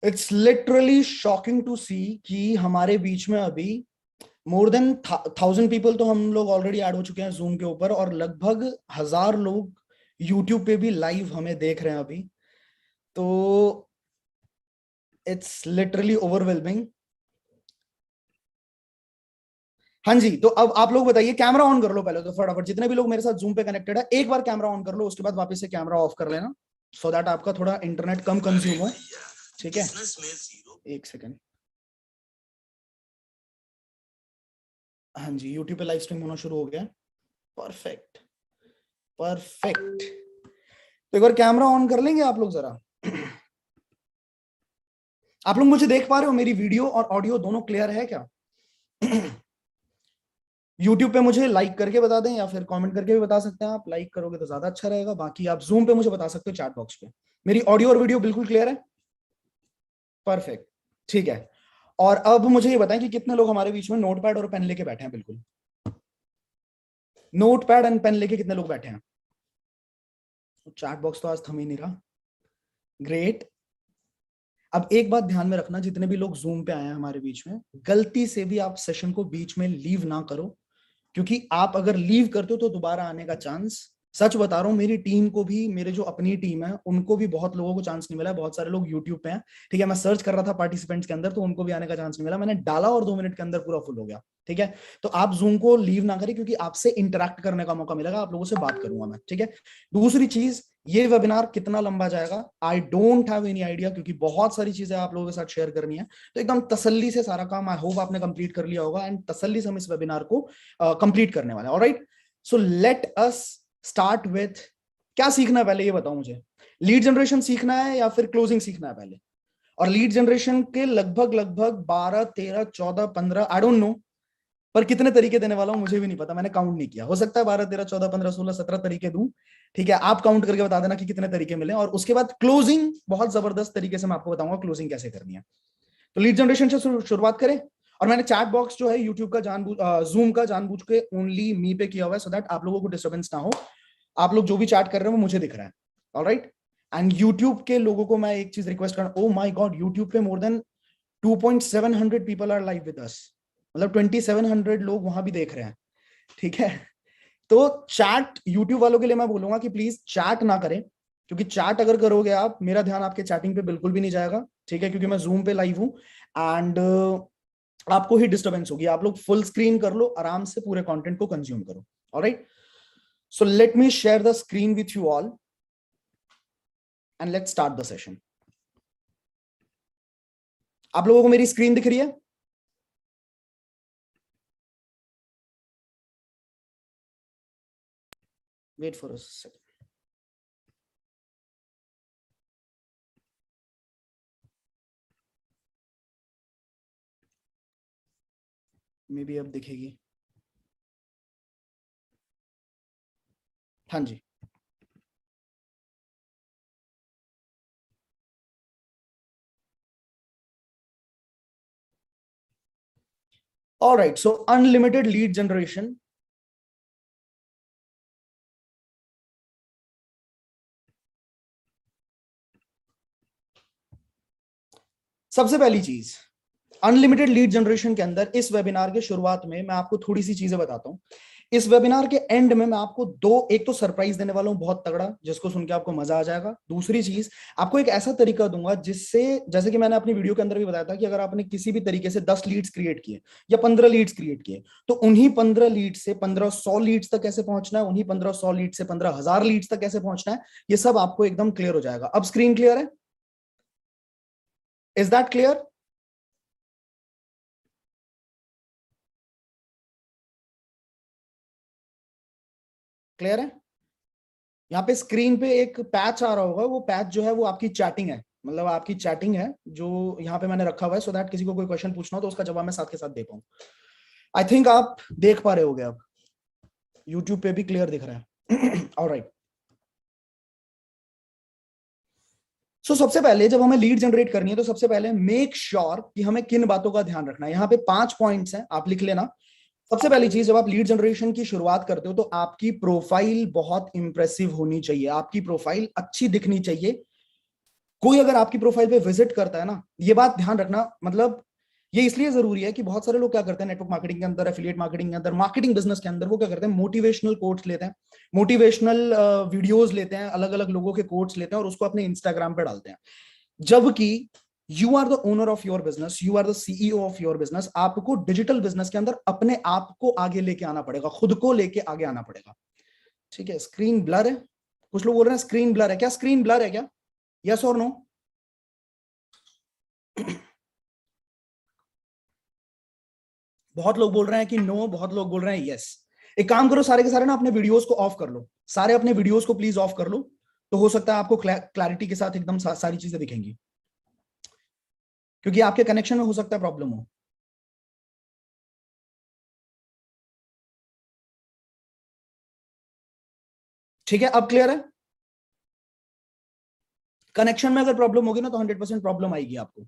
It's literally shocking to सी कि हमारे बीच में अभी मोर देन 1,000 पीपल तो हम लोग ऑलरेडी ऐड हो चुके हैं जूम के ऊपर, और लगभग 1,000 लोग यूट्यूब पे भी लाइव हमें देख रहे हैं अभी। तो इट्स लिटरली ओवरवेलमिंग। हाँ जी, तो अब आप लोग बताइए, कैमरा ऑन कर लो पहले तो फटाफट, जितने भी लोग मेरे साथ जूम पे कनेक्टेड है एक बार कैमरा ऑन कर लो, उसके बाद वापस से कैमरा ऑफ कर लेना, सो दैट आपका थोड़ा इंटरनेट कम कंज्यूम हो। ठीक है, एक सेकेंड। हाँ जी, यूट्यूब पे लाइव स्ट्रीम होना शुरू हो गया। Perfect perfect. तो एक बार कैमरा ऑन कर लेंगे आप लोग जरा। आप लोग मुझे देख पा रहे हो? मेरी वीडियो और ऑडियो दोनों क्लियर है क्या? यूट्यूब पे मुझे लाइक करके बता दें, या फिर कमेंट करके भी बता सकते हैं। आप लाइक करोगे तो ज्यादा अच्छा रहेगा, बाकी आप जूम पे मुझे बता सकते हो चैट बॉक्स पे। मेरी ऑडियो और वीडियो बिल्कुल क्लियर है? परफेक्ट, ठीक है। और अब मुझे ये बताएं कि कितने लोग हमारे बीच में नोटपैड और पेन लेके बैठे हैं? बिल्कुल, नोटपैड एंड पेन लेके कितने लोग बैठे हैं? चैट बॉक्स तो आज थम ही नहीं रहा। ग्रेट। अब एक बात ध्यान में रखना, जितने भी लोग जूम पे आए हैं हमारे बीच में, गलती से भी आप सेशन को बीच में लीव ना करो, क्योंकि आप अगर लीव करते हो तो दोबारा आने का चांस, सच बता रहा हूं, मेरी टीम को भी, मेरे जो अपनी टीम है उनको भी बहुत लोगों को चांस नहीं मिला है। बहुत सारे लोग यूट्यूब पे हैं, ठीक है, मैं सर्च कर रहा था पार्टिसिपेंट्स के अंदर तो उनको भी आने का चांस नहीं मिला, मैंने डाला और 2 मिनट के अंदर पूरा फुल हो गया। ठीक है, तो आप जूम को लीव ना करें, क्योंकि आपसे इंटरेक्ट करने का मौका मिलेगा, आप लोगों से बात करूंगा मैं। ठीक है, दूसरी चीज, ये वेबिनार कितना लंबा जाएगा I don't have any idea, क्योंकि बहुत सारी चीजें आप लोगों के साथ शेयर करनी है। तो एकदम तसल्ली से सारा काम आई होप आपने कंप्लीट कर लिया होगा, एंड तसल्ली से हम इस वेबिनार को कंप्लीट करने वाले हैं। Alright, so let us start with, क्या सीखना है पहले ये बताओ मुझे? लीड जनरेशन सीखना है या फिर क्लोजिंग सीखना है पहले? और लीड जनरेशन के लगभग लगभग 12 13 14 15 आई डोंट नो, पर कितने तरीके देने वाला हूं मुझे भी नहीं पता, मैंने काउंट नहीं किया। हो सकता है 12 13 14 15 16 17 तरीके दूं। ठीक है, आप काउंट करके बता देना कि कितने तरीके मिले, और उसके बाद क्लोजिंग बहुत जबरदस्त तरीके से मैं आपको बताऊंगा क्लोजिंग कैसे करनी है। तो लीड जनरेशन से शुरुआत करें। और मैंने चैट बॉक्स जो है यूट्यूब का जूम का जानबूझ के ओनली मी पे किया हुआ है, सो दैट आप लोगों को डिस्टर्बेंस ना हो। आप लोग जो भी चैट कर रहे हो वो मुझे दिख रहा है। ऑलराइट, एंड यूट्यूब के लोगों को मैं एक चीज रिक्वेस्ट कर, ओ माय गॉड, यूट्यूब पे more than 2.700 people are live with us, मतलब 2,700 लोग वहां भी देख रहे हैं। ठीक है, तो चैट यूट्यूब वालों के लिए मैं बोलूंगा कि प्लीज चैट ना करें, क्योंकि चैट अगर करोगे आप, मेरा ध्यान आपके चैटिंग पे बिल्कुल भी नहीं जाएगा। ठीक है, क्योंकि मैं जूम पे लाइव हूं, एंड आपको ही डिस्टर्बेंस होगी। आप लोग फुल स्क्रीन कर लो, आराम से पूरे कंटेंट को कंज्यूम करो। Alright, so let me share the screen with you all and let's start the session. आप लोगों को मेरी स्क्रीन दिख रही है? Wait for a second. Maybe अब दिखेगी। हाँ जी, alright, so unlimited lead generation. सबसे पहली चीज, अनलिमिटेड लीड जनरेशन के अंदर इस वेबिनार के शुरुआत में मैं आपको थोड़ी सी चीजें बताता हूं। इस वेबिनार के एंड में मैं आपको एक तो सरप्राइज देने वाला हूं बहुत तगड़ा, जिसको सुन के आपको मजा आ जाएगा। दूसरी चीज, आपको एक ऐसा तरीका दूंगा जिससे, जैसे कि मैंने अपनी वीडियो के अंदर भी बताया था, कि अगर आपने किसी भी तरीके से 10 लीड्स क्रिएट किए या 15 लीड्स क्रिएट किए, तो उन्हीं 15 लीड से 1500 लीड्स तक कैसे पहुंचना है, उन्हीं 1500 लीड से 15,000 लीड्स तक कैसे पहुंचना है, ये सब आपको एकदम क्लियर हो जाएगा। अब स्क्रीन क्लियर है? Is that clear? क्लियर है? यहाँ पे स्क्रीन पे एक पैच आ रहा होगा, वो पैच जो है वो आपकी चैटिंग है, मतलब आपकी चैटिंग है जो यहाँ पे मैंने रखा हुआ है, सो दैट किसी को कोई क्वेश्चन पूछना हो तो उसका जवाब मैं साथ के साथ दे पाऊँ। आई थिंक आप देख पा रहे होगे, अब यूट्यूब पे भी क्लियर दिख रहा है। ऑलराइट, सो सबसे पहले जब हमें लीड जनरेट करनी है, तो सबसे पहले मेक श्योर कि हमें किन बातों का ध्यान रखना है। यहाँ पे 5 पॉइंट्स हैं, आप लिख लेना। सबसे पहली चीज, जब आप लीड जनरेशन की शुरुआत करते हो तो आपकी प्रोफाइल बहुत इंप्रेसिव होनी चाहिए, आपकी प्रोफाइल अच्छी दिखनी चाहिए। कोई अगर आपकी प्रोफाइल पे विजिट करता है ना, ये बात ध्यान रखना, मतलब ये इसलिए जरूरी है कि बहुत सारे लोग क्या करते हैं नेटवर्क मार्केटिंग के अंदर, एफिलिएट मार्केटिंग के अंदर, मार्केटिंग बिजनेस के अंदर, वो क्या करते हैं मोटिवेशनल कोट्स लेते हैं, मोटिवेशनल वीडियोस लेते हैं, अलग अलग लोगों के कोट्स लेते हैं और उसको अपने इंस्टाग्राम पे डालते हैं। जबकि you are the owner of your business, you are the CEO of your business. आपको डिजिटल बिजनेस के अंदर अपने आप को आगे लेके आना पड़ेगा, खुद को लेके आगे आना पड़ेगा। ठीक है, स्क्रीन ब्लर है, कुछ लोग बोल रहे हैं स्क्रीन ब्लर है, क्या स्क्रीन ब्लर है क्या? यस और नो? बहुत लोग बोल रहे हैं कि नो, बहुत लोग बोल रहे हैं यस। एक काम करो, सारे के सारे ना अपने वीडियोस को ऑफ कर लो, सारे अपने वीडियोस को प्लीज ऑफ कर लो, तो हो सकता है आपको क्लैरिटी के साथ एकदम सारी चीजें दिखेंगी, क्योंकि आपके कनेक्शन में हो सकता है प्रॉब्लम हो। ठीक है, अब क्लियर है? कनेक्शन में अगर प्रॉब्लम होगी ना तो 100% प्रॉब्लम आएगी आपको।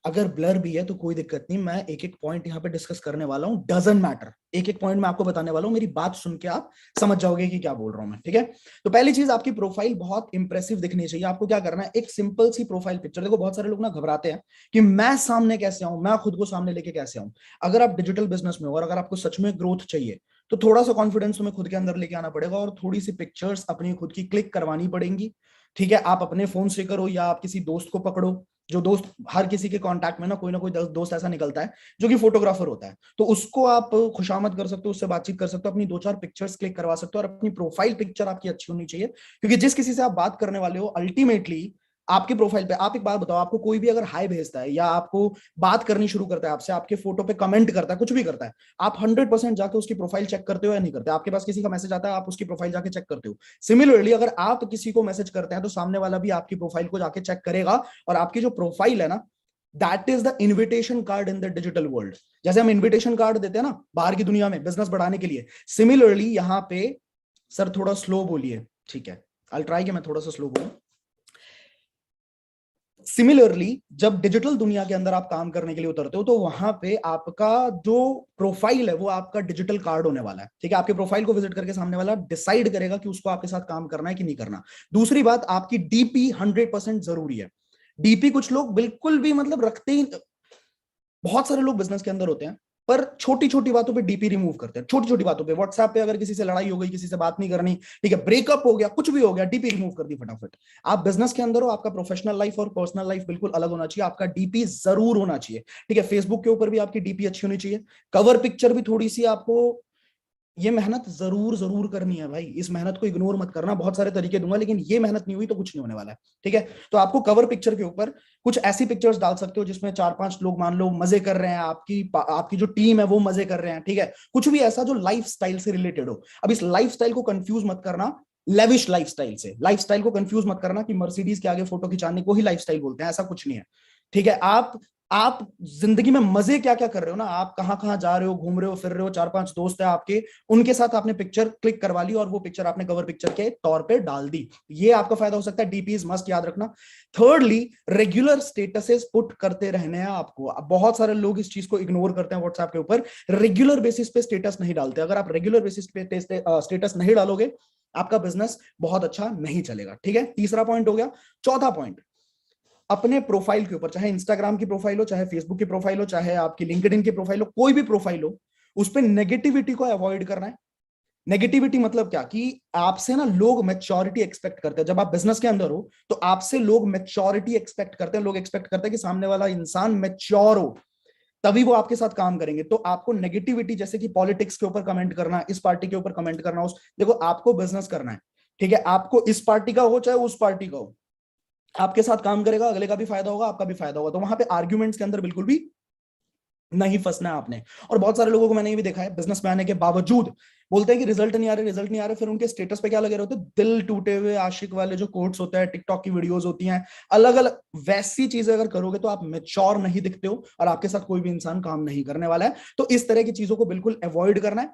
अगर ब्लर भी है तो कोई दिक्कत नहीं, मैं एक एक पॉइंट यहाँ पे डिस्कस करने वाला हूँ, डजंट मैटर, एक एक पॉइंट मैं आपको बताने वाला हूँ, मेरी बात सुन के आप समझ जाओगे कि क्या बोल रहा हूं मैं। ठीक है, तो पहली चीज, आपकी प्रोफाइल बहुत इंप्रेसिव दिखनी चाहिए। आपको क्या करना है, एक सिंपल सी प्रोफाइल पिक्चर। देखो बहुत सारे लोग ना घबराते हैं कि मैं सामने कैसे आऊं, मैं खुद को सामने लेके कैसे आऊं। अगर आप डिजिटल बिजनेस में हो और अगर आपको सच में ग्रोथ चाहिए तो थोड़ा सा कॉन्फिडेंस तुम्हें खुद के अंदर लेके आना पड़ेगा और थोड़ी सी पिक्चर्स अपनी खुद की क्लिक करवानी पड़ेंगी। ठीक है, आप अपने फोन से करो या आप किसी दोस्त को पकड़ो, जो दोस्त, हर किसी के कांटेक्ट में ना कोई दोस्त ऐसा निकलता है जो कि फोटोग्राफर होता है, तो उसको आप खुशामद कर सकते हो, उससे बातचीत कर सकते हो, अपनी दो चार पिक्चर्स क्लिक करवा सकते हो और अपनी प्रोफाइल पिक्चर आपकी अच्छी होनी चाहिए, क्योंकि जिस किसी से आप बात करने वाले हो अल्टीमेटली आपकी प्रोफाइल पे, आप एक बात बताओ, आपको कोई भी अगर हाई भेजता है या आपको बात करनी शुरू करता है आपसे, आपके फोटो पे कमेंट करता है, कुछ भी करता है, आप 100% जाके उसकी प्रोफाइल चेक करते हो या नहीं करते? आपके पास किसी का मैसेज आता है, आप उसकी प्रोफाइल जाके चेक करते हो? सिमिलरली अगर आप किसी को मैसेज करते हैं तो सामने वाला भी आपकी प्रोफाइल को जाके चेक करेगा, और आपकी जो प्रोफाइल है ना, that is the invitation card in the digital world. जैसे हम इन्विटेशन कार्ड देते हैं ना बाहर की दुनिया में बिजनेस बढ़ाने के लिए, सिमिलरली यहाँ पे, सर थोड़ा स्लो बोलिए, ठीक है, आई ट्राई कि मैं थोड़ा सा स्लो बोलूं। सिमिलरली जब डिजिटल दुनिया के अंदर आप काम करने के लिए उतरते हो तो वहां पे आपका जो प्रोफाइल है वो आपका डिजिटल कार्ड होने वाला है। ठीक है, आपके प्रोफाइल को विजिट करके सामने वाला डिसाइड करेगा कि उसको आपके साथ काम करना है कि नहीं करना। दूसरी बात, आपकी डीपी 100% जरूरी है। डीपी कुछ लोग बिल्कुल भी मतलब रखते ही, बहुत सारे लोग बिजनेस के अंदर होते हैं पर छोटी छोटी बातों पे डीपी रिमूव करते हैं, छोटी छोटी बातों पे। व्हाट्सएप पे अगर किसी से लड़ाई हो गई, किसी से बात नहीं करनी, ठीक है, ब्रेकअप हो गया, कुछ भी हो गया, डीपी रिमूव कर दी फटाफट। आप बिजनेस के अंदर हो, आपका प्रोफेशनल लाइफ और पर्सनल लाइफ बिल्कुल अलग होना चाहिए, आपका डीपी जरूर होना चाहिए। ठीक है, फेसबुक के ऊपर भी आपकी डीपी अच्छी होनी चाहिए, कवर पिक्चर भी थोड़ी सी आपको, ये मेहनत जरूर जरूर करनी है भाई, इस मेहनत को इग्नोर मत करना। बहुत सारे तरीके दूंगा लेकिन ये मेहनत नहीं हुई तो कुछ नहीं होने वाला है। ठीक है, तो आपको कवर पिक्चर के ऊपर कुछ ऐसी पिक्चर्स डाल सकते हो जिसमें चार पांच लोग मान लो मजे कर रहे हैं, आपकी जो टीम है वो मजे कर रहे हैं। ठीक है, कुछ भी ऐसा जो लाइफ स्टाइल से रिलेटेड हो। अब इस लाइफ स्टाइल को कंफ्यूज मत करना लेविश लाइफस्टाइल से, लाइफस्टाइल को कंफ्यूज मत करना कि मर्सिडीज के आगे फोटो खिंचाने को ही लाइफस्टाइल बोलते हैं, ऐसा कुछ नहीं है। ठीक है, आप जिंदगी में मजे क्या क्या कर रहे हो ना, आप कहां कहां जा रहे हो, घूम रहे हो, फिर रहे हो, चार पांच दोस्त है आपके, उनके साथ आपने पिक्चर क्लिक करवा ली और वो पिक्चर आपने कवर पिक्चर के तौर पे डाल दी, ये आपका फायदा हो सकता है। डीपीज मस्ट याद रखना। थर्डली, रेगुलर स्टेटसेस पुट करते रहने हैं आपको। अब बहुत सारे लोग इस चीज को इग्नोर करते हैं, व्हाट्सएप के ऊपर रेगुलर बेसिस पे स्टेटस नहीं डालते। अगर आप रेगुलर बेसिस पे स्टेटस नहीं डालोगे, आपका बिजनेस बहुत अच्छा नहीं चलेगा। ठीक है, तीसरा पॉइंट हो गया। चौथा पॉइंट, अपने प्रोफाइल के ऊपर, चाहे इंस्टाग्राम की प्रोफाइल हो, चाहे फेसबुक की प्रोफाइल हो, चाहे आपकी लिंक्डइन की प्रोफाइल हो, कोई भी प्रोफाइल हो, उस पर नेगेटिविटी को अवॉइड करना है। नेगेटिविटी मतलब क्या, कि आपसे ना लोग मैच्योरिटी एक्सपेक्ट करते हैं। जब आप बिजनेस के अंदर हो तो आपसे लोग मैच्योरिटी एक्सपेक्ट करते हैं, लोग एक्सपेक्ट करते हैं कि सामने वाला इंसान मैच्योर हो, तभी वो आपके साथ काम करेंगे। तो आपको नेगेटिविटी, जैसे कि पॉलिटिक्स के ऊपर कमेंट करना, इस पार्टी के ऊपर कमेंट करना, उस, देखो आपको बिजनेस करना है। ठीक है, आपको इस पार्टी का हो चाहे उस पार्टी का हो, आपके साथ काम करेगा, अगले का भी फायदा होगा, आपका भी फायदा होगा। तो वहां पे आर्ग्यूमेंट्स के अंदर बिल्कुल भी नहीं फंसना है आपने। और बहुत सारे लोगों को मैंने ये भी देखा है, बिजनेस में आने के बावजूद बोलते हैं कि रिजल्ट नहीं आ रहे, रिजल्ट नहीं आ रहे, फिर उनके स्टेटस पे क्या लगे रहते हैं, दिल टूटे हुए आशिक वाले जो कोट्स होते हैं, टिकटॉक की वीडियोस होती हैं, अलग अलग वैसी चीजें अगर करोगे तो आप मेच्योर नहीं दिखते हो और आपके साथ कोई भी इंसान काम नहीं करने वाला है। तो इस तरह की चीजों को बिल्कुल अवॉइड करना है।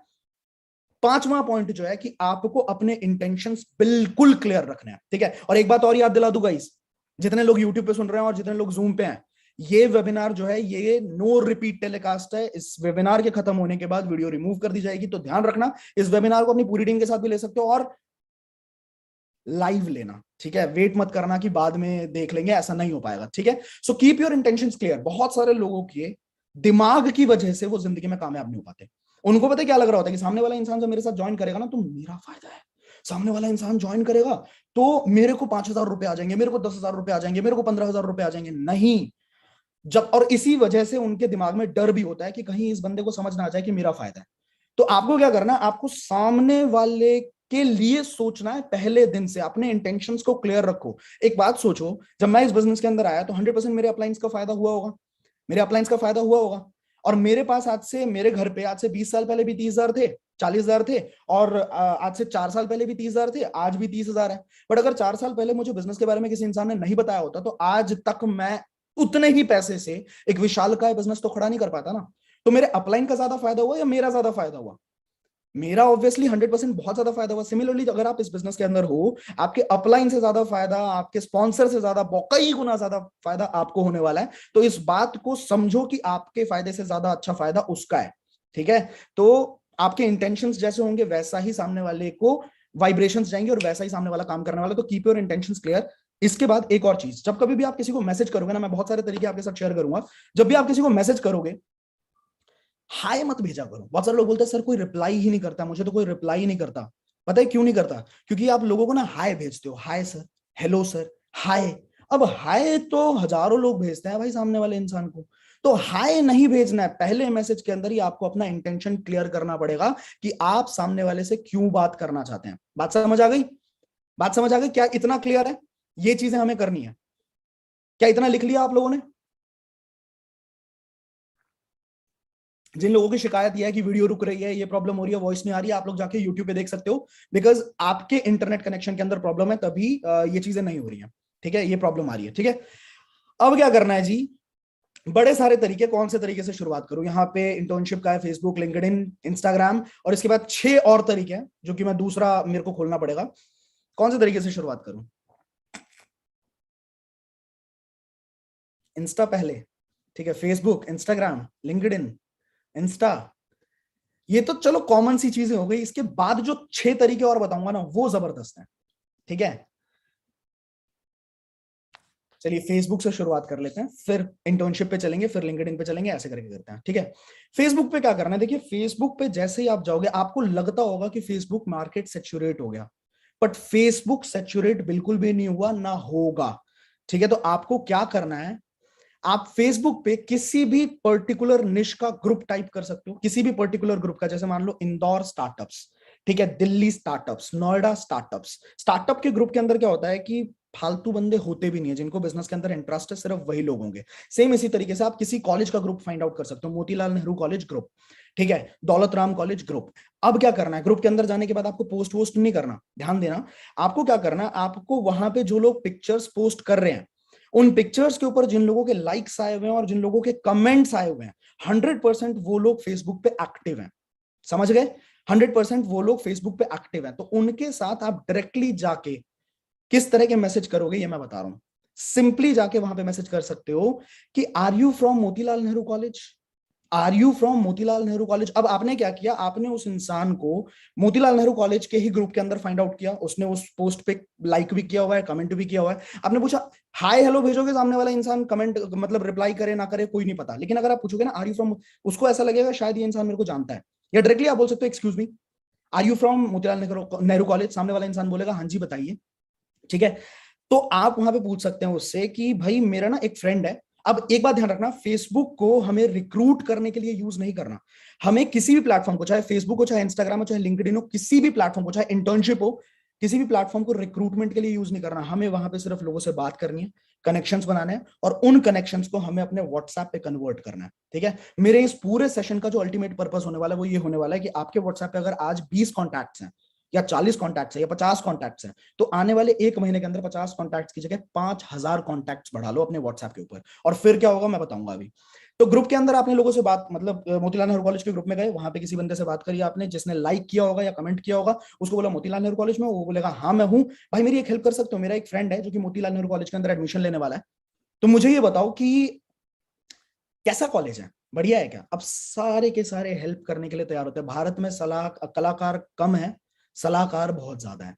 पांचवा पॉइंट जो है कि आपको अपने इंटेंशंस बिल्कुल क्लियर रखने हैं। ठीक है, और एक बात और याद दिला दूंगा, इस जितने लोग यूट्यूब पे सुन रहे हैं और जितने लोग जूम पे हैं, ये वेबिनार जो है ये नो रिपीट टेलीकास्ट है। इस वेबिनार के खत्म होने के बाद वीडियो रिमूव कर दी जाएगी, तो ध्यान रखना। इस वेबिनार को अपनी पूरी टीम के साथ भी ले सकते हो और लाइव लेना, ठीक है। वेट मत करना कि बाद में देख लेंगे, ऐसा नहीं हो पाएगा, ठीक है। So keep your intentions clear. बहुत सारे लोगों के दिमाग की वजह से वो जिंदगी में कामयाब नहीं हो पाते। उनको पता है क्या लग रहा होता है कि सामने वाला इंसान जब मेरे साथ ज्वाइन करेगा ना तो मेरा फायदा है, सामने वाला इंसान ज्वाइन करेगा तो मेरे को 5,000 रुपए आ जाएंगे, मेरे को 10,000 रुपए आ जाएंगे, मेरे को 15,000 रुपए आ जाएंगे। नहीं, जब, और इसी वजह से उनके दिमाग में डर भी होता है कि कहीं इस बंदे को समझ ना आ जाए कि मेरा फायदा है। तो आपको क्या करना है, आपको सामने वाले के लिए सोचना है। पहले दिन से अपने इंटेंशंस को क्लियर रखो। एक बात सोचो, जब मैं इस बिजनेस के अंदर आया तो 100% मेरे अपलाइंस का फायदा हुआ होगा, मेरे अपलाइंस का फायदा हुआ होगा। और मेरे पास आज से, मेरे घर पे आज से 20 साल पहले भी 30,000 थे, 40,000 थे, और आज से 4 साल पहले भी 30,000 थे, आज भी 30,000 है। बट अगर 4 साल पहले मुझे बिजनेस के बारे में किसी इंसान ने नहीं बताया होता तो आज तक मैं उतने ही पैसे से एक विशालकाय बिजनेस तो खड़ा नहीं कर पाता ना। तो मेरे अपलाइन का ज्यादा फायदा हुआ या मेरा ज्यादा फायदा हुआ? मेरा ऑब्वियसली 100% बहुत ज्यादा फायदा हुआ। सिमिलरली अगर आप इस बिजनेस के अंदर हो, आपके अपलाइन से ज्यादा फायदा, आपके स्पॉन्सर से ज्यादा, कई गुना ज्यादा फायदा आपको होने वाला है। तो इस बात को समझो कि आपके फायदे से ज्यादा अच्छा फायदा उसका है, ठीक है। तो आपके इंटेंशंस जैसे होंगे वैसा ही सामने वाले को वाइब्रेशंस जाएंगे और वैसा ही सामने वाला काम करने वाला। तो कीप योर इंटेंशंस क्लियर। इसके बाद एक और चीज, जब कभी भी आप किसी को मैसेज करोगे ना, मैं बहुत सारे तरीके आपके साथ शेयर करूंगा। जब भी आप किसी को मैसेज करोगे, हाय मत भेजा करो। बहुत सारे लोग बोलते हैं सर कोई रिप्लाई ही नहीं करता, मुझे तो कोई रिप्लाई ही नहीं करता। पता है क्यों नहीं करता? क्योंकि आप लोगों को ना हाय भेजते हो, हाय सर, हेलो सर, हाय। अब हाय तो हजारों लोग भेजते हैं भाई सामने वाले इंसान को। तो हाय नहीं भेजना है। पहले मैसेज के अंदर ही आपको अपना इंटेंशन क्लियर करना पड़ेगा कि आप सामने वाले से क्यों बात करना चाहते हैं। बात समझ आ गई? बात समझ आ गई? क्या इतना क्लियर है? ये चीजें हमें करनी है। क्या इतना लिख लिया आप लोगों ने? जिन लोगों की शिकायत यह है कि वीडियो रुक रही है, ये प्रॉब्लम हो रही है, वॉइस नहीं आ रही है, आप लोग जाके यूट्यूब पे देख सकते हो। बिकॉज आपके इंटरनेट कनेक्शन के अंदर प्रॉब्लम है, तभी ये चीजें नहीं हो रही है, ठीक है। ये प्रॉब्लम आ रही है, ठीक है। अब क्या करना है जी? बड़े सारे तरीके, कौन से तरीके से शुरुआत करूं? यहाँ पे इंटर्नशिप का है, फेसबुक, लिंक्डइन, इंस्टाग्राम, और इसके बाद 6 और तरीके हैं जो कि मैं दूसरा मेरे को खोलना पड़ेगा। कौन से तरीके से शुरुआत करूं? इंस्टा पहले, ठीक है। फेसबुक, इंस्टाग्राम, लिंक्डइन, इंस्टा, ये तो चलो कॉमन सी चीजें हो गई। इसके बाद जो 6 तरीके और बताऊंगा ना वो जबरदस्त है, ठीक है। चलिए फेसबुक से शुरुआत कर लेते हैं, फिर इंटर्नशिप पे चलेंगे, फिर लिंक्डइन पे चलेंगे, ऐसे करके करते हैं, ठीक है। फेसबुक पे क्या करना है? देखिए फेसबुक पे जैसे ही आप जाओगे आपको लगता होगा कि फेसबुक मार्केट सैचुरेट हो गया, बट फेसबुक सैचुरेट बिल्कुल भी नहीं हुआ, ना होगा, ठीक है। तो आपको क्या करना है, आप फेसबुक पे किसी भी पर्टिकुलर निश का ग्रुप टाइप कर सकते हो, किसी भी पर्टिकुलर ग्रुप का। जैसे मान लो इंदौर स्टार्टअप्स, ठीक है, Delhi startups, Noida startups. Startup के ग्रुप के अंदर क्या होता है कि फालतू बंदे होते भी नहीं है, जिनको बिजनेस के अंदर इंटरेस्ट है सिर्फ वही लोग होंगे। सेम इसी तरीके से आप किसी कॉलेज का ग्रुप फाइंड आउट कर सकते हो, मोतीलाल नेहरू कॉलेज ग्रुप, ठीक है, दौलत राम कॉलेज ग्रुप। अब क्या करना है, ग्रुप के अंदर जाने के बाद आपको पोस्ट वोस्ट नहीं करना, ध्यान देना। आपको क्या करना है, आपको वहां पे जो लोग पिक्चर्स पोस्ट कर रहे हैं, उन पिक्चर्स के ऊपर जिन लोगों के लाइक्स आए हुए हैं और जिन लोगों के कमेंट्स आए हुए हैं, 100% वो लोग फेसबुक पे एक्टिव हैं। समझ गए? 100% वो लोग फेसबुक पे एक्टिव हैं। तो उनके साथ आप डायरेक्टली जाके किस तरह के मैसेज करोगे ये मैं बता रहा हूं। सिंपली जाके वहां पे मैसेज कर सकते हो कि are you from Motilal Nehru college, are you from Motilal Nehru college. अब आपने क्या किया, आपने उस इंसान को मोतीलाल नेहरू कॉलेज के ही ग्रुप के अंदर फाइंड आउट किया, उसने उस पोस्ट पे लाइक भी किया हुआ है, कमेंट भी किया हुआ है। आपने पूछा हाय हेलो भेजोगे, सामने वाला इंसान कमेंट मतलब रिप्लाई करे ना करे कोई नहीं पता, लेकिन अगर आप पूछोगे ना आर यू फ्रॉम, उसको ऐसा लगेगा शायद ये इंसान मेरे को जानता है। या डायरेक्टली आप बोल सकते हो excuse me, are you from Motilal Nehru college, सामने वाला इंसान बोलेगा हाँ जी बताइए, ठीक है। तो आप वहां पे पूछ सकते हैं उससे कि भाई मेरा ना एक फ्रेंड है। अब एक बात ध्यान रखना, फेसबुक को हमें रिक्रूट करने के लिए यूज नहीं करना। हमें किसी भी प्लेटफॉर्म को, चाहे फेसबुक हो, चाहे इंस्टाग्राम हो, चाहे लिंक्डइन हो, किसी भी प्लेटफॉर्म को, चाहे इंटर्नशिप हो, किसी भी प्लेटफॉर्म को रिक्रूटमेंट के लिए यूज नहीं करना। हमें वहां पे सिर्फ लोगों से बात करनी है, कनेक्शंस बनाने हैं, और उन कनेक्शंस को हमें अपने व्हाट्सएप पे कन्वर्ट करना है, ठीक है। मेरे इस पूरे सेशन का जो अल्टीमेट पर्पस होने वाला है वो ये होने वाला है कि आपके व्हाट्सएप पे अगर आज 20 कॉन्टैक्ट्स हैं, या 40 कॉन्टैक्ट्स है, या 50 कॉन्टैक्ट्स हैं, तो आने वाले एक महीने के अंदर 50 कॉन्टैक्ट्स की जगह 5,000 कॉन्टैक्ट्स बढ़ा लो अपने व्हाट्सएप के ऊपर। और फिर क्या होगा मैं बताऊंगा अभी। तो ग्रुप के अंदर आपने लोगों से बात, मतलब मोतीलाल नेहरू कॉलेज के ग्रुप में गए, वहां पे किसी बंदे से बात करी आपने जिसने लाइक किया होगा या कमेंट किया होगा, उसको बोला मोतीलाल नेहरू कॉलेज में, वो बोलेगा हाँ मैं हूँ, भाई मेरी एक हेल्प कर सकते हो, मेरा एक फ्रेंड है जो कि मोतीलाल नेहरू कॉलेज के अंदर एडमिशन लेने वाला है, तो मुझे ये बताओ कि कैसा कॉलेज है, बढ़िया है क्या? अब सारे के सारे हेल्प करने के लिए तैयार होते हैं। भारत में सलाह कलाकार कम है, सलाहकार बहुत ज्यादा है।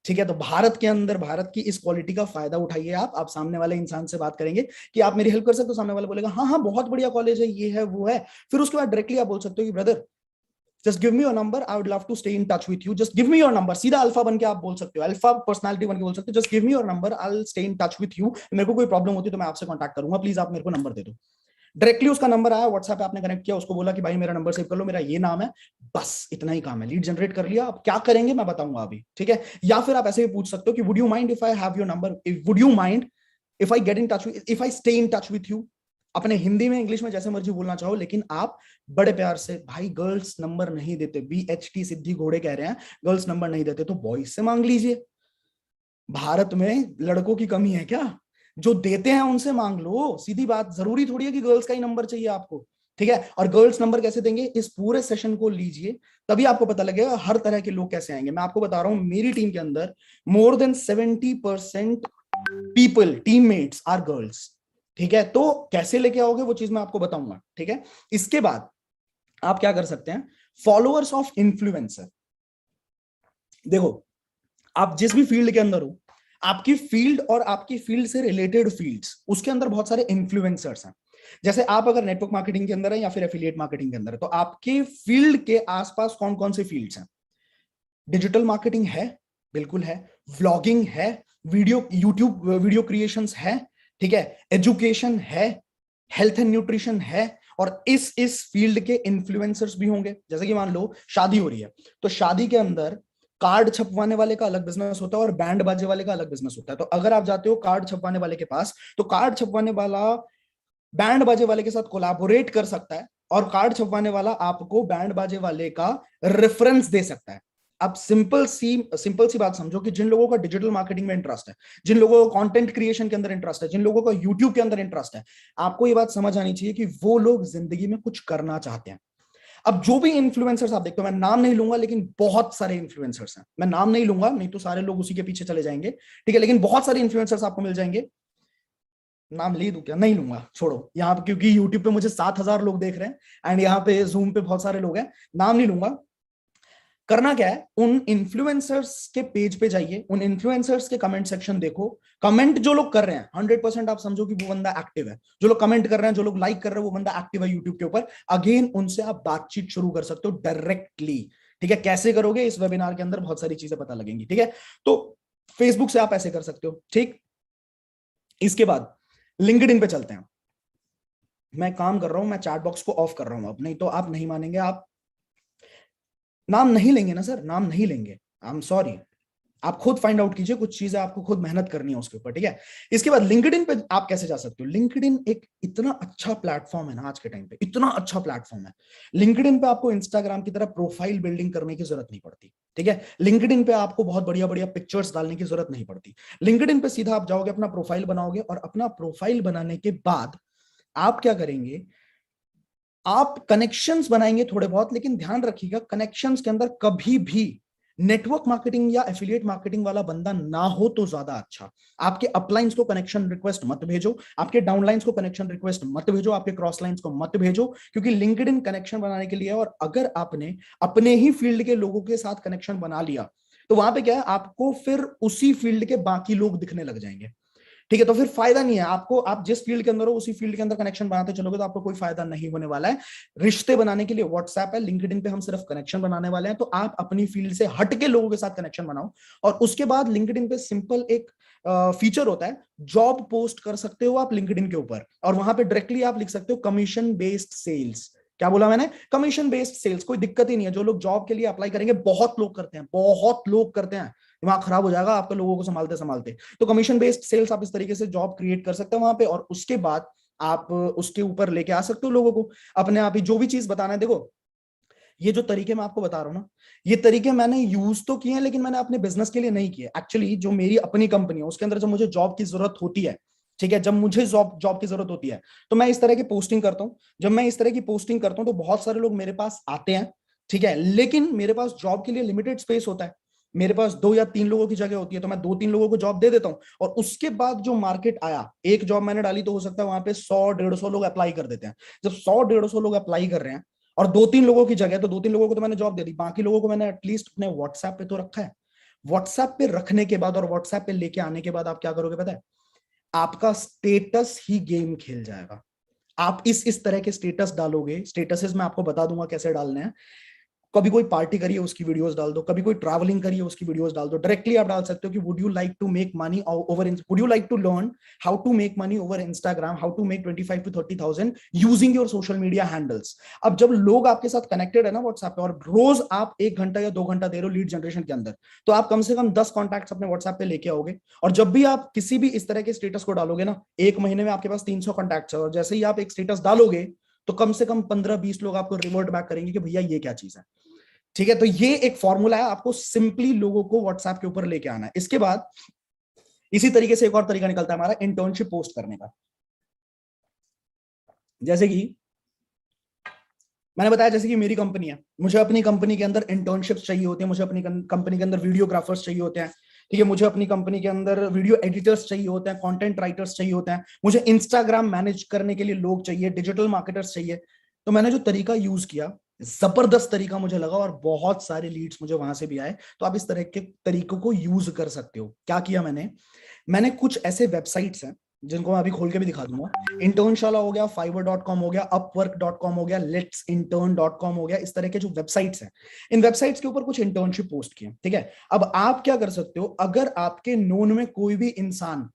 ठीक है, तो भारत के अंदर भारत की इस क्वालिटी का फायदा उठाइए। आप सामने वाले इंसान से बात करेंगे कि आप मेरी हेल्प कर सकते हो, सामने वाला बोलेगा हाँ हाँ बहुत बढ़िया कॉलेज है, ये है वो है। फिर उसके बाद डायरेक्टली आप बोल सकते हो कि brother just give me your number, I would love to stay in touch with you, just give me your number. सीधा अल्फा बन के आप बोल सकते हो, अल्फा पर्सनालिटी बन के बोल सकते हो, just give me your number, I will stay in touch with you. मेरे को कोई प्रॉब्लम होती है तो मैं आपसे कॉन्टैक्ट करूंगा, प्लीज आप मेरे को नंबर दे दो। डायरेक्टली उसका नंबर आया, व्हाट्सएप पे आपने कनेक्ट किया, उसको बोला कि भाई मेरा नंबर सेव कर लो, मेरा ये नाम है, बस इतना ही काम है, लीड जनरेट कर लिया। अब क्या करेंगे मैं बताऊंगा अभी, ठीक है। या फिर आप ऐसे भी पूछ सकते हो कि would you mind if I have your number, would you mind if I get in touch, if I stay in touch with you. अपने हिंदी में इंग्लिश में जैसे मर्जी बोलना चाहो, लेकिन आप बड़े प्यार से, भाई गर्ल्स नंबर नहीं देते, BHT सिद्धि घोड़े कह रहे हैं गर्ल्स नंबर नहीं देते, तो बॉयज से मांग लीजिए। भारत में लड़कों की कमी है क्या? जो देते हैं उनसे मांग लो, सीधी बात। जरूरी थोड़ी है कि गर्ल्स का ही नंबर चाहिए आपको, ठीक है। और गर्ल्स नंबर कैसे देंगे, इस पूरे सेशन को लीजिए, तभी आपको पता लगेगा हर तरह के लोग कैसे आएंगे। मैं आपको बता रहा हूं, मेरी टीम के अंदर more than 70% people, teammates are girls, ठीक है। तो कैसे लेके आओगे वो चीज मैं आपको बताऊंगा, ठीक है। इसके बाद आप क्या कर सकते हैं, फॉलोअर्स ऑफ इन्फ्लुएंसर। देखो, आप जिस भी फील्ड के अंदर हो, आपकी फील्ड और आपकी फील्ड से रिलेटेड फील्ड्स, उसके अंदर बहुत सारे इन्फ्लुएंसर्स हैं। जैसे आप अगर नेटवर्क मार्केटिंग के अंदर है या फिर एफिलिएट मार्केटिंग के अंदर है, तो आपके फील्ड के आसपास कौन कौन से फील्ड्स हैं? डिजिटल मार्केटिंग है, बिल्कुल है। व्लॉगिंग है, वीडियो यूट्यूब वीडियो क्रिएशंस है, ठीक है। एजुकेशन है, हेल्थ एंड न्यूट्रिशन है। और इस फील्ड के इन्फ्लुएंसर्स भी होंगे। जैसे कि मान लो शादी हो रही है, तो शादी के अंदर कार्ड छपवाने वाले का अलग बिजनेस होता है और बैंड बाजे वाले का अलग बिजनेस होता है। तो अगर आप जाते हो कार्ड छपवाने वाले के पास, तो कार्ड छपवाने वाला बैंड बाजे वाले के साथ कोलैबोरेट कर सकता है, और कार्ड छपवाने वाला आपको बैंड बाजे वाले का रेफरेंस दे सकता है। अब सिंपल सी बात समझो कि जिन लोगों का डिजिटल मार्केटिंग में इंटरेस्ट है, जिन लोगों को कंटेंट क्रिएशन के अंदर इंटरेस्ट है, जिन लोगों का यूट्यूब के अंदर इंटरेस्ट है, आपको ये बात समझ आनी चाहिए कि वो लोग जिंदगी में कुछ करना चाहते हैं। अब जो भी इन्फ्लुएंसर्स आप देखते हो, मैं नाम नहीं लूंगा, लेकिन बहुत सारे इन्फ्लुएंसर्स हैं, मैं नाम नहीं लूंगा नहीं तो सारे लोग उसी के पीछे चले जाएंगे, ठीक है। लेकिन बहुत सारे इन्फ्लुएंसर्स आपको मिल जाएंगे। नाम ले दूं क्या? नहीं लूंगा, छोड़ो यहाँ पे, क्योंकि यूट्यूब पे मुझे 7,000 लोग देख रहे हैं एंड यहाँ पे जूम पे बहुत सारे लोग हैं। नाम नहीं लूंगा। करना क्या है, उन इन्फ्लुएंसर्स के पेज पे जाइए, उन इन्फ्लुएंसर्स के कमेंट सेक्शन देखो। कमेंट जो लोग कर रहे हैं 100% आप समझो कि वो बंदा एक्टिव है। जो लोग कमेंट कर रहे हैं, जो लोग लाइक कर रहे हैं, वो बंदा एक्टिव है यूट्यूब के ऊपर। अगेन उनसे आप बातचीत शुरू कर सकते हो डायरेक्टली, ठीक है। कैसे करोगे, इस वेबिनार के अंदर बहुत सारी चीजें पता लगेंगी, ठीक है। तो फेसबुक से आप ऐसे कर सकते हो, ठीक। इसके बाद लिंक्डइन पे चलते हैं। मैं काम कर रहा हूं, मैं चैट बॉक्स को ऑफ कर रहा हूं अब, नहीं तो आप नहीं मानेंगे। आप नाम नहीं लेंगे ना सर, नाम नहीं लेंगे, आई एम सॉरी। आप खुद फाइंड आउट कीजिए, कुछ चीजें आपको खुद मेहनत करनी है उसके ऊपर, ठीक है। इसके बाद लिंक्डइन पे आप कैसे जा सकते हो। लिंक्डइन एक इतना अच्छा प्लेटफॉर्म है ना आज के टाइम पे, इतना अच्छा प्लेटफॉर्म है। लिंक्डइन पे आपको इंस्टाग्राम की तरह प्रोफाइल बिल्डिंग करने की जरूरत नहीं पड़ती, ठीक है। लिंक्डइन पे आपको बहुत बढ़िया बढ़िया पिक्चर्स डालने की जरूरत नहीं पड़ती। लिंक्डइन पे सीधा आप जाओगे, अपना प्रोफाइल बनाओगे, और अपना प्रोफाइल बनाने के बाद आप क्या करेंगे, आप कनेक्शंस बनाएंगे थोड़े बहुत। लेकिन ध्यान रखिएगा, कनेक्शंस के अंदर कभी भी नेटवर्क मार्केटिंग या एफिलिएट मार्केटिंग वाला बंदा ना हो तो ज्यादा अच्छा। आपके अपलाइंस को कनेक्शन रिक्वेस्ट मत भेजो, आपके डाउनलाइंस को कनेक्शन रिक्वेस्ट मत भेजो, आपके क्रॉस लाइंस को मत भेजो, क्योंकि लिंक्डइन कनेक्शन बनाने के लिए है। और अगर आपने अपने ही फील्ड के लोगों के साथ कनेक्शन बना लिया, तो वहां पे क्या है, आपको फिर उसी फील्ड के बाकी लोग दिखने लग जाएंगे, ठीक है। तो फिर फायदा नहीं है आपको। आप जिस फील्ड के अंदर हो उसी फील्ड के अंदर कनेक्शन बनाते चलोगे तो आपको कोई फायदा नहीं होने वाला है। रिश्ते बनाने के लिए व्हाट्सएप है, लिंक्डइन पे हम सिर्फ कनेक्शन बनाने वाले हैं। तो आप अपनी फील्ड से हट के लोगों के साथ कनेक्शन बनाओ। और उसके बाद लिंक्डइन पे सिंपल एक फीचर होता है, जॉब पोस्ट कर सकते हो आप लिंक्डइन के ऊपर, और वहां पे डायरेक्टली आप लिख सकते हो कमीशन बेस्ड सेल्स। क्या बोला मैंने? Commission based sales. कोई दिक्कत ही नहीं है, जो लोग जॉब के लिए अप्लाई करेंगे, बहुत लोग करते हैं, बहुत लोग करते हैं, दिमाग खराब हो जाएगा आपके लोगों को संभालते संभालते। तो कमीशन बेस्ड सेल्स, आप इस तरीके से जॉब क्रिएट कर सकते हैं वहां पे, और उसके बाद आप उसके ऊपर लेके आ सकते हो लोगों को अपने आप ही। जो भी चीज बताना है, देखो ये जो तरीके मैं आपको बता रहा हूँ ना, ये तरीके मैंने यूज तो किए हैं, लेकिन मैंने अपने बिजनेस के लिए नहीं किए। एक्चुअली जो मेरी अपनी कंपनी है उसके अंदर जब मुझे जॉब की जरूरत होती है, ठीक है, जब मुझे जॉब की जरूरत होती है, तो मैं इस तरह की पोस्टिंग करता हूं। जब मैं इस तरह की पोस्टिंग करता हूं तो बहुत सारे लोग मेरे पास आते हैं, ठीक है। लेकिन मेरे पास जॉब के लिए लिमिटेड स्पेस होता है। मेरे पास 2 या 3 लोगों की जगह होती है, तो मैं 2-3 लोगों को जॉब दे देता हूं। और उसके बाद जो मार्केट आया, एक जॉब मैंने डाली तो हो सकता है वहां पे 100-150 लोग अप्लाई कर देते हैं। जब 100-150 लोग अप्लाई कर रहे हैं और 2-3 लोगों की जगह, तो 2-3 लोगों को तो मैंने जॉब दे दी, बाकी लोगों को मैंने एटलीस्ट अपने व्हाट्सएप पे तो रखा है। व्हाट्सएप पे रखने के बाद और व्हाट्सएप पे लेके आने के बाद आप क्या करोगे पता है? आपका स्टेटस ही गेम खेल जाएगा। आप इस तरह के स्टेटस डालोगे, स्टेटसेस मैं आपको बता दूंगा कैसे डालने हैं। कभी कोई पार्टी करिए उसकी वीडियोस डाल दो, कभी कोई ट्रैवलिंग करिए उसकी वीडियोस डाल दो। डायरेक्टली आप डाल सकते हो कि would you like to make money over, would you like to learn how to make money over Instagram, how to make 25 to 30,000 using your social media handles. अब जब लोग आपके साथ कनेक्टेड है ना व्हाट्सएप पे, और रोज आप 1 घंटा या 2 घंटा दे रहे हो लीड जनरेशन के अंदर, तो आप कम से कम 10 कॉन्टैक्ट्स अपने व्हाट्सएप पे लेके आओगे। और जब भी आप किसी भी इस तरह के स्टेटस को डालोगे ना, 1 महीने में आपके पास 300 कॉन्टैक्ट्स है, और जैसे ही आप एक स्टेटस डालोगे तो कम से कम 15-20 लोग आपको रिवर्ट बैक करेंगे कि भैया ये क्या चीज है। ठीक है, तो ये एक फॉर्मूला है, आपको सिंपली लोगों को व्हाट्सएप के ऊपर लेके आना है। इसके बाद इसी तरीके से एक और तरीका निकलता है हमारा इंटर्नशिप पोस्ट करने का। जैसे कि मैंने बताया, जैसे कि मेरी कंपनी है, मुझे अपनी कंपनी के अंदर इंटर्नशिप्स चाहिए होते हैं, मुझे अपनी कंपनी के अंदर वीडियोग्राफर्स चाहिए होते हैं, ठीक है, मुझे अपनी कंपनी के अंदर वीडियो एडिटर्स चाहिए होते हैं, कंटेंट राइटर्स चाहिए होते हैं, मुझे इंस्टाग्राम मैनेज करने के लिए लोग चाहिए, डिजिटल मार्केटर्स चाहिए। तो मैंने जो तरीका यूज किया, जबरदस्त तरीका मुझे लगा, और बहुत सारे लीड्स मुझे वहां से भी आए। तो आप इस तरह के तरीकों को यूज कर सकते हो। क्या किया मैंने कुछ ऐसे वेबसाइट्स हैं जिनको मैं अभी खोल के भी दिखा दूंगा। इंटर्नशाला हो गया, fiverr.com हो गया, upwork.com हो गया, letsintern.com हो गया, इस तरह के जो वेबसाइट्स हैं, इन वेबसाइट्स के ऊपर कुछ इंटर्नशिप पोस्ट किए। ठीक है, अब आप क्या कर सकते हो, अगर आपके नोन में कोई भी इंसान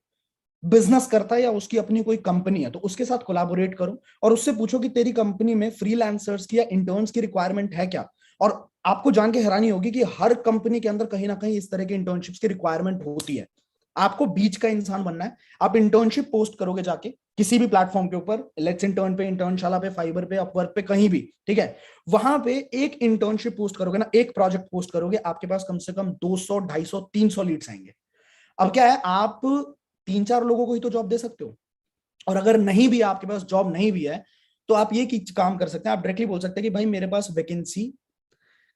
बिजनेस करता है या उसकी अपनी कोई कंपनी है, तो उसके साथ कोलैबोरेट करो और उससे पूछो कि तेरी कंपनी में फ्रीलांसर्स की या इंटर्न्स की रिक्वायरमेंट है क्या। और आपको जान के हैरानी होगी कि हर कंपनी के अंदर कहीं ना कहीं इस तरह की इंटर्नशिप्स की रिक्वायरमेंट होती है। आपको बीच का इंसान बनना है। आप इंटर्नशिप पोस्ट करोगे जाके किसी भी प्लेटफॉर्म के ऊपर, लेट्स इंटर्न पे, इंटर्नशाला पे, फाइबर पे, अपवर्क पे, कहीं भी, ठीक है, वहां पे एक इंटर्नशिप पोस्ट करोगे ना, एक प्रोजेक्ट पोस्ट करोगे, आपके पास कम से कम 200, 250, 300 लीड्स आएंगे। अब क्या है, आप 3-4 लोगों को ही तो जॉब दे सकते हो। और अगर नहीं भी आपके पास जॉब नहीं भी है, तो आप ये काम कर सकते हैं, आप डायरेक्टली बोल सकते हैं कि भाई मेरे पास वैकेंसी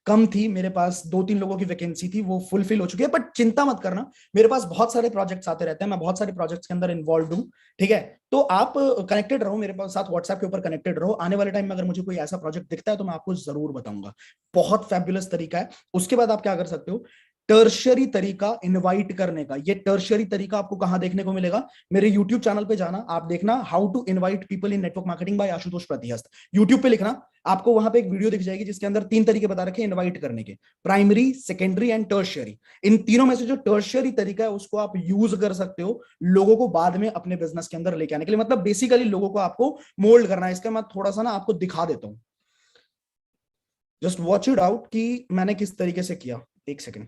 कम थी, मेरे पास 2-3 लोगों की वैकेंसी थी, वो फुलफिल हो चुकी है, बट चिंता मत करना, मेरे पास बहुत सारे प्रोजेक्ट्स आते रहते हैं, मैं बहुत सारे प्रोजेक्ट्स के अंदर इन्वॉल्व हूं। ठीक है, तो आप कनेक्टेड रहो मेरे पास, साथ व्हाट्सएप के ऊपर कनेक्टेड रहो। आने वाले टाइम में अगर मुझे कोई ऐसा प्रोजेक्ट दिखता है तो मैं आपको जरूर बताऊंगा। बहुत फैबुलस तरीका है। उसके बाद आप क्या कर सकते हो, टर्शियरी तरीका इनवाइट करने का। ये टर्शियरी तरीका आपको कहां देखने को मिलेगा, मेरे यूट्यूब चैनल पे जाना, आप देखना how to invite people in network marketing by Ashutosh Pratihast, YouTube पे लिखना, आपको वहां पे एक वीडियो दिख जाएगी जिसके अंदर 3 तरीके बता रखे हैं इनवाइट करने के, प्राइमरी, सेकेंडरी एंड टर्शियरी। इन तीनों में से जो टर्शियरी तरीका है उसको आप यूज कर सकते हो लोगों को बाद में अपने बिजनेस के अंदर लेके आने के लिए। मतलब बेसिकली लोगों को आपको मोल्ड करना है। इसका मैं थोड़ा सा ना आपको दिखा देता हूं, जस्ट वॉच इट आउट कि मैंने किस तरीके से किया। एक सेकेंड,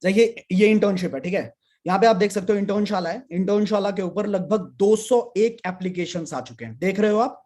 देखिए ये इंटर्नशिप है, ठीक है, यहाँ पे आप देख सकते हो इंटर्नशाला है, इंटर्नशाला के ऊपर लगभग 201 एप्लीकेशंस आ चुके हैं, देख रहे हो आप,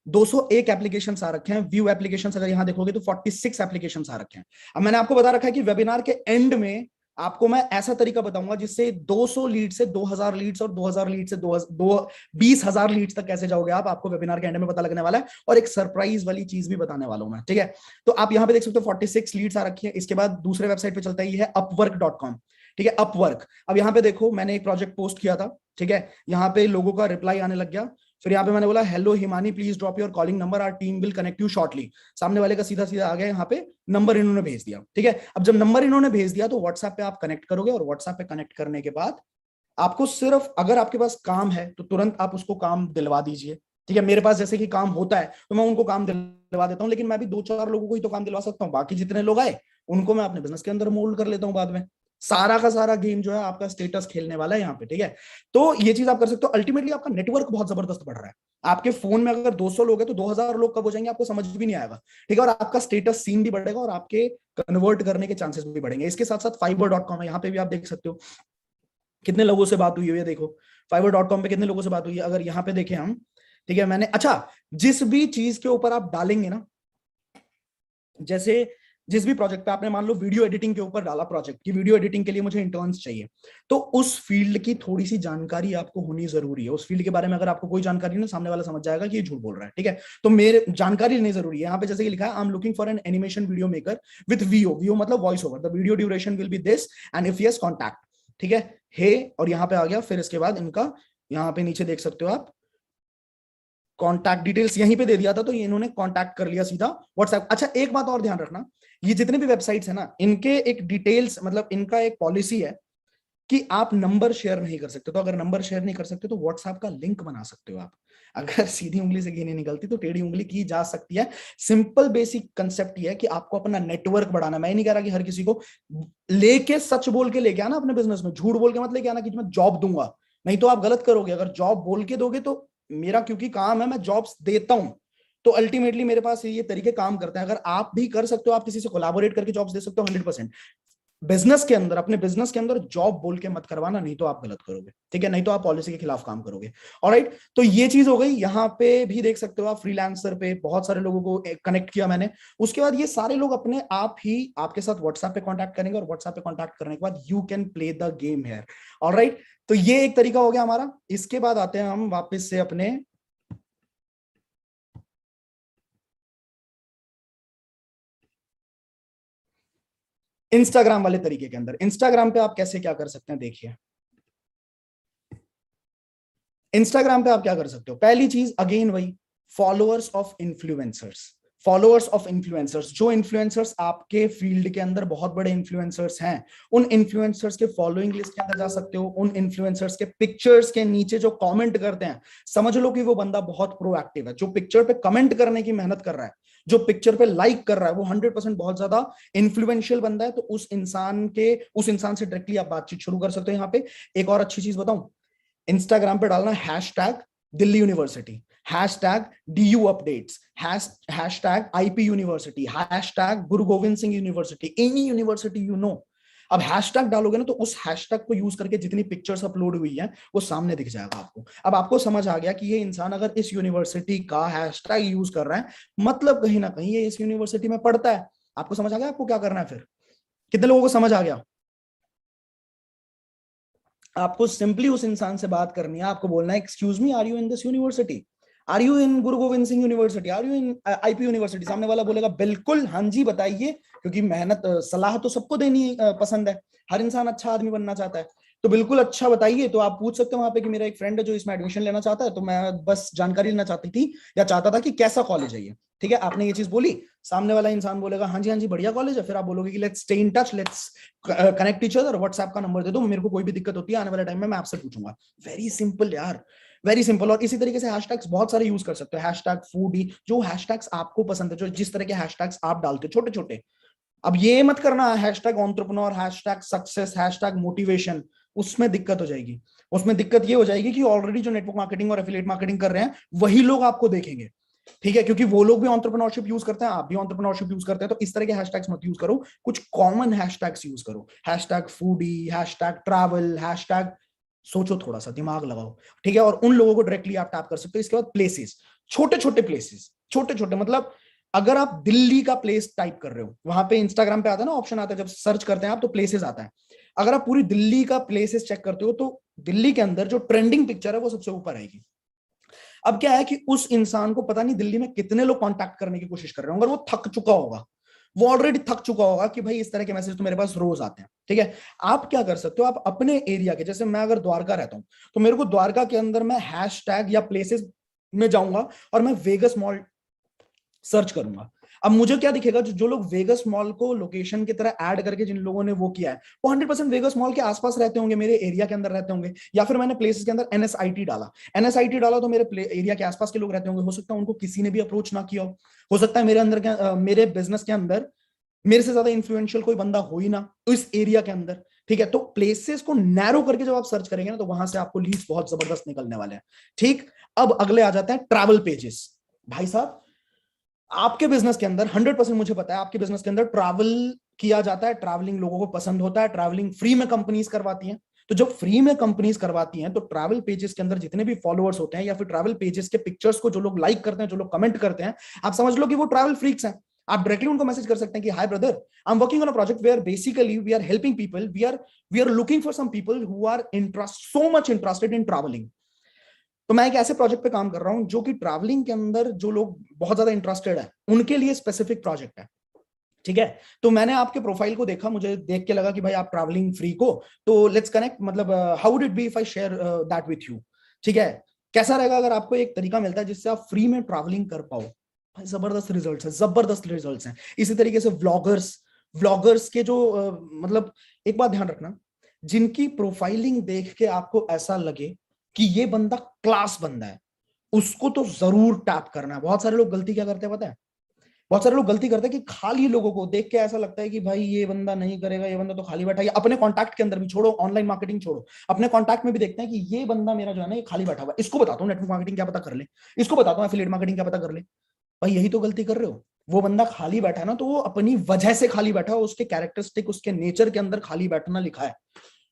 201 एप्लीकेशंस आ रखे हैं। व्यू एप्लीकेशंस अगर यहां देखोगे तो 46 एप्लीकेशंस आ रखे हैं। अब मैंने आपको बता रखा है कि वेबिनार के एंड में आपको मैं ऐसा तरीका बताऊंगा जिससे 200 लीड से 2000 लीड्स और 2000 लीड से 20,000 लीड्स तक कैसे जाओगे आप, आपको वेबिनार के एंड में पता लगने वाला है। और एक सरप्राइज वाली चीज भी बताने वाला हूं मैं, ठीक है। तो आप यहां पे देख सकते हो 46 लीड्स आ रखी है। इसके बाद दूसरे वेबसाइट पे चलता है upwork.com, ठीक है, अपवर्क। अब यहाँ पे देखो मैंने एक प्रोजेक्ट पोस्ट किया था, ठीक है, यहाँ पे लोगों का रिप्लाई आने लग गया। फिर यहाँ पे मैंने बोला hello Himani, please drop your calling number, our team will connect you shortly. सामने वाले का सीधा सीधा आ गया, यहाँ पे नंबर इन्होंने भेज दिया, ठीक है। अब जब नंबर इन्होंने भेज दिया तो व्हाट्सएप पे आप कनेक्ट करोगे, और व्हाट्सएप पे कनेक्ट करने के बाद आपको सिर्फ, अगर आपके पास काम है तो तुरंत आप उसको काम दिलवा दीजिए, ठीक है। मेरे पास जैसे कि काम होता है तो मैं उनको काम दिलवा देता हूं, लेकिन मैं भी 2-4 लोगों को ही तो काम दिलवा सकता हूँ, बाकी जितने लोग आए उनको मैं अपने बिजनेस के अंदर मोल्ड कर लेता हूँ बाद में। सारा का सारा गेम जो है आपका स्टेटस खेलने वाला है यहाँ पे, ठीक है। तो ये चीज आप कर सकते हो। अल्टीमेटली आपका नेटवर्क बहुत जबरदस्त बढ़ रहा है। आपके फोन में अगर 200 लोग हैं तो 2000 लोग कब हो जाएंगे आपको समझ भी नहीं आएगा, ठीक है। और आपका स्टेटस सीन भी बढ़ेगा और आपके कन्वर्ट करने के चांसेस भी बढ़ेंगे। इसके साथ साथ fiverr.com है, यहाँ पे भी आप देख सकते हो कितने लोगों से बात हुई है। देखो fiverr.com पे कितने लोगों से बात हुई है, अगर यहाँ पे देखें हम, ठीक है। मैंने, अच्छा, जिस भी चीज के ऊपर आप डालेंगे ना, जैसे जिस भी प्रोजेक्ट पे आपने मान लो वीडियो एडिटिंग के ऊपर डाला प्रोजेक्ट की, वीडियो एडिटिंग के लिए मुझे इंटर्न्स चाहिए, तो उस फील्ड की थोड़ी सी जानकारी आपको होनी जरूरी है। उस फील्ड के बारे में अगर आपको कोई जानकारी ना, सामने वाला समझ जाएगा कि ये झूठ बोल रहा है, ठीक है। तो मेरे जानकारी नहीं जरूरी है। यहाँ पे जैसे कि लिखा है I am looking for an animation video maker with VO मतलब voice over, the video duration will be this and if yes contact, ठीक है, हे, और यहाँ पे आ गया। फिर इसके बाद इनका यहाँ पे नीचे देख सकते हो आप कॉन्टैक्ट डिटेल्स यहीं पे दे दिया था, तो ये इन्होंने कॉन्टैक्ट कर लिया सीधा व्हाट्सएप। अच्छा एक बात और ध्यान रखना, ये जितने भी वेबसाइट्स है ना, इनके एक डिटेल्स मतलब इनका एक पॉलिसी है कि आप नंबर शेयर नहीं कर सकते। तो अगर नंबर शेयर नहीं कर सकते तो व्हाट्सएप का लिंक बना सकते हो आप। अगर सीधी उंगली से घी नहीं निकलती तो टेढ़ी उंगली की जा सकती है। सिंपल बेसिक कंसेप्ट ये है कि आपको अपना नेटवर्क बढ़ाना। मैं नहीं कह रहा कि हर किसी को लेके सच बोल के लेके आना अपने बिजनेस में, झूठ बोल के मत लेके आना कि मैं जॉब दूंगा, नहीं तो आप गलत करोगे। अगर जॉब बोल के दोगे तो मेरा क्योंकि काम है, मैं जॉब्स देता हूं, तो अल्टीमेटली मेरे पास ये तरीके काम करते हैं। अगर आप भी कर सकते हो, आप किसी से कोलैबोरेट करके जॉब्स दे सकते हो 100%। बिजनेस के अंदर, अपने बिजनेस के अंदर जॉब बोल के मत करवाना, नहीं तो आप गलत करोगे, ठीक है, नहीं तो आप पॉलिसी के खिलाफ काम करोगे। ऑलराइट, तो ये चीज हो गई। यहाँ पे भी देख सकते हो आप, फ्रीलांसर पे बहुत सारे लोगों को कनेक्ट किया मैंने। उसके बाद ये सारे लोग अपने आप ही आपके साथ व्हाट्सएप पे कांटेक्ट करेंगे, और व्हाट्सएप पे कांटेक्ट करने के बाद you can play the game here. Alright, तो ये एक तरीका हो गया हमारा। इसके बाद आते हैं हम वापस से अपने इंस्टाग्राम वाले तरीके के अंदर। इंस्टाग्राम पे आप कैसे क्या कर सकते हैं, देखिए। इंस्टाग्राम पे आप क्या कर सकते हो, पहली चीज अगेन वही, followers of influencers. Followers of influencers, जो इन्फ्लुएंसर्स आपके फील्ड के अंदर बहुत बड़े इन्फ्लुएंसर्स हैं, उन इन्फ्लुएंसर्स के फॉलोइंग लिस्ट के अंदर जा सकते हो। उन इन्फ्लुएंसर्स के पिक्चर्स के नीचे जो कमेंट करते हैं, समझ लो कि वो बंदा बहुत प्रोएक्टिव है। जो पिक्चर पे कमेंट करने की मेहनत कर रहा है, जो पिक्चर पे लाइक कर रहा है, वो 100% बहुत ज्यादा इन्फ्लुएंशियल बंदा है। तो उस इंसान से डायरेक्टली आप बातचीत शुरू कर सकते हो। यहाँ पे एक और अच्छी चीज बताऊं, इंस्टाग्राम पे डालना hashtag Delhi university, hashtag DU updates, hashtag IP university, hashtag Guru Gobind Singh university, any university you know. अब हैशटैग डालोगे ना, तो उस हैशटैग को यूज करके जितनी पिक्चर्स अपलोड हुई हैं वो सामने दिख जाएगा आपको। अब आपको समझ आ गया कि ये इंसान अगर इस यूनिवर्सिटी का हैशटैग यूज कर रहा है, मतलब कहीं ना कहीं ये इस यूनिवर्सिटी में पढ़ता है। आपको समझ आ गया आपको क्या करना है फिर? कितने लोगों को समझ आ गया? आपको सिंपली उस इंसान से बात करनी है। आपको बोलना है, excuse me, are you in this university, are you in Guru Gobind Singh university, are you in IP university. सामने वाला बोलेगा बिल्कुल हाँ जी बताइए, क्योंकि मेहनत सलाह तो सबको देनी पसंद है, हर इंसान अच्छा आदमी बनना चाहता है। तो बिल्कुल अच्छा बताइए। तो आप पूछ सकते हो वहां पे कि मेरा एक फ्रेंड है जो इसमें एडमिशन लेना चाहता है, तो मैं बस जानकारी लेना चाहती थी या चाहता था कि कैसा कॉलेज है ये। ठीक है, आपने ये चीज बोली, सामने वाला इंसान बोलेगा हाँ जी बढ़िया कॉलेज है। फिर आप बोलोगे कि let's stay in touch, let's connect each other, WhatsApp का नंबर दे दो, मेरे को कोई भी दिक्कत होती है आने वाले टाइम में मैं आपसे पूछूंगा। वेरी सिंपल यार, वेरी सिंपल। और इसी तरीके से हैशटैग्स बहुत सारे यूज कर सकते हो। हैशटैग फूडी, जो हैशटैग्स आपको पसंद है, जो जिस तरह के हैशटैग्स आप डालते हो छोटे छोटे। अब ये मत करना hashtag entrepreneur, hashtag success, hashtag motivation, उसमें दिक्कत हो जाएगी। उसमें दिक्कत ये हो जाएगी कि ऑलरेडी जो नेटवर्क मार्केटिंग और एफिलिएट मार्केटिंग कर रहे हैं वही लोग आपको देखेंगे। ठीक है, क्योंकि वो लोग भी एंटरप्रेन्योरशिप यूज करते हैं, आप भी एंटरप्रेन्योरशिप यूज करते हैं। तो इस तरह के हैशटैग्स मत यूज करो, कुछ कॉमन हैशटैग्स यूज करो। Hashtag foodie, hashtag travel, hashtag, सोचो थोड़ा सा, दिमाग लगाओ। ठीक है, और उन लोगों को डायरेक्टली आप टैप कर सकते हो। इसके बाद प्लेसेस, छोटे छोटे प्लेसेस, छोटे छोटे मतलब अगर आप दिल्ली का प्लेस टाइप कर रहे हो, वहां पे इंस्टाग्राम पे आता है ना ऑप्शन, आता है जब सर्च करते हैं आप तो प्लेसेस आता है। अगर आप पूरी दिल्ली का प्लेसेस चेक करते हो तो दिल्ली के अंदर जो ट्रेंडिंग पिक्चर है वो सबसे ऊपर आएगी। अब क्या है कि उस इंसान को पता नहीं दिल्ली में कितने लोग कांटेक्ट करने की कोशिश कर रहे होंगे, और वो थक चुका होगा, वो ऑलरेडी थक चुका होगा कि भाई इस तरह के मैसेज तो मेरे पास रोज आते हैं। ठीक है, आप क्या कर सकते हो, आप अपने एरिया के, जैसे मैं अगर द्वारका रहता हूं तो मेरे को द्वारका के अंदर मैं हैशटैग या प्लेसेस में जाऊंगा और मैं वेगस मॉल सर्च करूंगा। अब मुझे क्या दिखेगा, जो लोग वेगस मॉल को लोकेशन की तरह ऐड करके जिन लोगों ने वो किया है, वो 100% वेगस मॉल के आसपास रहते होंगे, मेरे एरिया के अंदर रहते होंगे। या फिर मैंने प्लेसेस के अंदर एनएसआईटी डाला, एनएसआईटी डाला तो मेरे एरिया के आसपास के लोग रहते होंगे। हो सकता है उनको किसी ने भी अप्रोच ना किया हो सकता है मेरे अंदर मेरे बिजनेस के अंदर मेरे से ज्यादा इन्फ्लुएंशियल कोई बंदा हो ही ना तो इस एरिया के अंदर। ठीक है, तो प्लेसेस को नैरो करके जब आप सर्च करेंगे ना, तो वहां से आपको लीड्स बहुत जबरदस्त निकलने वाले हैं। ठीक, अब अगले आ जाते हैं ट्रैवल पेजेस। भाई साहब, आपके बिजनेस के अंदर 100% मुझे पता है, आपके बिजनेस के अंदर ट्रैवल किया जाता है, ट्रैवलिंग लोगों को पसंद होता है, ट्रैवलिंग फ्री में कंपनीज करवाती हैं। तो जब फ्री में कंपनीज करवाती हैं तो ट्रैवल पेजेस के अंदर जितने भी फॉलोअर्स होते हैं, या फिर ट्रैवल पेजेस के पिक्चर्स को जो लोग लाइक करते हैं, जो लोग कमेंट करते हैं, आप समझ लो कि वो ट्रैवल फ्रीक्स हैं। आप डायरेक्टली उनको मैसेज कर सकते हैं कि hi brother, I am working on a project where basically we are helping people, we are looking for some people who are interest so much interested in travelling. तो मैं एक ऐसे प्रोजेक्ट पे काम कर रहा हूं जो कि ट्रैवलिंग के अंदर जो लोग बहुत ज्यादा इंटरेस्टेड है उनके लिए स्पेसिफिक प्रोजेक्ट है। ठीक है, तो मैंने आपके प्रोफाइल को देखा, मुझे देख के लगा कि भाई आप ट्रैवलिंग फ्री को, तो लेट्स कनेक्ट, मतलब how would it be if I share that with you. ठीक है, कैसा रहेगा अगर आपको एक तरीका मिलता है जिससे आप फ्री में ट्रैवलिंग कर पाओ, भाई जबरदस्त रिजल्ट्स है, जबरदस्त रिजल्ट्स हैं। इसी तरीके से व्लॉगर्स, व्लॉगर्स के जो मतलब एक बात ध्यान रखना, जिनकी प्रोफाइलिंग देख के आपको ऐसा लगे कि ये बंदा क्लास बंदा है, उसको तो जरूर टैप करना है। बहुत सारे लोग गलती क्या करते हैं पता है, बहुत सारे लोग गलती करते हैं कि खाली लोगों को देख के ऐसा लगता है कि भाई ये बंदा नहीं करेगा, ये बंदा तो खाली बैठा है। अपने कॉन्टैक्ट के अंदर भी छोड़ो, ऑनलाइन मार्केटिंग छोड़ो, अपने कॉन्टैक्ट में भी देखते हैं कि ये बंदा मेरा जो है ना ये खाली बैठा हुआ है, इसको बताता हूँ नेटवर्क मार्केटिंग क्या पता कर ले, इसको बताता हूँ एफिलिएट मार्केटिंग क्या पता कर ले। भाई यही तो गलती कर रहे हो। वो बंदा खाली बैठा है ना, तो वो अपनी वजह से खाली बैठा है, उसके कैरेक्टरिस्टिक, उसके नेचर के अंदर खाली बैठना लिखा है।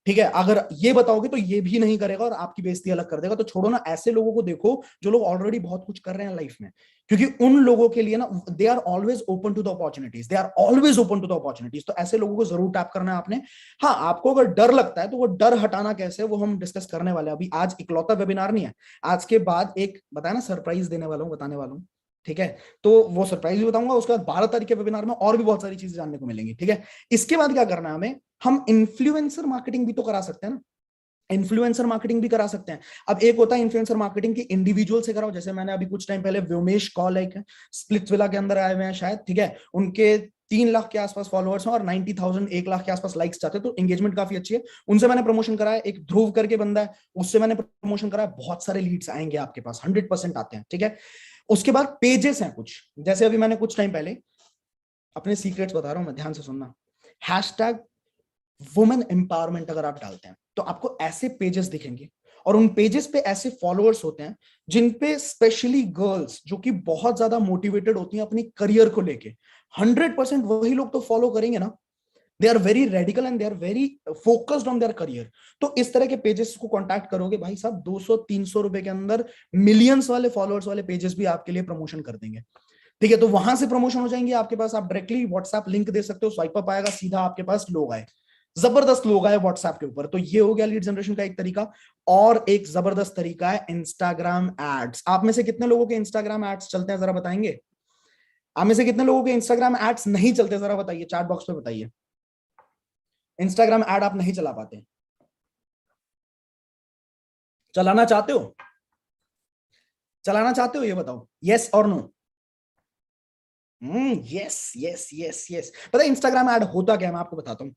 ठीक है, अगर ये बताओगे तो ये भी नहीं करेगा और आपकी बेइज्जती अलग कर देगा। तो छोड़ो ना, ऐसे लोगों को देखो जो लोग ऑलरेडी बहुत कुछ कर रहे हैं लाइफ में, क्योंकि उन लोगों के लिए ना they are always open to the opportunities, they are always open to the opportunities. तो ऐसे लोगों को जरूर टैप करना है आपने। हाँ, आपको अगर डर लगता है तो वो डर हटाना कैसे, वो हम डिस्कस करने वाले हैं। अभी आज इकलौता वेबिनार नहीं है, आज के बाद एक बताया ना सरप्राइज देने वाला हूँ, बताने वाला हूँ। ठीक है, तो वो सरप्राइज भी बताऊंगा। उसके बाद 12 तारीख के वेबिनार में और भी बहुत सारी चीजें जानने को मिलेंगी। ठीक है, इसके बाद क्या करना है हमें, हम इन्फ्लुएंसर मार्केटिंग भी तो करा सकते हैं ना, इन्फ्लुएंसर मार्केटिंग भी करा सकते हैं। अब एक होता है इन्फ्लुएंसर मार्केटिंग की इंडिविजुअल से कराओ, जैसे मैंने अभी कुछ टाइम पहले व्योमेश कॉल एक स्प्लिट्सविला के अंदर आए हुए हैं शायद, ठीक है, उनके 3 लाख के आसपास फॉलोअर्स हैं और 90,000 1 लाख के आसपास लाइक्स चाहते हैं, तो एंगेजमेंट काफी अच्छी है। उनसे मैंने प्रमोशन कराया। एक ध्रुव करके बंदा है, उससे मैंने प्रमोशन कराया। बहुत सारे लीड्स आएंगे आपके पास, 100% आते हैं। ठीक है, उसके बाद पेजेस हैं कुछ, जैसे अभी मैंने कुछ टाइम पहले, अपने सीक्रेट्स बता रहा हूं मैं, ध्यान से सुनना, हैशटैग वुमेन एम्पावरमेंट अगर आप डालते हैं तो आपको ऐसे पेजेस दिखेंगे, और उन पेजेस पे ऐसे फॉलोअर्स होते हैं जिन पे स्पेशली गर्ल्स जो कि बहुत ज्यादा मोटिवेटेड होती हैं अपनी करियर को लेके, 100% वही लोग तो फॉलो करेंगे ना। They are very radical and they are very focused on their career. तो इस तरह के पेजेस को कांटेक्ट करोगे भाई साहब, 200-300 रुपए के अंदर मिलियंस वाले फॉलोअर्स वाले पेजेस भी आपके लिए प्रमोशन कर देंगे। ठीक है, तो वहां से प्रमोशन हो जाएंगे आपके पास, आप डायरेक्टली व्हाट्सएप लिंक दे सकते हो, स्वाइप अप आएगा, सीधा आपके पास लोग आए, जबरदस्त लोग आए व्हाट्सएप के ऊपर। तो ये हो गया लीड जनरेशन का एक तरीका। और एक जबरदस्त तरीका है इंस्टाग्राम एड्स। आप में से कितने लोगों के इंस्टाग्राम एड्स चलते हैं जरा बताएंगे? आप में से कितने लोगों के इंस्टाग्राम एड्स नहीं चलते, जरा बताइए, चैट बॉक्स पे बताइए। इंस्टाग्राम एड आप नहीं चला पाते, चलाना चाहते हो? चलाना चाहते हो, ये बताओ, यस और no? Yes yes yes yes. पता है इंस्टाग्राम ऐड होता क्या है, मैं आपको बताता हूँ।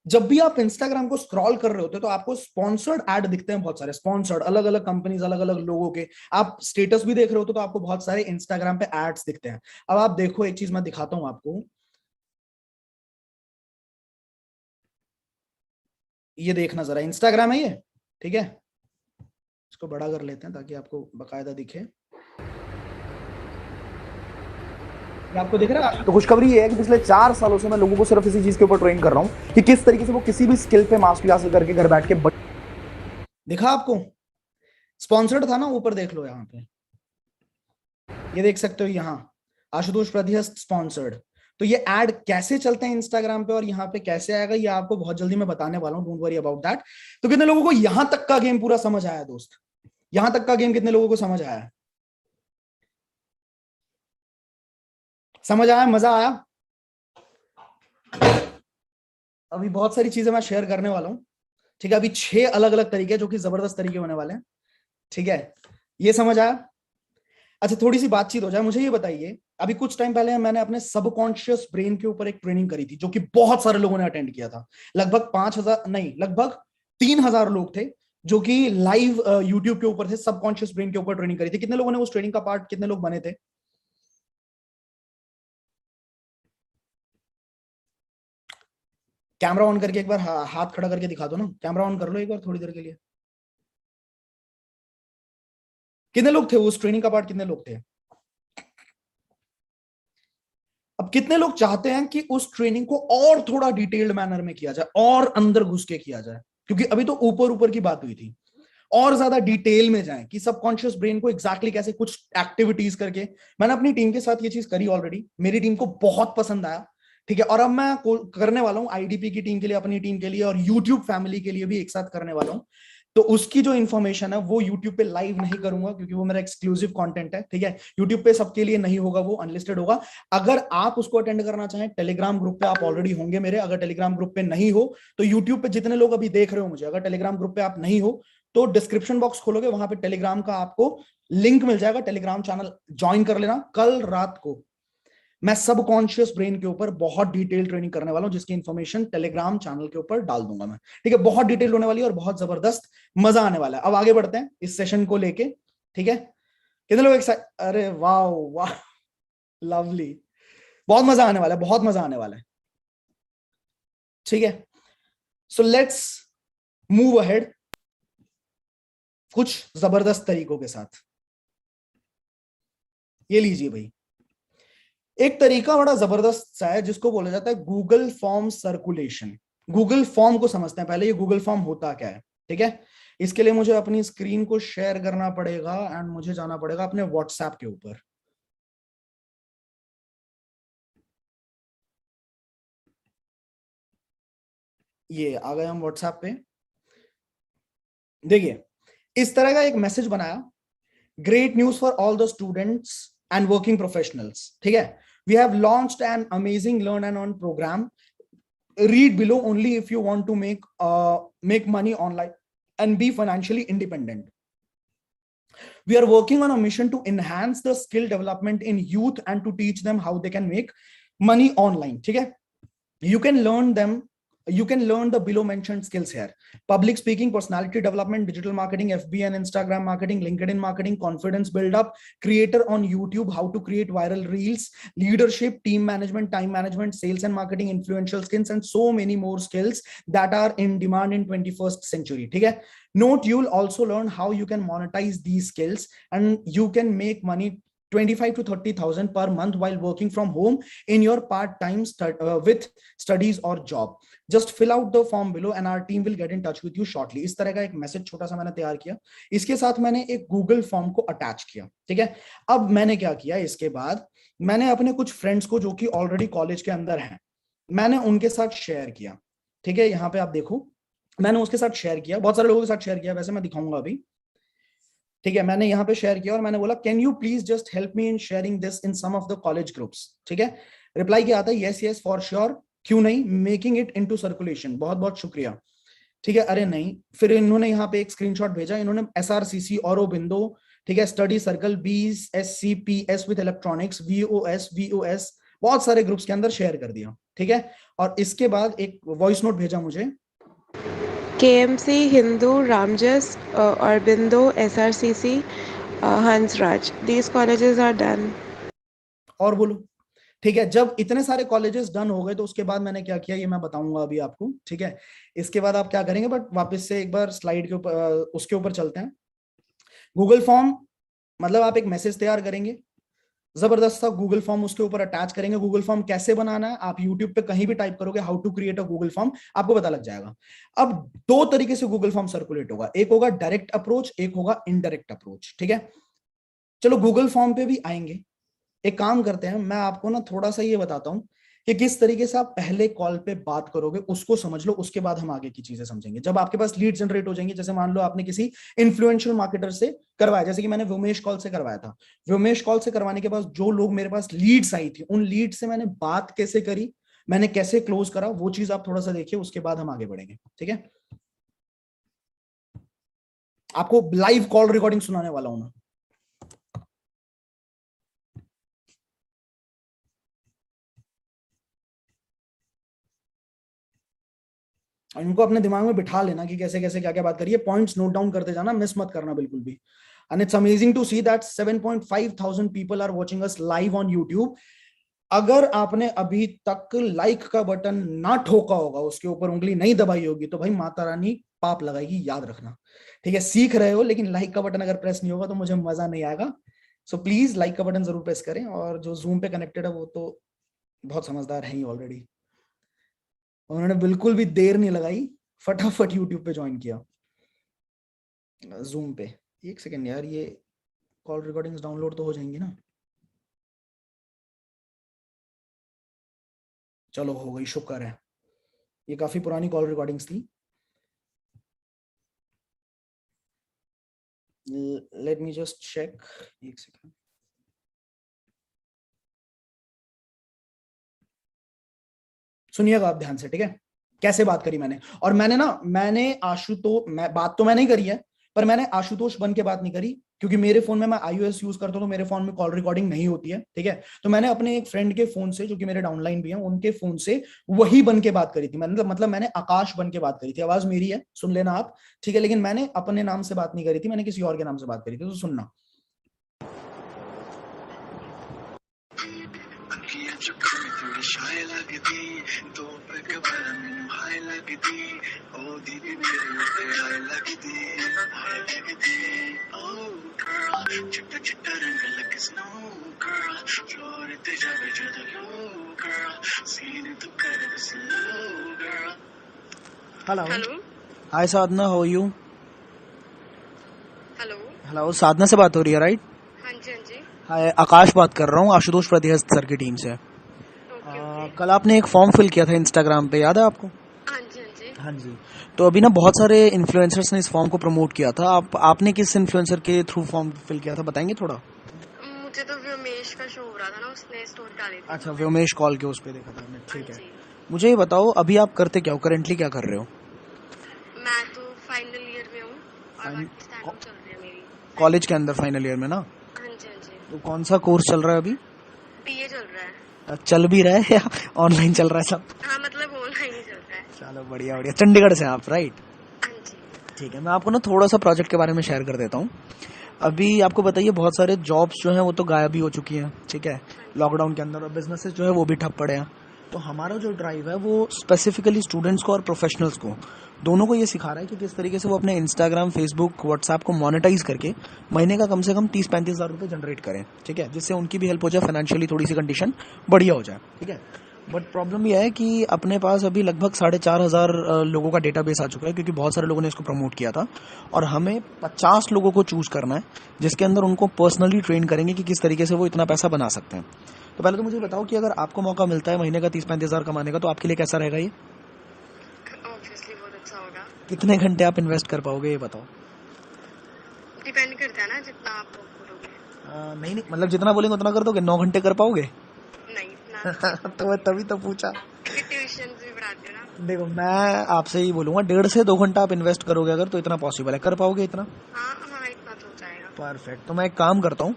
जब भी आप इंस्टाग्राम को स्क्रॉल कर रहे होते हो तो आपको स्पॉन्सर्ड ऐड दिखते हैं, बहुत सारे स्पॉन्सर्ड, अलग अलग कंपनीज, अलग अलग लोगों के। आप स्टेटस भी देख रहे होते तो आपको बहुत सारे इंस्टाग्राम पे एड्स दिखते हैं। अब आप देखो, एक चीज मैं दिखाता हूं आपको, ये देखना जरा, इंस्टाग्राम है ये, ठीक है, इसको बड़ा कर लेते हैं ताकि आपको बकायदा दिखे। ये आपको दिख रहा है? तो खुशखबरी ये है कि पिछले 4 सालों से मैं लोगों को सिर्फ इसी चीज के ऊपर ट्रेन कर रहा हूं कि किस तरीके से वो किसी भी स्किल पे मास्टरी हासिल करके घर बैठ के दिखा आपको, स्पॉन्सर्ड था ना, ऊपर देख लो, यहाँ पे ये देख सकते हो, यहाँ आशुतोष प्रध्यस्त स्पॉन्सर्ड। तो ये ऐड कैसे चलते हैं इंस्टाग्राम पे और यहाँ पे कैसे आएगा, ये आपको बहुत जल्दी मैं बताने वाला हूँ, डोंट वरी अबाउट दैट। तो कितने लोगों को यहां तक का गेम पूरा समझ आया दोस्त? यहां तक का गेम कितने लोगों को समझ आया? समझ आया, मजा आया? अभी बहुत सारी चीजें मैं शेयर करने वाला हूँ। ठीक है, अभी 6 अलग अलग तरीके जो कि जबरदस्त तरीके होने वाले हैं। ठीक है, ये समझ आया? अच्छा, थोड़ी सी बातचीत हो जाए, मुझे ये बताइए, अभी कुछ टाइम पहले मैंने अपने सबकॉन्शियस ब्रेन के ऊपर एक ट्रेनिंग करी थी जो कि बहुत सारे लोगों ने अटेंड किया था। लगभग 5,000 नहीं, लगभग 3,000 लोग थे जो कि लाइव यूट्यूब के ऊपर थे, सबकॉन्शियस ब्रेन के ऊपर ट्रेनिंग करी थी। कितने लोगों ने उस ट्रेनिंग का पार्ट, कितने लोग बने थे? कैमरा ऑन करके एक बार हाथ खड़ा करके दिखा दो ना, कैमरा ऑन कर लो एक बार थोड़ी देर के लिए। कितने लोग थे उस ट्रेनिंग का पार्ट, कितने लोग थे? अब कितने लोग चाहते हैं कि उस ट्रेनिंग को और थोड़ा डिटेल्ड मैनर में किया जाए, और अंदर घुस के किया जाए? क्योंकि अभी तो ऊपर ऊपर की बात हुई थी, और ज्यादा डिटेल में जाएं कि सबकॉन्शियस ब्रेन को एग्जैक्टली कैसे, कुछ एक्टिविटीज करके। मैंने अपनी टीम के साथ ये चीज करी ऑलरेडी, मेरी टीम को बहुत पसंद आया। ठीक है, और अब मैं करने वाला हूं आईडीपी की टीम के लिए, अपनी टीम के लिए, और यूट्यूब फैमिली के लिए भी एक साथ करने वाला हूं। तो उसकी जो इन्फॉर्मेशन है वो यूट्यूब पे लाइव नहीं करूंगा क्योंकि वो मेरा एक्सक्लूसिव कंटेंट है। ठीक है, यूट्यूब पे सबके लिए नहीं होगा, वो अनलिस्टेड होगा। अगर आप उसको अटेंड करना चाहें, टेलीग्राम ग्रुप पे आप ऑलरेडी होंगे मेरे, अगर टेलीग्राम ग्रुप पे नहीं हो तो यूट्यूब पे जितने लोग अभी देख रहे हो मुझे, अगर टेलीग्राम ग्रुप पे आप नहीं हो तो डिस्क्रिप्शन बॉक्स खोलोगे, वहां पे टेलीग्राम का आपको लिंक मिल जाएगा, टेलीग्राम चैनल ज्वाइन कर लेना। कल रात को मैं सबकॉन्शियस ब्रेन के ऊपर बहुत डिटेल ट्रेनिंग करने वाला हूं, जिसकी इंफॉर्मेशन टेलीग्राम चैनल के ऊपर डाल दूंगा मैं, ठीक है। बहुत डिटेल होने वाली है और बहुत जबरदस्त मजा आने वाला है। अब आगे बढ़ते हैं इस सेशन को लेके, ठीक है। कितने लोग अरे वाह वाह, लवली, बहुत मजा आने वाला है, बहुत मजा आने वाला है, ठीक है। सो लेट्स मूव अहेड कुछ जबरदस्त तरीकों के साथ। ये लीजिए भाई, एक तरीका बड़ा जबरदस्त सा है जिसको बोला जाता है Google form circulation. Google form को समझते हैं पहले, ये गूगल फॉर्म होता क्या है, ठीक है। इसके लिए मुझे अपनी स्क्रीन को शेयर करना पड़ेगा एंड मुझे जाना पड़ेगा अपने व्हाट्सएप के ऊपर। ये आ गए हम व्हाट्सएप पे। देखिए, इस तरह का एक मैसेज बनाया, great news for all the students and working professionals, ठीक है। We have launched an amazing learn and earn program, read below only if you want to make money online and be financially independent. We are working on a mission to enhance the skill development in youth and to teach them how they can make money online, ठीक है। You can learn the below mentioned skills here: public speaking, personality development, digital marketing, FB and Instagram marketing, LinkedIn marketing, confidence build up, creator on YouTube, how to create viral reels, leadership, team management, time management, sales and marketing, influential skills, and so many more skills that are in demand in 21st century, ठीक है। Note, you'll also learn how you can monetize these skills and you can make money 25 to 30,000 per month while working from home in your part-time with studies or job. Just fill out the form below and our team will get in touch with you shortly. इस तरह का एक message छोटा सा मैंने तैयार किया, इसके साथ मैंने एक गूगल फॉर्म को अटैच किया, ठीक है। अब मैंने क्या किया, इसके बाद मैंने अपने कुछ फ्रेंड्स को जो कि ऑलरेडी कॉलेज के अंदर हैं, मैंने उनके साथ शेयर किया, ठीक है। यहाँ पे आप देखो, मैंने उसके साथ शेयर किया, बहुत सारे लोगों के साथ शेयर किया, वैसे मैं दिखाऊंगा अभी, ठीक है। मैंने यहाँ पे शेयर किया और मैंने बोला can you please just help me in sharing this in some of the college groups, ठीक है। रिप्लाई क्या आता है, यस यस फॉर श्योर, क्यों नहीं, मेकिंग इट इनटू सर्कुलेशन, बहुत बहुत शुक्रिया, ठीक है। अरे नहीं, फिर इन्होंने यहाँ पे एक स्क्रीनशॉट भेजा, इन्होंने SRCC, औरोबिंदो, ठीक है, study circle, BSCPS with electronics, VOS, बहुत सारे ग्रुप्स के अंदर शेयर कर दिया, ठीक है। और इसके बाद एक वॉइस नोट भेजा मुझे, KMC, Hindu, Ramjas, Aurobindo, SRCC, Hansraj. These colleges are done. और बोलो, ठीक है। जब इतने सारे कॉलेजेस डन हो गए तो उसके बाद मैंने क्या किया ये मैं बताऊंगा अभी आपको, ठीक है। इसके बाद आप क्या करेंगे, बट वापस से एक बार स्लाइड के ऊपर उसके ऊपर चलते हैं। गूगल फॉर्म मतलब आप एक मैसेज तैयार करेंगे, जबरदस्त सा गूगल फॉर्म उसके ऊपर अटैच करेंगे। गूगल फॉर्म कैसे बनाना है, आप यूट्यूब पे कहीं भी टाइप करोगे how to create a Google form, आपको पता लग जाएगा। अब दो तरीके से गूगल फॉर्म सर्कुलेट होगा, एक होगा डायरेक्ट अप्रोच, एक होगा इनडायरेक्ट अप्रोच, ठीक है। चलो गूगल फॉर्म पे भी आएंगे। एक काम करते हैं, मैं आपको ना थोड़ा सा ये बताता हूं कि किस तरीके से आप पहले कॉल पे बात करोगे, उसको समझ लो, उसके बाद हम आगे की चीजें समझेंगे। जब आपके पास लीड जनरेट हो जाएंगी, जैसे मान लो आपने किसी इन्फ्लुएंशियल मार्केटर से करवाया, जैसे कि मैंने व्योमेश कॉल से करवाया था, व्योमेश कॉल से करवाने के बाद जो लोग मेरे पास लीड्स आई थी, उन लीड से मैंने बात कैसे करी, मैंने कैसे क्लोज करा, वो चीज आप थोड़ा सा देखिए, उसके बाद हम आगे बढ़ेंगे, ठीक है। आपको लाइव कॉल रिकॉर्डिंग सुनाने वाला हूं मैं। और इनको अपने दिमाग में बिठा लेना कि कैसे कैसे क्या क्या बात करिए, पॉइंट्स नोट डाउन करते जाना, मिस मत करना बिल्कुल भी। And it's amazing to see that 7.5 thousand people are watching us live on YouTube. अगर आपने अभी तक लाइक का बटन ना ठोका होगा, उसके ऊपर उंगली नहीं दबाई होगी, तो भाई माता रानी पाप लगाएगी, याद रखना, ठीक है। सीख रहे हो लेकिन लाइक का बटन अगर प्रेस नहीं होगा तो मुझे मजा नहीं आएगा। सो प्लीज लाइक का बटन जरूर प्रेस करें। और जो जूम पे कनेक्टेड है वो तो बहुत समझदार है ही ऑलरेडी, उन्होंने बिल्कुल भी देर नहीं लगाई, फटाफट यूट्यूब पे ज्वाइन किया, जूम पे। एक सेकेंड यार, ये कॉल रिकॉर्डिंग्स डाउनलोड तो हो जाएंगी ना, चलो हो गई, शुक्र है। ये काफी पुरानी कॉल रिकॉर्डिंग्स थी। लेट मी जस्ट चेक, एक सेकेंड। सुनिएगा आप ध्यान से, ठीक है। कैसे बात करी मैंने, और मैंने ना, मैंने आशु तो मैं बात तो मैंने ही करी है, पर मैंने आशुतोष बन के बात नहीं करी, क्योंकि मेरे फोन में, मैं iOS यूज करता हूं तो मेरे फोन में कॉल रिकॉर्डिंग नहीं होती है, ठीक है। तो मैंने अपने एक फ्रेंड के फोन से, जो कि मेरे डाउनलाइन भी हैं, उनके फोन से वही बन के बात करी थी। मतलब मैंने आकाश बन के बात करी थी। आवाज मेरी है, सुन लेना आप, ठीक है, लेकिन मैंने अपने नाम से बात नहीं करी थी, मैंने किसी और के नाम से बात करी थी, तो सुनना। Hello hello hi Sadhana, how are you? Hello hello, Sadhana से बात हो रही है, राइट? हाँ जी हाय, आकाश बात कर रहा हूँ, आशुतोष प्रतिहस्त सर की टीम से। ओके कल आपने एक फॉर्म फिल किया था इंस्टाग्राम पे, याद है आपको? हाँ जी हाँ जी। तो अभी ना बहुत सारे इन्फ्लुएंसर्स ने इस फॉर्म को प्रमोट किया था। आपने किस इन्फ्लुएंसर के थ्रू फॉर्म फिल किया था, बताएंगे थोड़ा? मुझे तो व्योमेश का शो हो रहा था ना, उसने स्टोरी डाली थी। अच्छा, व्योमेश कॉल के उस पे देखा था मैंने, हाँ ठीक है। जी। मुझे ये बताओ, अभी आप करते क्या हो, करेंटली क्या कर रहे हो? मैं तो फाइनल ईयर में हूँ और फाइन- बाकी स्टैंड चल रही है मेरी। कॉलेज के अंदर फाइनल ईयर में ना? हाँ जी तो कौन सा कोर्स चल रहा है अभी? बीए चल रहा है। चल भी रहा है या ऑनलाइन चल रहा है सब? हाँ मतलब ऑनलाइन ही चल रहा है। चलो बढ़िया बढ़िया। चंडीगढ़ से आप, राइट? हाँ जी ठीक है, मैं आपको ना थोड़ा सा प्रोजेक्ट के बारे में शेयर कर देता हूँ। अभी आपको बताइए, बहुत सारे जॉब्स जो हैं वो तो गायब ही हो चुकी हैं, ठीक है, लॉकडाउन के अंदर, और बिजनेसेस जो है वो भी ठप पड़े हैं। तो हमारा जो ड्राइव है वो स्पेसिफिकली स्टूडेंट्स को और प्रोफेशनल्स को, दोनों को ये सिखा रहा है कि किस तरीके से वो अपने इंस्टाग्राम, फेसबुक, व्हाट्सएप को मोनेटाइज करके महीने का कम से कम 30-35 हज़ार रुपये जनरेट करें, ठीक है, जिससे उनकी भी हेल्प हो जाए, फाइनेंशियली थोड़ी सी कंडीशन बढ़िया हो जाए, ठीक है। बट प्रॉब्लम यह है कि अपने पास अभी लगभग 4,500 लोगों का डेटाबेस आ चुका है, क्योंकि बहुत सारे लोगों ने इसको प्रमोट किया था, और हमें 50 लोगों को चूज करना है, जिसके अंदर उनको पर्सनली ट्रेन करेंगे कि किस तरीके से वो इतना पैसा बना सकते हैं। तो पहले तो मुझे बताओ कि अगर आपको मौका मिलता है महीने का 30-35 हज़ार कमाने का, तो आपके लिए कैसा रहेगा ये? ऑब्वियसली बहुत अच्छा होगा। कितने घंटे आप इन्वेस्ट कर पाओगे, ये बताओ? डिपेंड करता है ना, जितना आप बोलोगे। नहीं नहीं, मतलब जितना बोलेंगे उतना कर दोगे? 9 घंटे कर पाओगे? नहीं इतना तो मैं तभी तो पूछा। ट्यूशन भी पढ़ाते हो ना। देखो, मैं आपसे ही बोलूंगा, 1.5 से 2 घंटा आप इन्वेस्ट करोगे अगर, तो इतना पॉसिबल है, कर पाओगे इतना? हाँ हाँ इतना तो हो जाएगा। परफेक्ट। तो मैं एक काम करता हूँ,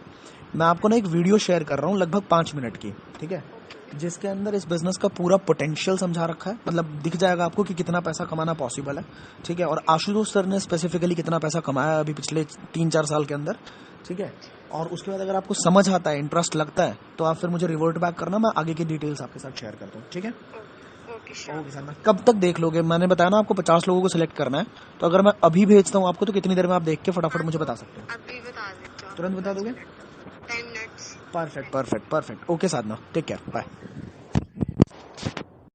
मैं आपको ना एक वीडियो शेयर कर रहा हूँ लगभग 5 मिनट की, ठीक है, जिसके अंदर इस बिजनेस का पूरा पोटेंशियल समझा रखा है, मतलब दिख जाएगा आपको कि कितना पैसा कमाना पॉसिबल है, ठीक है, और आशुतोष सर ने स्पेसिफिकली कितना पैसा कमाया अभी पिछले 3-4 साल के अंदर, ठीक है। और उसके बाद अगर आपको समझ आता है, इंटरेस्ट लगता है, तो आप फिर मुझे रिवर्ट बैक करना, मैं आगे की डिटेल्स आपके साथ शेयर करता हूँ, ठीक है। Okay sure. Okay sir. कब तक देख लोगे? मैंने बताया ना आपको 50 लोगों को सिलेक्ट करना है, तो अगर मैं अभी भेजता हूँ आपको, तो कितनी देर में आप देख के फटाफट मुझे बता सकते हो? अभी बता देते हो। तुरंत बता दोगे? 10 minutes. Perfect perfect perfect. Okay Sadhana, take care, bye.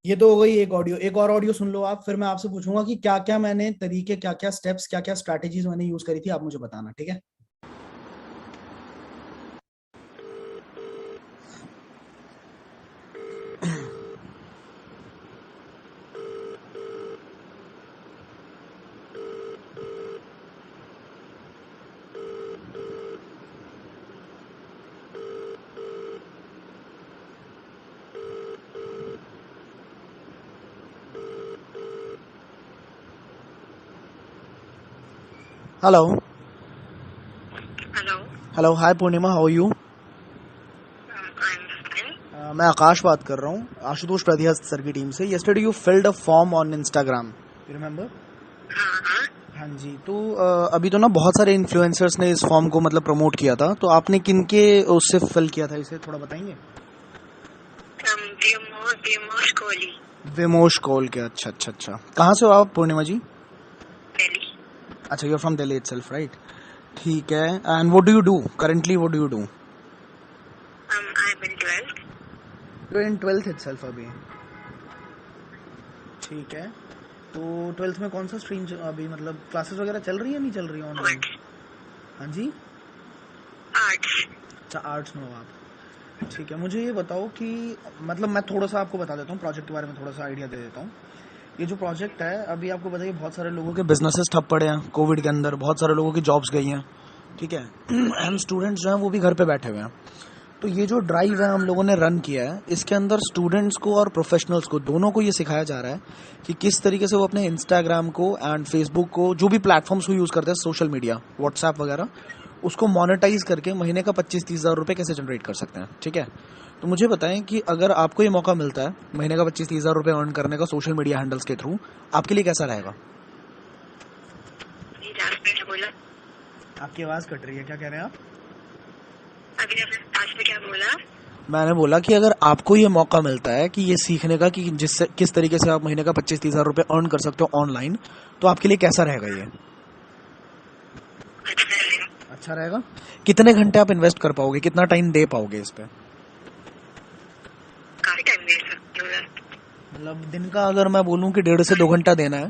ये तो हो गई एक ऑडियो। एक और ऑडियो सुन लो आप, फिर मैं आपसे पूछूंगा कि क्या क्या मैंने तरीके, क्या क्या स्टेप्स, क्या क्या स्ट्रैटेजीज मैंने यूज करी थी, आप मुझे बताना, ठीक है। Hello hello hello, hi Purnima, how are you? मैं आकाश बात कर रहा हूँ, आशुतोष प्रतिहस्त सर की टीम से। Yesterday you filled a form on Instagram, you remember? हाँ जी। तो अभी तो ना बहुत सारे इन्फ्लुएंसर्स ने इस फॉर्म को मतलब प्रमोट किया था, तो आपने किनके उससे फिल किया था इसे, थोड़ा बताएंगे? विमोश कोहली। विमोश कौल के, अच्छा अच्छा अच्छा। कहाँ से हो आप पूर्णिमा जी? दिल्ली। अच्छा, you are from Delhi itself, right? ठीक है। And what do you do currently, what do you do? I am in 12th। You in 12th itself अभी, ठीक है। तो 12th में कौन सा स्ट्रीम अभी, मतलब क्लासेस वगैरह चल रही है, नहीं चल रही है ऑनलाइन? हाँ जी। आर्ट्स। अच्छा, आर्ट्स में हो आप, ठीक है। मुझे ये बताओ कि मतलब मैं थोड़ा सा आपको बता देता हूँ प्रोजेक्ट के बारे में, थोड़ा सा आइडिया दे देता हूँ। ये जो प्रोजेक्ट है, अभी आपको बताइए, बहुत सारे लोगों के बिजनेसेस ठप पड़े हैं कोविड के अंदर, बहुत सारे लोगों की जॉब्स गई हैं, ठीक है, एंड स्टूडेंट्स जो हैं वो भी घर पे बैठे हुए हैं। तो ये जो ड्राइव है हम लोगों ने रन किया है, इसके अंदर स्टूडेंट्स को और प्रोफेशनल्स को दोनों को ये सिखाया जा रहा है कि किस तरीके से वो अपने इंस्टाग्राम को एंड फेसबुक को, जो भी प्लेटफॉर्म्स को यूज़ करते हैं सोशल मीडिया, व्हाट्सएप वगैरह, उसको मोनेटाइज करके महीने का 25-30 हज़ार रुपये कैसे जनरेट कर सकते हैं। ठीक है, तो मुझे बताएं कि अगर आपको ये मौका मिलता है महीने का 25-30 हज़ार रुपये अर्न करने का सोशल मीडिया हैंडल्स के थ्रू, आपके लिए कैसा रहेगा? जी लास्ट में क्या बोला? आपकी आवाज़ कट रही है, क्या कह रहे हैं आप? अभी आपने लास्ट में क्या बोला? मैंने बोला कि अगर आपको ये मौका मिलता है कि ये सीखने का कि जिससे किस तरीके से आप महीने का 25-30 हज़ार रुपये अर्न कर सकते हो ऑनलाइन, तो आपके लिए कैसा रहेगा ये? अच्छा रहेगा। अच्छा रहेगा। कितने घंटे आप इन्वेस्ट कर पाओगे, कितना टाइम दे पाओगे इस पे? काफी टाइम दे सकते हो यार। मतलब दिन का अगर मैं बोलूँ कि 1.5 से 2 घंटा देना है,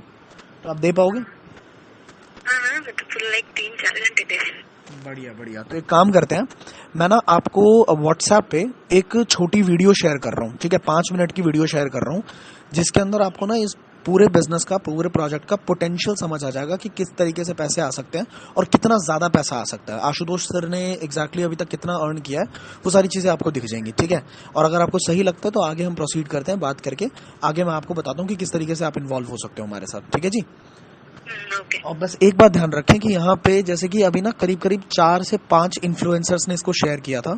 तो आप दे पाओगे? हाँ हाँ, मैं तो फुल लाइक 3-4 घंटे दे सकती बढ़िया बढ़िया। तो एक काम करते हैं, मैं ना आपको व्हाट्सएप पे एक छोटी वीडियो शेयर कर रहा हूँ। ठीक है, 5 मिनट की वीडियो शेयर कर रहा हूँ, जिसके अंदर आपको ना इस पूरे बिजनेस का, पूरे प्रोजेक्ट का पोटेंशियल समझ आ जाएगा कि किस तरीके से पैसे आ सकते हैं और कितना ज़्यादा पैसा आ सकता है। आशुतोष सर ने एग्जैक्टली अभी तक कितना अर्न किया है, वो सारी चीज़ें आपको दिख जाएंगी। ठीक है, और अगर आपको सही लगता है तो आगे हम प्रोसीड करते हैं, बात करके आगे मैं आपको बताता हूँ कि किस तरीके से आप इन्वॉल्व हो सकते हो हमारे साथ। ठीक है जी। ओके। और बस एक बात ध्यान रखें कि यहाँ पे जैसे कि अभी ना करीब करीब 4 से 5 इन्फ्लुएंसर्स ने इसको शेयर किया था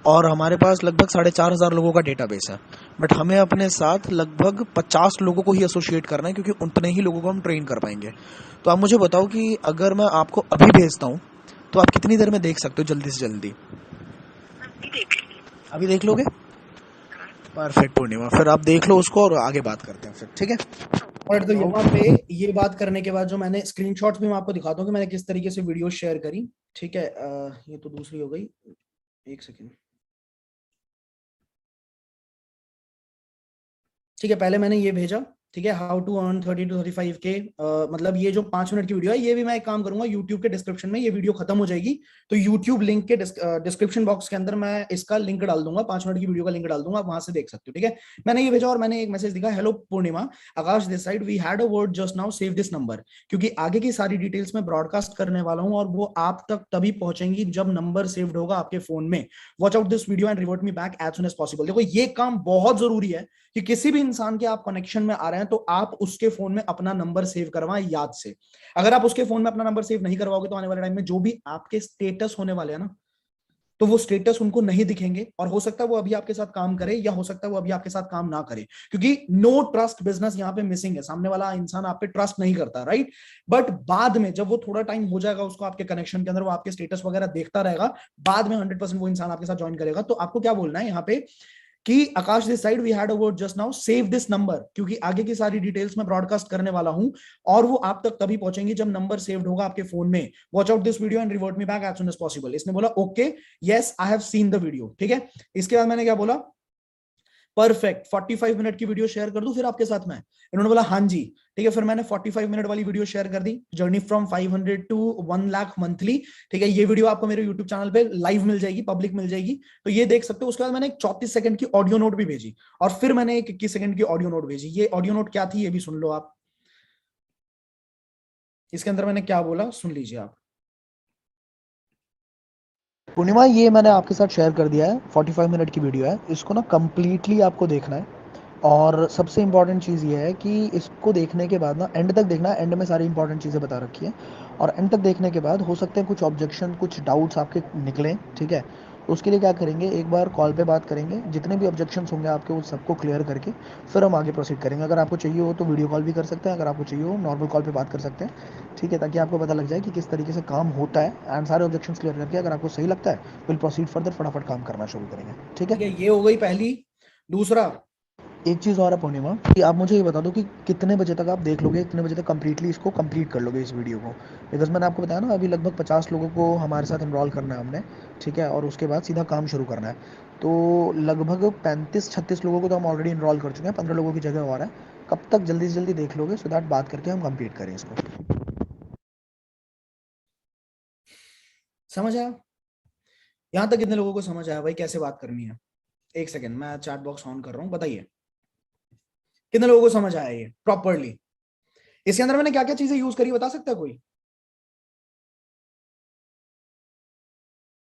और हमारे पास लगभग 4,500 लोगों का डेटाबेस है, बट हमें अपने साथ लगभग 50 लोगों को ही एसोसिएट करना है, क्योंकि उतने ही लोगों को हम ट्रेन कर पाएंगे। तो आप मुझे बताओ कि अगर मैं आपको अभी भेजता हूँ तो आप कितनी देर में देख सकते हो, जल्दी से जल्दी? अभी देख ली। अभी देख लोगे? परफेक्ट पूर्णिमा, फिर आप देख लो उसको और आगे बात करते हैं फिर। ठीक है, और तो यहाँ पे ये बात करने के बाद जो मैंने स्क्रीनशॉट्स भी मैं आपको दिखाता हूँ कि मैंने किस तरीके से वीडियो शेयर करी। ठीक है, ये तो दूसरी हो गई, एक सेकेंड। ठीक है, पहले मैंने ये भेजा। ठीक है, हाउ टू अर्न 30 to 35 के, मतलब ये जो 5 मिनट की वीडियो है, ये भी मैं एक काम करूंगा, यूट्यूब के डिस्क्रिप्शन में ये वीडियो खत्म हो जाएगी तो यूट्यूब लिंक के डिस्क्रिप्शन बॉक्स के अंदर मैं इसका लिंक डाल दूंगा, 5 मिनट की वीडियो का लिंक डाल दूंगा, आप वहां से देख सकते हो। ठीक है, मैंने ये भेजा और मैंने एक मैसेज दिखा, hello Purnima, Akash this side, we had a word just now, save this number, क्योंकि आगे की सारी डिटेल्स मैं ब्रॉडकास्ट करने वाला हूं और वो आप तक तभी पहुंचेंगी जब नंबर सेव्ड होगा आपके फोन में। Watch out this video and revert me back as soon as possible. देखो ये काम बहुत जरूरी है कि किसी भी इंसान के आप कनेक्शन में आ रहे हैं तो आप उसके फोन में अपना नंबर सेव करवाएं याद से। अगर आप उसके फोन में अपना नंबर सेव नहीं करवाओगे तो आने वाले टाइम में जो भी आपके स्टेटस होने वाले हैं ना, तो वो स्टेटस उनको नहीं दिखेंगे और हो सकता है वो अभी आपके साथ काम करे या हो सकता है वो अभी आपके साथ काम ना करे, क्योंकि नो ट्रस्ट बिजनेस यहाँ पे मिसिंग है। सामने वाला इंसान आप पे ट्रस्ट नहीं करता, राइट? बट बाद में जब वो थोड़ा टाइम हो जाएगा उसको आपके कनेक्शन के अंदर, वो आपके स्टेटस वगैरह देखता रहेगा, बाद में 100% वो इंसान आपके साथ ज्वाइन करेगा। तो आपको क्या बोलना है यहाँ पे कि Akash this side, we had a word just now, save this number, क्योंकि आगे की सारी डिटेल्स मैं ब्रॉडकास्ट करने वाला हूं और वो आप तक तभी पहुंचेंगी जब नंबर सेव्ड होगा आपके फोन में। Watch out this video and revert me back as soon as possible. इसने बोला okay, yes I have seen the video. ठीक है, इसके बाद मैंने क्या बोला, परफेक्ट, 45 मिनट की वीडियो शेयर कर दूं फिर आपके साथ में? इन्होंने बोला हाँ जी। ठीक है, फिर मैंने 45 मिनट वाली वीडियो शेयर कर दी, journey from 500 to 1 lakh monthly. ठीक है, ये वीडियो आपको मेरे यूट्यूब चैनल पे लाइव मिल जाएगी, पब्लिक मिल जाएगी, तो ये देख सकते हो। उसके बाद मैंने एक 34 सेकंड की ऑडियो नोट भी भेजी और फिर मैंने एक 21 सेकंड की ऑडियो नोट भेजी। ये ऑडियो नोट क्या थी ये भी सुन लो आप। इसके अंदर मैंने क्या बोला सुन लीजिए आप। पूर्णिमा, ये मैंने आपके साथ शेयर कर दिया है, 45 मिनट की वीडियो है, इसको ना कंप्लीटली आपको देखना है और सबसे इंपॉर्टेंट चीज़ ये है कि इसको देखने के बाद ना एंड तक देखना है। एंड में सारी इंपॉर्टेंट चीज़ें बता रखी है और एंड तक देखने के बाद हो सकते हैं कुछ ऑब्जेक्शन, कुछ डाउट्स आपके निकलें। ठीक है, तो उसके लिए क्या करेंगे, एक बार कॉल पे बात करेंगे, जितने भी ऑब्जेक्शंस होंगे आपके उस सबको क्लियर करके फिर हम आगे प्रोसीड करेंगे। अगर आपको चाहिए हो तो वीडियो कॉल भी कर सकते हैं, अगर आपको चाहिए हो नॉर्मल कॉल पे बात कर सकते हैं। ठीक है, ताकि आपको पता लग जाए कि किस तरीके से काम होता है एंड सारे ऑब्जेक्शंस क्लियर करके अगर आपको सही लगता है विल प्रोसीड फर्दर, फटाफट काम करना शुरू करेंगे। ठीक है, ये हो गई पहली। दूसरा, एक चीज़ और है पूर्णिमा, कि आप मुझे ये बता दो कि कितने बजे तक आप देख लोगे, कितने बजे तक कंप्लीटली इसको कंप्लीट कर लोगे इस वीडियो को? बिकॉज मैंने आपको बताया ना अभी लगभग 50 लोगों को हमारे साथ इनरोल करना है हमने। ठीक है, और उसके बाद सीधा काम शुरू करना है। तो लगभग 35-36 लोगों को तो हम ऑलरेडी इनरोल कर चुके हैं, 15 लोगों की जगह और है। कब तक जल्दी से जल्दी देख लोगे सो दैट बात करके हम कंप्लीट करें इसको? समझ आया? यहाँ तक कितने लोगों को समझ आया भाई कैसे बात करनी है? एक सेकेंड, मैं चैट बॉक्स ऑन कर रहा हूँ, बताइए कितने लोगों को समझ आया ये प्रॉपरली? इसके अंदर मैंने क्या क्या चीजें यूज करी बता सकता है कोई?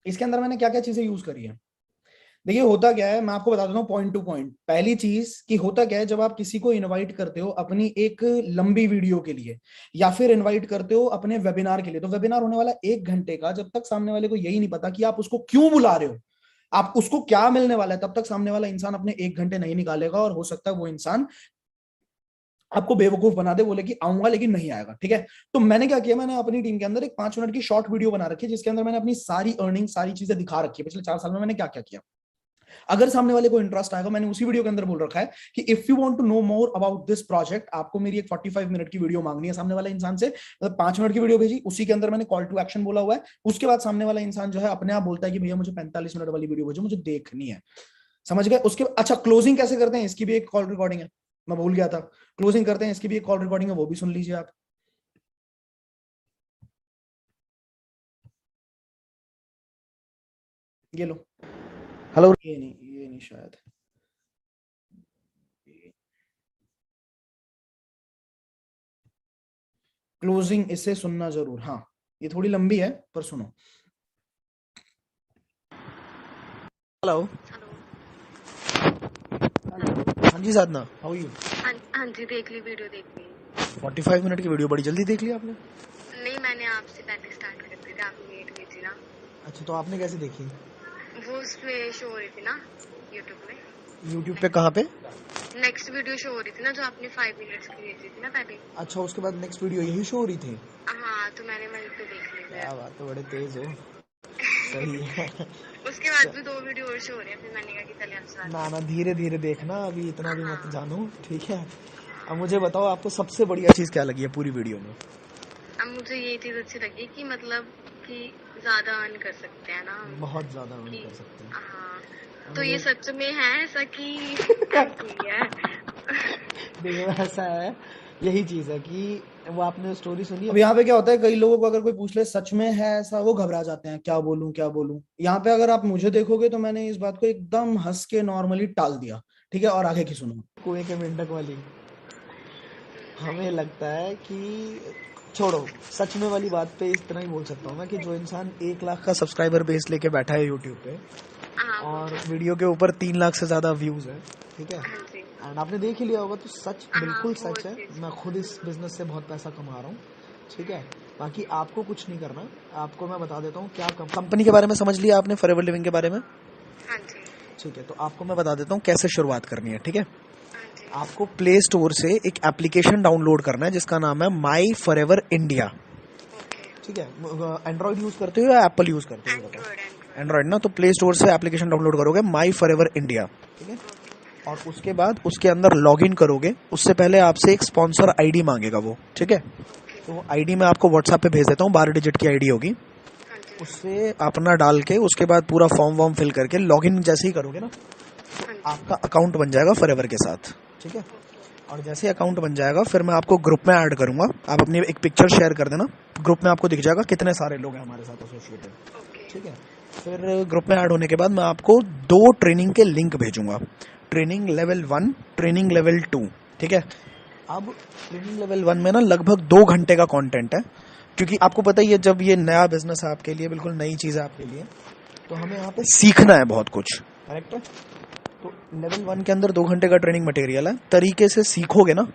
इसके अंदर मैंने क्या क्या चीजें यूज करी है? देखिए होता क्या है, मैं आपको बता देता हूँ पॉइंट टू पॉइंट। पहली चीज कि होता क्या है, जब आप किसी को इनवाइट करते हो अपनी एक लंबी वीडियो के लिए या फिर इनवाइट करते हो अपने वेबिनार के लिए, तो वेबिनार होने वाला 1 घंटे का, जब तक सामने वाले को यही नहीं पता कि आप उसको क्यों बुला रहे हो, आप उसको क्या मिलने वाला है, तब तक सामने वाला इंसान अपने 1 घंटे नहीं निकालेगा, और हो सकता है वो इंसान आपको बेवकूफ बना दे, बोले कि आऊंगा लेकिन नहीं आएगा। ठीक है, तो मैंने क्या किया, मैंने अपनी टीम के अंदर एक 5 मिनट की शॉर्ट वीडियो बना रखी है, जिसके अंदर मैंने अपनी सारी अर्निंग, सारी चीजें दिखा रखी है, पिछले 4 साल में मैंने क्या क्या किया। अगर सामने वाले को इंटरेस्ट आएगा, मैंने उसी वीडियो के अंदर बोल रखा है कि if you want to know more about this project, आपको मेरी एक 45 मिनट की वीडियो मांगनी है सामने वाले इंसान से। 5 मिनट की वीडियो भेजी, उसी के अंदर मैंने कॉल टू एक्शन बोला हुआ है। उसके बाद सामने वाला इंसान जो है अपने आप बोलता है कि भैया मुझे 45 मिनट वाली वीडियो भेजो, मुझे देखनी है। समझ गए? उसके अच्छा, क्लोजिंग कैसे करते हैं, इसकी भी एक कॉल रिकॉर्डिंग है, मैं भूल गया था। क्लोजिंग करते हैं, इसकी भी एक कॉल रिकॉर्डिंग है, वो भी सुन लीजिए आप। ये लो। हेलो। ये नहीं शायद। क्लोजिंग इसे सुनना जरूर, हाँ ये थोड़ी लंबी है पर सुनो। हेलो। हेलो। हाँ जी साधना, हाउ यू? हाँ जी, देख ली, वीडियो देख ली। 45 मिनट की वीडियो बड़ी जल्दी देख ली आपने? नहीं, मैंने आपसे पहले स्टार्ट कर दी थी, आपने लेट की थी ना। अच्छा, तो आपने कैसे देखी? वो उसमें शो हो रही थी ना यूट्यूब में। यूट्यूब पे कहाँ पे? नेक्स्ट वीडियो शो हो रही थी ना, जो आपने 5 मिनट्स की भेजी थी ना पहले। अच्छा, उसके बाद नेक्स्ट वीडियो यही शो हो रही थी? हाँ, तो मैंने वहीं पे देख ली क्या फिर। बात है, बड़े तेज हो। सही है। उसके बाद भी 2 वीडियो और शो हो रही है, फिर मैंने कहा कि चले आपसे ना बात ना, धीरे धीरे देखना, अभी इतना करते भी हैं। मत हाँ जानो, ठीक है? हाँ। अब मुझे बताओ, आपको सबसे बढ़िया चीज क्या लगी है पूरी वीडियो में? अब मुझे ये चीज अच्छी लगी कि मतलब कि ज्यादा अर्न कर सकते हैं ना हम। बहुत ज्यादा अर्न कि कर सकते हैं। हाँ, अब तो ये मुझे सच में है ऐसा कि ऐसे ही है? देखो, ऐसा है, यही चीज है कि वो आपने स्टोरी सुनी अब है? यहाँ पे क्या होता है, कई लोगों को अगर कोई पूछ ले सच में है ऐसा, वो घबरा जाते हैं, क्या बोलूं क्या बोलूं। यहाँ पे अगर आप मुझे देखोगे तो मैंने इस बात को एकदम हंस के नॉर्मली टाल दिया। ठीक है, और आगे की सुनो। कुएं के मेंढक वाली। हमें नहीं। लगता है कि छोड़ो, सच में वाली बात पे इस तरह ही बोल सकता हूँ मैं कि जो इंसान 1 लाख का सब्सक्राइबर बेस लेके बैठा है यूट्यूब पे, हाँ, वो और तो। वीडियो के ऊपर 3 लाख से ज्यादा व्यूज है, ठीक है, हाँ जी। एंड आपने देख ही लिया होगा, तो सच हाँ, बिल्कुल वो सच है। चीज। मैं खुद इस बिजनेस से बहुत पैसा कमा रहा हूँ, ठीक है। बाकी आपको कुछ नहीं करना, आपको मैं बता देता हूँ क्या कंपनी के बारे में समझ लिया आपने, फॉरएवर लिविंग के बारे में? हाँ जी। ठीक है, तो आपको मैं बता देता हूँ कैसे शुरुआत करनी है, ठीक है। हाँ जी। आपको प्ले स्टोर से एक एप्लीकेशन डाउनलोड करना है जिसका नाम है माई फॉरएवर इंडिया, ओके। ठीक है। एंड्रॉइड यूज करते हो या एप्पल यूज करते हो, बताओ? Android Android. एंड्रॉइड ना, तो प्ले स्टोर से एप्लीकेशन डाउनलोड करोगे माई फॉरएवर इंडिया, ठीक है। ओके। और उसके बाद उसके अंदर लॉगिन करोगे, उससे पहले आपसे एक स्पॉन्सर आईडी मांगेगा वो, ठीक है। ओके। तो आईडी मैं आपको व्हाट्सएप पे भेज देता हूँ, 12 डिजिट की आईडी होगी। हाँ जी। उससे अपना डाल के उसके बाद पूरा फॉर्म वॉर्म फिल करके लॉगिन जैसे ही करोगे ना, हाँ जी। आपका अकाउंट बन जाएगा फॉरएवर के साथ, ठीक है। ओके। और जैसे अकाउंट बन जाएगा, फिर मैं आपको ग्रुप में ऐड करूंगा, आप अपनी एक पिक्चर शेयर कर देना, ग्रुप में आपको दिख जाएगा कितने सारे लोग हैं हमारे साथ एसोसिएटेड, ओके। ठीक है। फिर ग्रुप में ऐड होने के बाद मैं आपको 2 ट्रेनिंग के लिंक भेजूंगा, ट्रेनिंग लेवल 1, ट्रेनिंग लेवल 2, ठीक है। अब ट्रेनिंग लेवल 1 में ना लगभग 2 घंटे का कंटेंट है, क्योंकि आपको पता ही है जब ये नया बिजनेस है आपके लिए, बिल्कुल नई चीज़ है आपके लिए, तो हमें यहाँ पे सीखना है बहुत कुछ, करेक्ट है। तो लेवल 1 के अंदर 2 घंटे का ट्रेनिंग मटेरियल है, तरीके से सीखोगे ना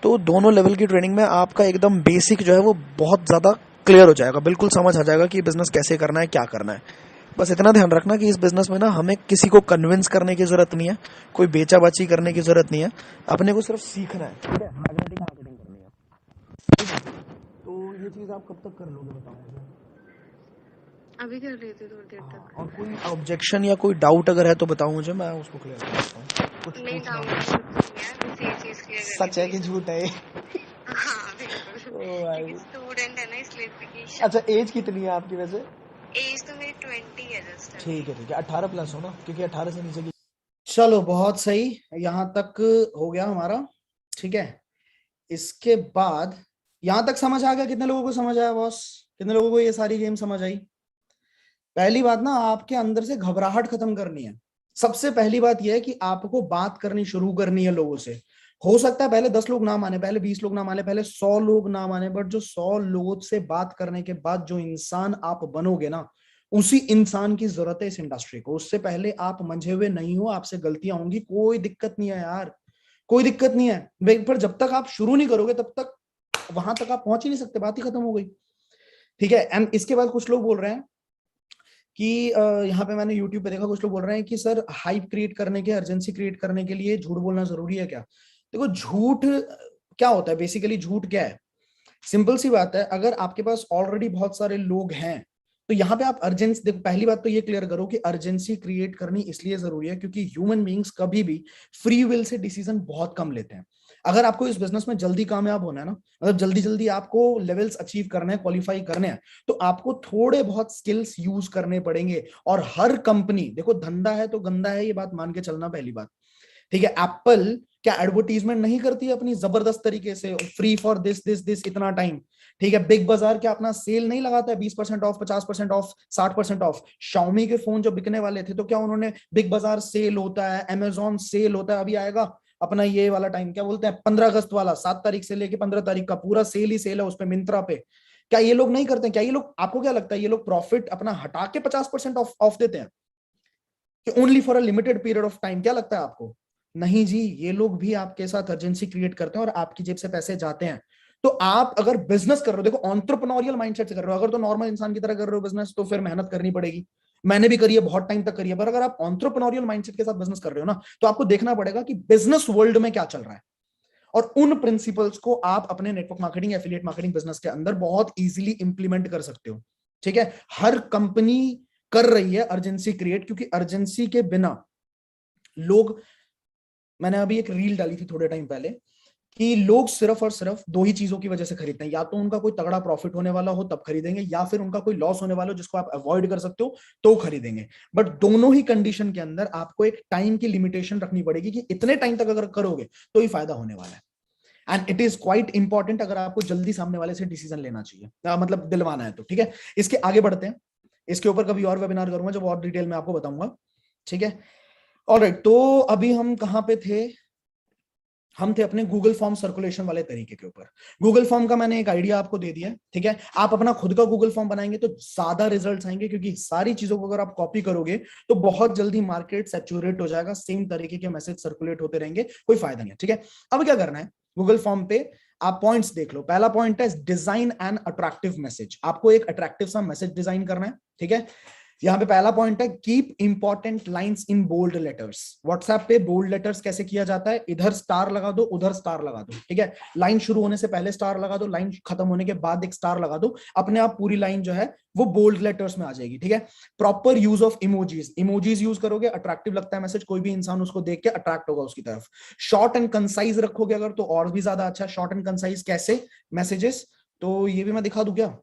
तो दोनों लेवल की ट्रेनिंग में आपका एकदम बेसिक जो है वो बहुत ज़्यादा क्लियर हो जाएगा, बिल्कुल समझ आ जाएगा कि बिजनेस कैसे करना है, क्या करना है। बस इतना ध्यान रखना कि इस बिजनेस में ना हमें किसी को कन्विंस करने की जरूरत नहीं है, कोई बेचाबाची करने की जरूरत नहीं है, अपने को सिर्फ सीखना है, ठीक है। मैग्नेटिक मार्केटिंग करनी है, ठीक है। तो ये चीज़ आप कब तक कर लोगे, बताओ मुझे? अभी कर रही थी थोड़ी देर हाँ, तक। और कोई ऑब्जेक्शन या कोई डाउट अगर है तो बताओ मुझे, मैं उसको क्लियर कर देता हूँ। कुछ नहीं, पूछना डाउट हो? कुछ नहीं है, बस ये चीज क्लियर करनी सच है थी। कि झूठ है ये? हाँ बिल्कुल। ओ भाई। क्योंकि स्टूडेंट है ना, इसलिए क्योंकि अच्छा, एज कितनी है आपकी वैसे? एज तो मेरी 20 है जस्ट अभी। ठीक है, ठीक है, 18 प्लस हो ना, क्योंकि 18 से नीचे की। चलो बहुत सही, यहां तक हो गया हमारा। ठीक है, इसके बाद यहां तक समझ आ गया? कितने लोगों को समझ आया बॉस? कितने लोगों को ये सारी गेम समझ आई? पहली बात ना, आपके अंदर से घबराहट खत्म करनी है। सबसे पहली बात यह है कि आपको बात करनी शुरू करनी है लोगों से। हो सकता है पहले 10 लोग ना माने, पहले 20 लोग ना माने, पहले 100 लोग ना माने, बट जो 100 लोगों से बात करने के बाद जो इंसान आप बनोगे ना, उसी इंसान की जरूरत है इस इंडस्ट्री को। उससे पहले आप मंझे हुए नहीं हो, आपसे गलतियां होंगी, कोई दिक्कत नहीं है यार, कोई दिक्कत नहीं है, पर जब तक आप शुरू नहीं करोगे तब तक वहां तक आप पहुंच ही नहीं सकते, बात ही खत्म हो गई। ठीक है। एंड इसके बाद कुछ लोग बोल रहे हैं कि यहाँ पे मैंने YouTube पे देखा, कुछ लोग बोल रहे हैं कि सर हाइप क्रिएट करने के, अर्जेंसी क्रिएट करने के लिए झूठ बोलना जरूरी है क्या? देखो झूठ क्या होता है, बेसिकली झूठ क्या है, सिंपल सी बात है, अगर आपके पास ऑलरेडी बहुत सारे लोग हैं तो यहाँ पे आप अर्जेंसी, देखो पहली बात तो ये क्लियर करो कि अर्जेंसी क्रिएट करनी इसलिए जरूरी है क्योंकि ह्यूमन बीइंग्स कभी भी फ्री विल से डिसीजन बहुत कम लेते हैं। अगर आपको इस बिजनेस में जल्दी कामयाब होना है ना, मतलब जल्दी जल्दी आपको लेवल्स अचीव करने हैं, क्वालिफाई करने हैं, तो आपको थोड़े बहुत स्किल्स यूज करने पड़ेंगे। और हर कंपनी, देखो धंधा है तो गंदा है, ये बात मान के चलना पहली बात। ठीक है। एप्पल क्या एडवर्टीजमेंट नहीं करती है अपनी जबरदस्त तरीके से, free for this this this इतना टाइम? ठीक है। बिग बाजार क्या अपना सेल नहीं लगाता है, 20% ऑफ, 50% ऑफ, 60% ऑफ? शाओमी के फोन जो बिकने वाले थे तो क्या उन्होंने बिग बाजार सेल होता है, अमेजॉन सेल होता है, अभी आएगा अपना ये वाला टाइम, क्या बोलते हैं 15 अगस्त वाला, 7 तारीख से लेके 15 तारीख का पूरा सेल ही सेल है उस पे, मिंत्रा पे। क्या ये लोग नहीं करते? क्या ये लोग, आपको क्या लगता है ये लोग प्रॉफिट अपना हटा के 50% ऑफ देते हैं कि only for a limited period of time? क्या लगता है आपको? नहीं जी, ये लोग भी आपके साथ अर्जेंसी क्रिएट करते हैं और आपकी जेब से पैसे जाते हैं। तो आप अगर बिजनेस कर रहे हो, देखो एंटरप्रेन्योरियल माइंडसेट से कर रहे हो, अगर तो नॉर्मल इंसान की तरह कर रहे हो बिजनेस तो फिर मेहनत करनी पड़ेगी, मैंने भी करी है, बहुत टाइम तक करी है। पर अगर आप एंटरप्रेन्योरियल माइंडसेट के साथ बिजनेस कर रहे हो ना, तो आपको देखना पड़ेगा कि बिजनेस वर्ल्ड में क्या चल रहा है, और उन प्रिंसिपल्स को आप अपने network marketing, affiliate marketing business के अंदर बहुत इजीली इंप्लीमेंट कर सकते हो। ठीक है। हर कंपनी कर रही है अर्जेंसी क्रिएट, क्योंकि अर्जेंसी के बिना लोग, मैंने अभी एक रील डाली थी थोड़े टाइम पहले कि लोग सिर्फ और सिर्फ दो ही चीजों की वजह से खरीदते हैं, या तो उनका कोई तगड़ा प्रॉफिट होने वाला हो तब खरीदेंगे, या फिर उनका कोई लॉस होने वाला हो जिसको आप अवॉइड कर सकते हो तो खरीदेंगे। बट दोनों ही कंडीशन के अंदर आपको एक टाइम की लिमिटेशन रखनी पड़ेगी कि इतने टाइम तक अगर करोगे तो ही फायदा होने वाला है। And it is quite important अगर आपको जल्दी सामने वाले से डिसीजन लेना चाहिए, मतलब दिलवाना है तो। ठीक है। इसके आगे बढ़ते हैं, इसके ऊपर कभी और वेबिनार करूंगा जब और डिटेल में आपको बताऊंगा। ठीक है। ऑलराइट, तो अभी हम कहां पे थे? हम थे अपने गूगल फॉर्म सर्कुलेशन वाले तरीके के ऊपर। गूगल फॉर्म का मैंने एक आइडिया आपको दे दिया है। ठीक है। आप अपना खुद का गूगल फॉर्म बनाएंगे तो ज्यादा रिजल्ट्स आएंगे, क्योंकि सारी चीजों को अगर आप कॉपी करोगे तो बहुत जल्दी मार्केट सैचुरेट हो जाएगा, सेम तरीके के मैसेज सर्कुलेट होते रहेंगे, कोई फायदा नहीं है। ठीक है। अब क्या करना है, गूगल फॉर्म पे आप पॉइंट्स देख लो। पहला पॉइंट है डिजाइन एन अट्रैक्टिव मैसेज, आपको एक अट्रैक्टिव सा मैसेज डिजाइन करना है। ठीक है। यहाँ पे पहला पॉइंट है keep important lines in bold letters. WhatsApp पे बोल्ड लेटर्स कैसे किया जाता है, इधर स्टार लगा दो, उधर स्टार लगा दो। ठीक है। लाइन शुरू होने से पहले स्टार लगा दो, लाइन खत्म होने के बाद एक स्टार लगा दो, अपने आप पूरी लाइन जो है वो बोल्ड लेटर्स में आ जाएगी। ठीक है। Proper use of emojis, emojis use करोगे, अट्रैक्टिव लगता है मैसेज, कोई भी इंसान उसको देख के अट्रैक्ट होगा उसकी तरफ। शॉर्ट एंड कंसाइज रखोगे अगर तो और भी ज्यादा अच्छा। शॉर्ट एंड कंसाइज कैसे मैसेजेस, तो ये भी मैं दिखा दूं क्या?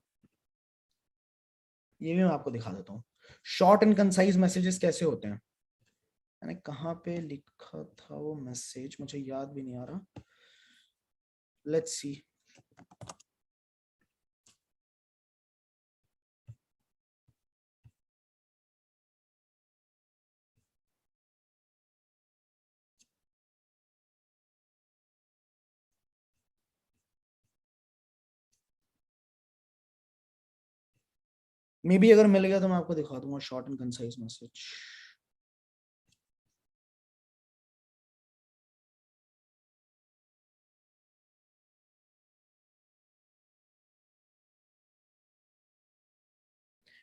ये भी मैं आपको दिखा देता हूँ शॉर्ट एंड कंसाइज मैसेजेस कैसे होते हैं। मैंने कहाँ पे लिखा था वो मैसेज, मुझे याद भी नहीं आ रहा। Let's see. मे बी अगर मिल गया तो मैं आपको दिखा दूंगा शॉर्ट एंड कंसाइज मैसेज।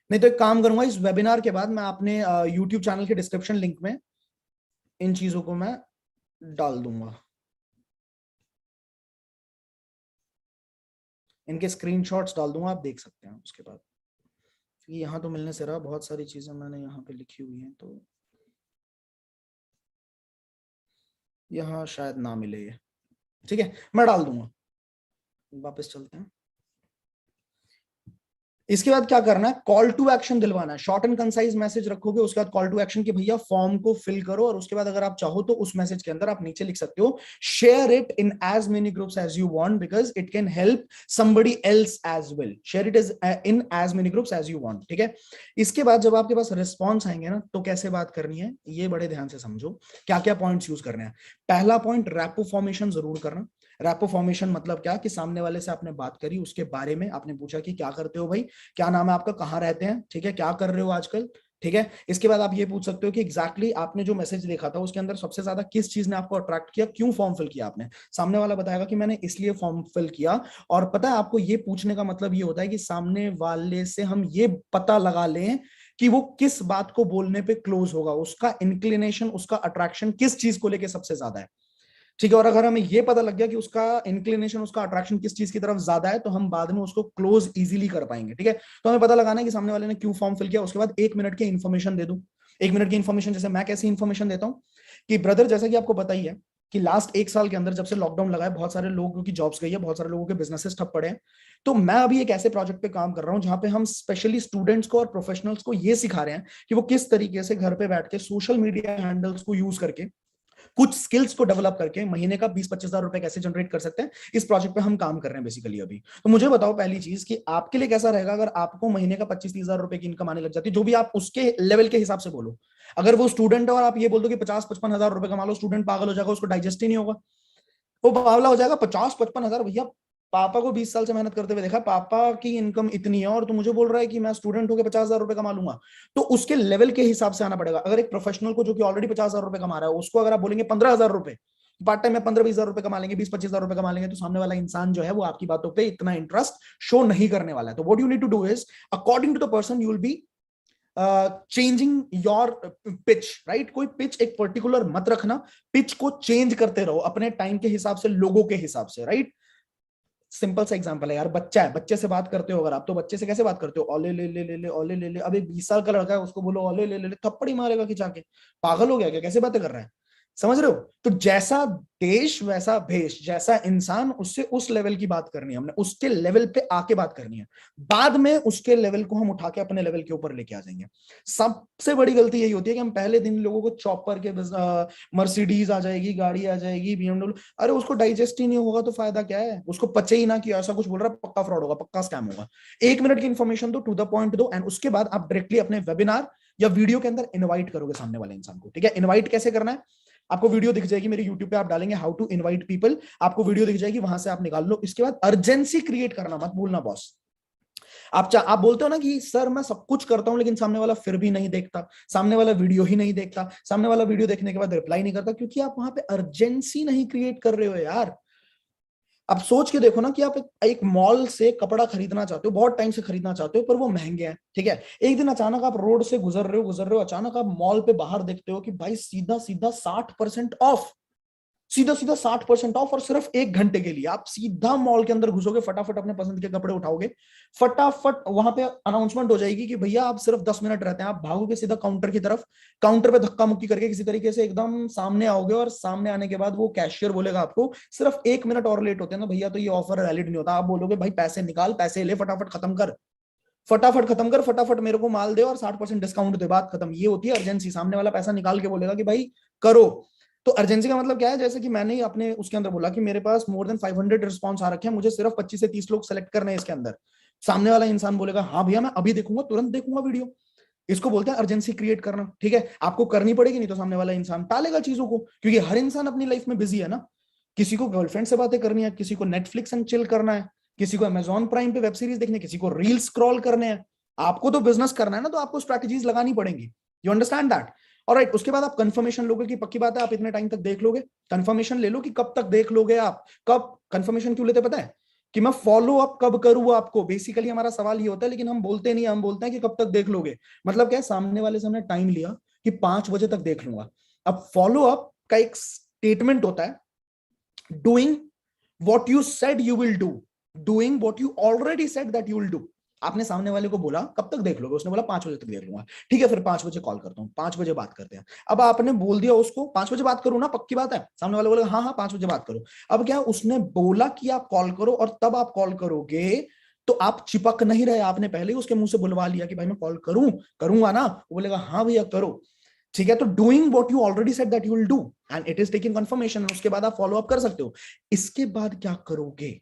नहीं तो एक काम करूंगा, इस वेबिनार के बाद मैं अपने YouTube चैनल के डिस्क्रिप्शन लिंक में इन चीजों को मैं डाल दूंगा, इनके स्क्रीनशॉट्स डाल दूंगा, आप देख सकते हैं उसके बाद। यहाँ तो मिलने से रहा, बहुत सारी चीजें मैंने यहाँ पे लिखी हुई हैं तो यहाँ शायद ना मिले ये। ठीक है, मैं डाल दूंगा। वापस चलते हैं। इसके बाद क्या करना है, कॉल टू एक्शन दिलवाना है। शॉर्ट एंड कंसाइज मैसेज रखोगे, उसके बाद कॉल टू एक्शन की भैया फॉर्म को फिल करो, और उसके बाद अगर आप चाहो तो उस मैसेज के अंदर आप नीचे लिख सकते हो share it in as many groups as you want because it can help somebody else as well. Share it in as many groups as you want. ठीक है। इसके बाद जब आपके पास रिस्पॉन्स आएंगे ना, तो कैसे बात करनी है ये बड़े ध्यान से समझो, क्या क्या पॉइंट्स यूज करने हैं। पहला पॉइंट, रैपो फॉर्मेशन जरूर करना। रैपो फॉर्मेशन मतलब क्या कि सामने वाले से आपने बात करी, उसके बारे में आपने पूछा कि क्या करते हो भाई, क्या नाम है आपका, कहाँ रहते हैं, ठीक है, क्या कर रहे हो आजकल, ठीक है। इसके बाद आप ये पूछ सकते हो कि एग्जैक्टली आपने जो मैसेज देखा था उसके अंदर सबसे ज्यादा किस चीज ने आपको अट्रैक्ट किया, क्यों फॉर्म फिल किया आपने। सामने वाला बताएगा कि मैंने इसलिए फॉर्म फिल किया। और पता है आपको ये पूछने का मतलब ये होता है कि सामने वाले से हम ये पता लगा लें कि वो किस बात को बोलने पे क्लोज होगा, उसका इंक्लिनेशन, उसका अट्रैक्शन किस चीज को लेके सबसे ज्यादा है, ठीक है। और अगर हमें ये पता लग गया कि उसका इंक्लिनेशन, उसका अट्रैक्शन किस चीज की तरफ ज्यादा है, तो हम बाद में उसको क्लोज इजीली कर पाएंगे, ठीक है। तो हमें पता लगाना है कि सामने वाले ने क्यों फॉर्म फिल किया। उसके बाद 1 मिनट की इन्फॉर्मेशन दे दूं। 1 मिनट की इन्फॉर्मेशन जैसे मैं कैसी इन्फॉर्मेशन देता हूं कि ब्रदर, जैसा कि आपको पता ही है कि लास्ट 1 साल के अंदर जब से लॉकडाउन लगा है, बहुत सारे लोगों की जॉब्स गई है, बहुत सारे लोगों के बिजनेसेस ठप पड़े हैं। तो मैं अभी एक ऐसे प्रोजेक्ट पे काम कर रहा हूं जहां पे हम स्पेशली स्टूडेंट्स को और प्रोफेशनल्स को ये सिखा रहे हैं कि वो किस तरीके से घर पे बैठ के सोशल मीडिया हैंडल्स को यूज करके कुछ स्किल्स को डेवलप करके महीने का 20-25 हजार रुपए कैसे जनरेट कर सकते हैं। इस प्रोजेक्ट पे हम काम कर रहे हैं बेसिकली अभी। तो मुझे बताओ पहली चीज कि आपके लिए कैसा रहेगा अगर आपको महीने का 25-30 हजार रुपए की इनकम आने लग जाती है, जो भी आप उसके लेवल के हिसाब से बोलो। अगर वो स्टूडेंट है और आप ये बोल दो कि 50-55 हजार रुपए कमा लो, स्टूडेंट पागल हो जाएगा, उसको डाइजेस्ट ही नहीं होगा, वो बावला हो जाएगा। 50-55 हजार, भैया पापा को 20 साल से मेहनत करते हुए देखा, पापा की इनकम इतनी है और तू मुझे बोल रहा है कि मैं स्टूडेंट होकर 50 हजार रुपए कमा लूंगा। तो उसके लेवल के हिसाब से आना पड़ेगा। अगर एक प्रोफेशनल को जो कि ऑलरेडी 50 हजार रुपए कमा रहा है, उसको अगर आप बोलेंगे 15 हजार रुपए पार्ट टाइम में, 15-20 हजार रुपए कमा लेंगे, 20-25 हजार रुपए कमा लेंगे, तो सामने वाला इंसान जो है वो आपकी बातों पे इतना इंटरेस्ट शो नहीं करने वाला है। तो what you need to do is, according to the person you will be changing your pitch, right. कोई पिच एक पर्टिकुलर मत रखना, पिच को चेंज करते रहो अपने टाइम के हिसाब से, लोगों के हिसाब से, राइट। सिंपल सा एग्जांपल है यार, बच्चा है, बच्चे से बात करते हो अगर आप, तो बच्चे से कैसे बात करते हो, ओले ले ले ले ले, ओले ले ले। अब एक 20 साल का लड़का है, उसको बोलो ओले ले ले ले, थप्पड़ ही मारेगा खिंचा के, पागल हो गया क्या, कैसे बातें कर रहा है, समझ रहे हो। तो जैसा देश वैसा भेष, जैसा इंसान उससे उस लेवल की बात करनी है, हमने उसके लेवल पे आके बात करनी है। बाद में उसके लेवल को हम उठा के अपने लेवल के ऊपर लेके आ जाएंगे। सबसे बड़ी गलती यही होती है कि हम पहले दिन लोगों को चॉपर के, मर्सिडीज आ जाएगी, गाड़ी आ जाएगी, BMW, अरे उसको डाइजेस्ट ही नहीं होगा तो फायदा क्या है, उसको पचे ही ना कि ऐसा कुछ बोल रहा है, पक्का फ्रॉड होगा, पक्का स्कैम होगा। 1 मिनट की इन्फॉर्मेशन दो, टू द पॉइंट दो, एंड उसके बाद आप डायरेक्टली अपने वेबिनार या वीडियो के अंदर इनवाइट करोगे सामने वाले इंसान को, ठीक है। इनवाइट कैसे करना है, आपको वीडियो दिख जाएगी मेरे YouTube पे, आप डालेंगे हाउ टू इनवाइट पीपल, आपको वीडियो दिख जाएगी, वहां से आप निकाल लो। इसके बाद अर्जेंसी क्रिएट करना मत भूलना बॉस। आप बोलते हो ना कि सर मैं सब कुछ करता हूं लेकिन सामने वाला फिर भी नहीं देखता, सामने वाला वीडियो ही नहीं देखता, सामने वाला वीडियो देखने के बाद रिप्लाई नहीं करता, क्योंकि आप वहां पे अर्जेंसी नहीं क्रिएट कर रहे हो यार। अब सोच के देखो ना कि आप एक मॉल से कपड़ा खरीदना चाहते हो, बहुत टाइम से खरीदना चाहते हो, पर वो महंगे हैं, ठीक है। एक दिन अचानक आप रोड से गुजर रहे हो, अचानक आप मॉल पे बाहर देखते हो कि भाई सीधा सीधा 60% ऑफ, सीधा सीधा 60% ऑफ, और सिर्फ 1 घंटे के लिए आप सीधा मॉल के अंदर घुसोगे, फटाफट अपने पसंद के कपड़े उठाओगे, फटाफट वहां पे अनाउंसमेंट हो जाएगी कि भैया आप सिर्फ 10 मिनट रहते हैं, आप भागोगे सीधा काउंटर की तरफ, काउंटर पे धक्का मुक्की करके किसी तरीके से एकदम सामने आओगे, और सामने आने के बाद वो कैशियर बोलेगा आपको सिर्फ 1 मिनट और लेट होते हैं ना भैया तो ये ऑफर वैलिड नहीं होता। आप बोलोगे भाई पैसे निकाल, पैसे ले, फटाफट खत्म कर, फटाफट खत्म कर, फटाफट मेरे को माल दे और 60% डिस्काउंट दे, बात खत्म। ये होती है अर्जेंसी। सामने वाला पैसा निकाल के बोलेगा कि भाई करो। तो अर्जेंसी का मतलब क्या है, जैसे कि मैंने ही अपने उसके अंदर बोला कि मेरे पास मोर देन 500 रिस्पॉन्स आ रखे हैं, मुझे सिर्फ 25 से 30 लोग सेलेक्ट करने हैं इसके अंदर। सामने वाला इंसान बोलेगा हाँ भैया मैं अभी देखूंगा, तुरंत देखूंगा वीडियो। इसको बोलते हैं अर्जेंसी क्रिएट करना, ठीक है। आपको करनी पड़ेगी, नहीं तो सामने वाला इंसान टालेगा चीजों को, क्योंकि हर इंसान अपनी लाइफ में बिजी है ना। किसी को गर्लफ्रेंड से बातें करनी है, किसी को नेटफ्लिक्स एंड चिल करना है, किसी को अमेजॉन प्राइम पे वेब सीरीज देखनी है, किसी को रील स्क्रॉल करने हैं। आपको तो बिजनेस करना है ना, तो आपको स्ट्रैटेजीज लगानी पड़ेंगी। You understand that. ऑलराइट, उसके बाद आप कंफर्मेशन लोगे कि पक्की बात है आप इतने टाइम तक देख लोगे। कंफर्मेशन ले लो कि कब तक देख लोगे आप, कब कंफर्मेशन क्यों लेते पता है, कि मैं फॉलो अप कब करूँ आपको। बेसिकली हमारा सवाल ये होता है, लेकिन हम बोलते नहीं, हम बोलते हैं कि कब तक देख लोगे। मतलब क्या है, सामने वाले से हमने टाइम लिया कि 5 बजे तक देख लूंगा। अब फॉलो अप का एक स्टेटमेंट होता है, doing what you said you will do, doing what you already said that you will do. आपने सामने वाले को बोला कब तक देख लोगे, उसने बोला 5 बजे तक देख लूंगा, ठीक है फिर 5 बजे कॉल करता हूँ, 5 बजे बात करते हैं। अब आपने बोल दिया उसको 5 बजे बात करूँ ना, पक्की बात है, सामने वाले बोलेगा हाँ हाँ 5 बजे बात करो। अब क्या उसने बोला कि आप कॉल करो और तब आप कॉल करोगे, तो आप चिपक नहीं रहे, आपने पहले ही उसके मुंह से बुलवा लिया कि भाई मैं कॉल करूं, करूंगा ना, वो बोलेगा हाँ भैया करो, ठीक है। तो doing what you already said that you will do and it is taking confirmation, उसके बाद आप फॉलो अप कर सकते हो। इसके बाद क्या करोगे,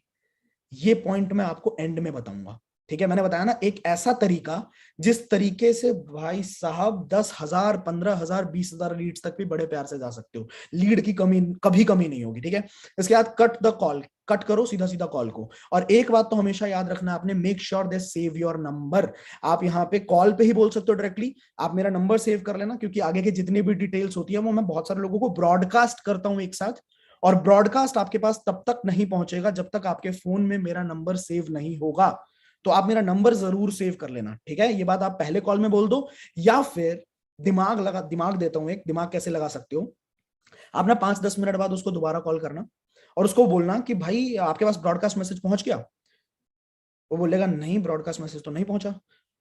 ये पॉइंट मैं आपको एंड में बताऊंगा, ठीक है, मैंने बताया ना एक ऐसा तरीका जिस तरीके से भाई साहब 10,000 15,000 20,000 लीड्स तक भी बड़े प्यार से जा सकते हो। लीड की कमी कभी कमी नहीं होगी। ठीक है, इसके बाद कट द कॉल, कट करो सीधा सीधा कॉल को। और एक बात तो हमेशा याद रखना आपने, make sure they save your number. आप यहाँ पे कॉल पे ही बोल सकते हो डायरेक्टली, आप मेरा नंबर सेव कर लेना, क्योंकि आगे की जितनी भी डिटेल्स होती है वो मैं बहुत सारे लोगों को ब्रॉडकास्ट करता हूं एक साथ, और ब्रॉडकास्ट आपके पास तब तक नहीं पहुंचेगा जब तक आपके फोन में मेरा नंबर सेव नहीं होगा। तो आप मेरा नंबर जरूर सेव कर लेना। ठीक है, ये बात आप पहले कॉल में बोल दो, या फिर दिमाग देता हूं एक, दिमाग कैसे लगा सकते हो आप ना, 5-10 मिनट बाद उसको दोबारा कॉल करना और उसको बोलना कि भाई आपके पास ब्रॉडकास्ट मैसेज पहुंच गया। वो बोलेगा नहीं ब्रॉडकास्ट मैसेज तो नहीं पहुंचा।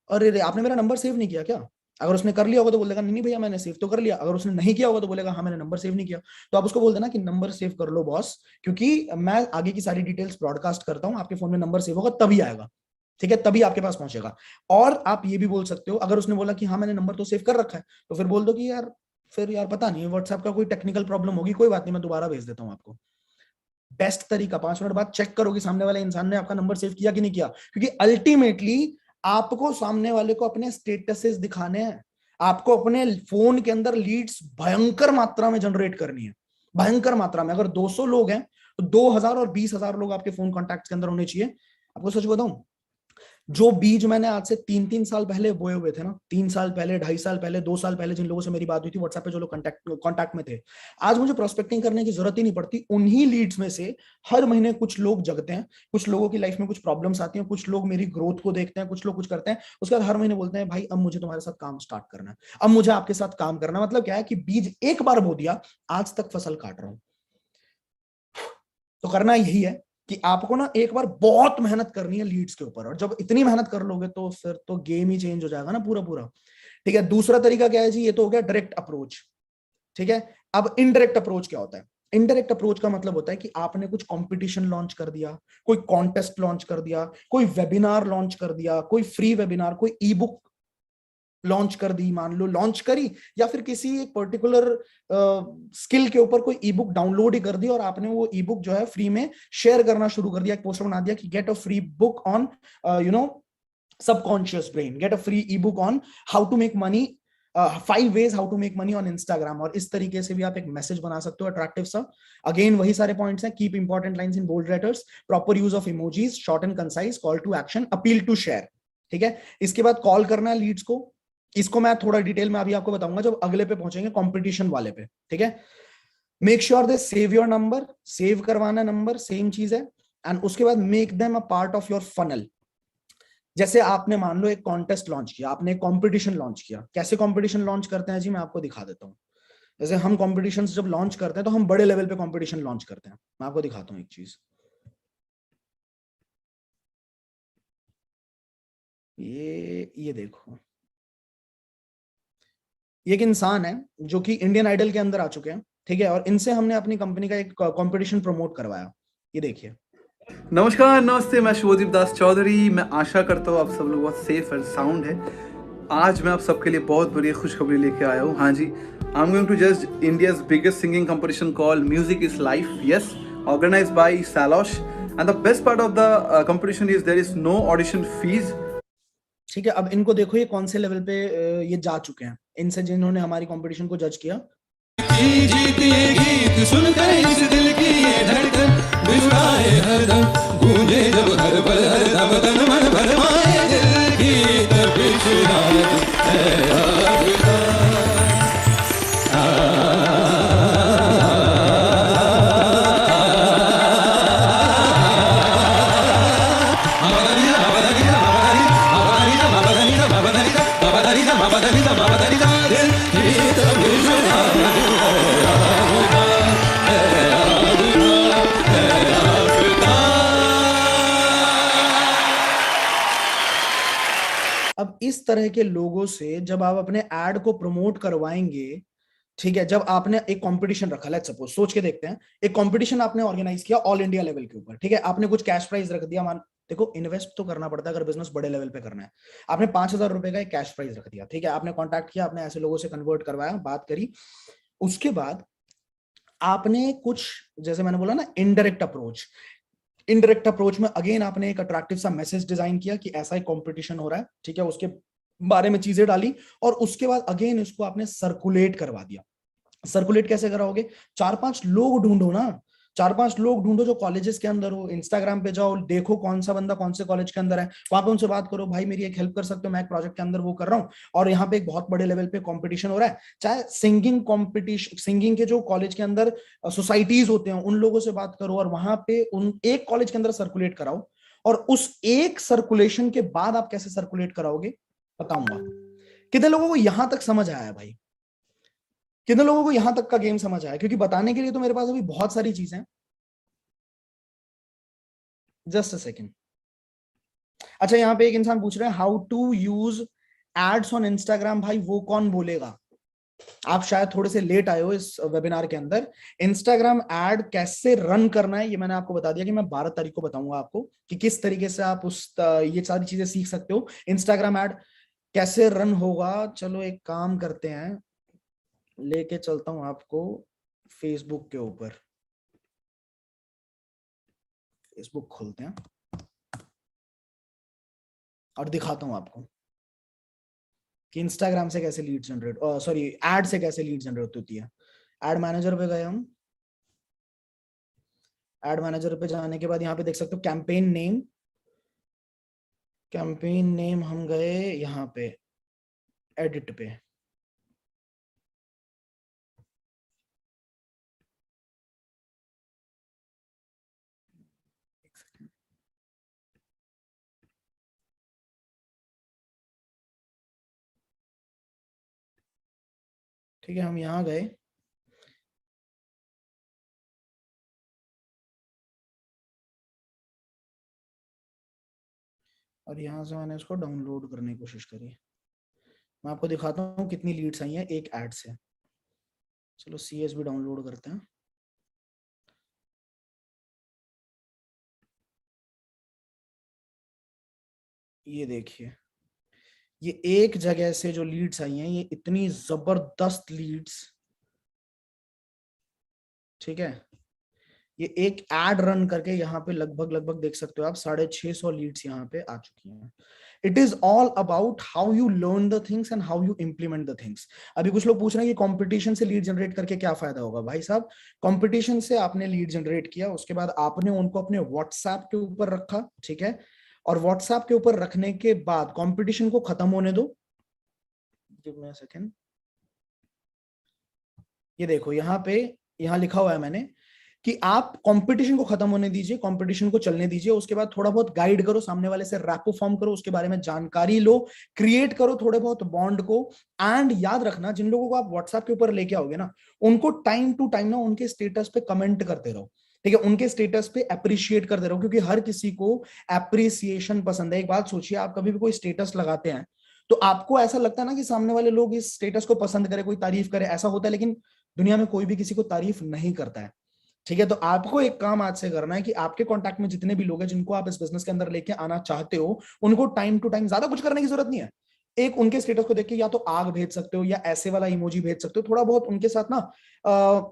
अरे आपने मेरा नंबर सेव नहीं किया क्या? अगर उसने कर लिया होगा तो बोलेगा नहीं भैया मैंने सेव तो कर लिया। अगर उसने नहीं किया होगा तो बोलेगा हाँ मैंने नंबर सेव नहीं किया। तो आप उसको बोल देना कि नंबर सेव कर लो बॉस, क्योंकि मैं आगे की सारी डिटेल्स ब्रॉडकास्ट करता हूँ, आपके फोन में नंबर सेव होगा तभी आएगा। ठीक है, तभी आपके पास पहुंचेगा। और आप ये भी बोल सकते हो, अगर उसने बोला कि हाँ मैंने नंबर तो सेव कर रखा है, तो फिर बोल दो कि यार फिर यार पता नहीं व्हाट्सएप का कोई टेक्निकल प्रॉब्लम होगी, कोई बात नहीं मैं दोबारा भेज देता हूँ आपको। बेस्ट तरीका 5 मिनट बाद चेक करो कि सामने वाले इंसान ने आपका नंबर सेव किया कि नहीं किया, क्योंकि अल्टीमेटली आपको सामने वाले को अपने स्टेटसेस दिखाने हैं, आपको अपने फोन के अंदर लीड्स भयंकर मात्रा में जनरेट करनी है, भयंकर मात्रा में। अगर 200 लोग हैं तो 2,000 और 20,000 लोग आपके फोन कॉन्टैक्ट्स के अंदर होने चाहिए। आपको सच बताऊं, जो बीज मैंने आज से 3-3 साल पहले बोए हुए थे ना, 3 साल पहले, 2.5 साल पहले, 2 साल पहले जिन लोगों से मेरी बात हुई थी व्हाट्सएप पे, जो लोग कांटेक्ट में थे, आज मुझे प्रोस्पेक्टिंग करने की जरूरत ही नहीं पड़ती। उन्हीं लीड्स में से हर महीने कुछ लोग जगते हैं, कुछ लोगों की लाइफ में कुछ प्रॉब्लम्स आती हैं, कुछ लोग मेरी ग्रोथ को देखते हैं, कुछ लोग कुछ करते हैं, उसके बाद हर महीने बोलते हैं भाई अब मुझे तुम्हारे साथ काम स्टार्ट करना है, अब मुझे आपके साथ काम करना है। मतलब क्या है कि बीज एक बार बो दिया, आज तक फसल काट रहा हूं। तो करना यही है कि आपको ना एक बार बहुत मेहनत करनी है लीड्स के ऊपर, और जब इतनी मेहनत कर लोगे तो फिर तो गेम ही चेंज हो जाएगा ना पूरा पूरा। ठीक है, दूसरा तरीका क्या है जी, ये तो हो गया डायरेक्ट अप्रोच। ठीक है, अब इनडायरेक्ट अप्रोच क्या होता है? इनडायरेक्ट अप्रोच का मतलब होता है कि आपने कुछ कंपटीशन लॉन्च कर दिया, कोई कॉन्टेस्ट लॉन्च कर दिया, कोई वेबिनार लॉन्च कर दिया, कोई फ्री वेबिनार, कोई ई बुक लॉन्च कर दी, मान लो लॉन्च करी, या फिर किसी एक पर्टिकुलर स्किल के ऊपर कोई ई बुक डाउनलोड ही कर दी और आपने वो ई बुक जो है फ्री में शेयर करना शुरू कर दिया, एक पोस्टर बना दिया कि get a free book on subconscious brain, get a free e book on how to make money, 5 ways how to make money on Instagram. और इस तरीके से भी आप एक मैसेज बना सकते हो अट्रैक्टिव सा। अगेन वही सारे पॉइंट्स हैं, keep important lines in bold letters, proper use of emojis, short and concise, call to action, appeal to share. ठीक है, इसके बाद कॉल करना है लीड्स को, इसको मैं थोड़ा डिटेल में अभी आपको बताऊंगा जब अगले पे पहुंचेंगे, कंपटीशन वाले पे। ठीक है, make sure they save your number, save करवाना नंबर सेम चीज है। एंड उसके बाद make them a part of your funnel. जैसे आपने मान लो एक कॉन्टेस्ट लॉन्च किया, आपने एक कॉम्पिटिशन लॉन्च किया। कैसे कॉम्पिटिशन लॉन्च करते हैं जी, मैं आपको दिखा देता हूँ। जैसे हम कॉम्पिटिशन जब लॉन्च करते हैं तो हम बड़े लेवल पे कॉम्पिटिशन लॉन्च करते हैं। मैं आपको दिखाता हूँ एक चीज, ये देखो, ये एक इंसान है जो कि इंडियन आइडल के अंदर आ चुके हैं। ठीक है, और इनसे हमने अपनी कंपनी का एक कंपटीशन प्रमोट करवाया। ये देखिए। नमस्कार, नमस्ते, मैं शुभदीप दास चौधरी। मैं आशा करता हूँ आप सब लोग बहुत सेफ एंड साउंड है। आज मैं आप सबके लिए बहुत बड़ी खुशखबरी लेके आया हूँ। हाँ जी, आई एम गोइंग टू जज India's biggest singing competition called music is life, yes, organised by सैलोश। And the best part of the competition is there is no audition fees. ठीक है, अब इनको देखो ये कौन से लेवल पे ये जा चुके हैं, इनसे जिन्होंने हमारी कंपटीशन को जज किया। जीती गीत सुनकर इस दिल की ये धड़कन बिछुड़ाए हरदम, गूंजे जब हर पल हर दम तन मन भरमाए दिल की तपिश अब इस तरह के लोगों से जब आप अपने एड को प्रमोट करवाएंगे, ठीक है, जब आपने एक कंपटीशन रखा, लेट्स सपोज, सोच के देखते हैं, एक कंपटीशन आपने ऑर्गेनाइज किया ऑल इंडिया लेवल के ऊपर। ठीक है, आपने कुछ कैश प्राइज रख दिया, मान देखो इन्वेस्ट तो करना पड़ता है अगर बिजनेस बड़े लेवल पे करना है। आपने 5,000 रुपए का एक कैश प्राइज रख दिया। ठीक है, आपने कॉन्टैक्ट किया, आपने ऐसे लोगों से कन्वर्ट करवाया, बात करी। उसके बाद आपने कुछ, जैसे मैंने बोला ना, इनडायरेक्ट अप्रोच, इनडायरेक्ट अप्रोच में अगेन आपने एक अट्रैक्टिव सा मैसेज डिजाइन किया कि ऐसा एक कंपटीशन हो रहा है, ठीक है, उसके बारे में चीजें डाली और उसके बाद अगेन इसको आपने सर्कुलेट करवा दिया। सर्कुलेट कैसे कराओगे? 4-5 लोग ढूंढो ना, 4-5 लोग ढूंढो जो कॉलेजेस के अंदर हो, इंस्टाग्राम पे जाओ, देखो कौन सा बंदा कौन से कॉलेज के अंदर है, वहां पे उनसे बात करो, भाई मेरी एक हेल्प कर सकते हो, मैं एक प्रोजेक्ट के अंदर वो कर रहा हूँ और यहाँ पे एक बहुत बड़े लेवल पे कंपटीशन हो रहा है। चाहे सिंगिंग कंपटीशन, सिंगिंग के जो कॉलेज के अंदर सोसाइटीज होते हैं उन लोगों से बात करो और वहां पे उन एक कॉलेज के अंदर सर्कुलेट कराओ। और उस एक सर्कुलेशन के बाद आप कैसे सर्कुलेट कराओगे बताऊंगा। कितने लोगों को यहां तक समझ आया है भाई? कितने लोगों को यहां तक का गेम समझ आया? क्योंकि बताने के लिए तो मेरे पास अभी बहुत सारी चीजें हैं। Just a second. अच्छा, यहाँ पे एक इंसान पूछ रहे हैं how to use ads on Instagram. भाई वो कौन बोलेगा? आप शायद थोड़े से लेट आए हो इस वेबिनार के अंदर। इंस्टाग्राम एड कैसे रन करना है ये मैंने आपको बता दिया कि मैं 12 तारीख को बताऊंगा आपको कि किस तरीके से आप ये सारी चीजें सीख सकते हो। इंस्टाग्राम एड कैसे रन होगा, चलो एक काम करते हैं, लेके चलता हूं आपको फेसबुक के ऊपर। फेसबुक खोलते हैं और दिखाता हूं आपको कि इंस्टाग्राम से कैसे लीड जनरेट, सॉरी एड से कैसे लीड जनरेट होती है। एड मैनेजर पे गए हम। एड मैनेजर पे जाने के बाद यहाँ पे देख सकते हो कैंपेन नेम। कैंपेन नेम हम गए यहाँ पे एडिट पे। ठीक है, हम यहाँ गए और यहाँ से मैंने इसको डाउनलोड करने की कोशिश करी। मैं आपको दिखाता हूँ कितनी लीड्स आई हैं एक ऐड से। चलो CSV डाउनलोड करते हैं। ये देखिए, ये एक जगह से जो लीड्स आई हैं ये इतनी जबरदस्त लीड्स, ठीक है, ये एक एड रन करके यहाँ पे लगभग देख सकते हो आप 650 लीड्स यहाँ पे आ चुकी हैं। It is all about how you learn the things and how you implement the things. अभी कुछ लोग पूछ रहे हैं कि कंपटीशन से लीड जनरेट करके क्या फायदा होगा। भाई साहब, कंपटीशन से आपने लीड जनरेट किया, उसके बाद आपने उनको अपने व्हाट्सएप के ऊपर रखा, ठीक है, और व्हाट्सएप के ऊपर रखने के बाद कंपटीशन को खत्म होने दो। Give me a second. ये देखो यहाँ पे, यहाँ लिखा हुआ है मैंने कि आप कंपटीशन को खत्म होने दीजिए, कंपटीशन को चलने दीजिए, उसके बाद थोड़ा बहुत गाइड करो, सामने वाले से रैपो फॉर्म करो, उसके बारे में जानकारी लो, क्रिएट करो थोड़े बहुत बॉन्ड को। एंड याद रखना, जिन लोगों को आप व्हाट्सएप के ऊपर लेके आओगे ना, उनको टाइम टू टाइम ना उनके स्टेटस पे कमेंट करते रहो, ठीक है, उनके स्टेटस पे अप्रिशिएट करते रहो, क्योंकि हर किसी को अप्रिसिएशन पसंद है। एक बात सोचिए, आप कभी भी कोई स्टेटस लगाते हैं तो आपको ऐसा लगता है ना कि सामने वाले लोग इस स्टेटस को पसंद करे, कोई तारीफ करे, ऐसा होता है, लेकिन दुनिया में कोई भी किसी को तारीफ नहीं करता है, ठीक है। तो आपको एक काम आज से करना है कि आपके कांटेक्ट में जितने भी लोग हैं जिनको आप इस बिजनेस के अंदर लेके आना चाहते हो, उनको टाइम टू टाइम, ज्यादा कुछ करने की जरूरत नहीं है, एक उनके स्टेटस को देख के या तो आग भेज सकते हो या ऐसे वाला इमोजी भेज सकते हो, थोड़ा बहुत उनके साथ ना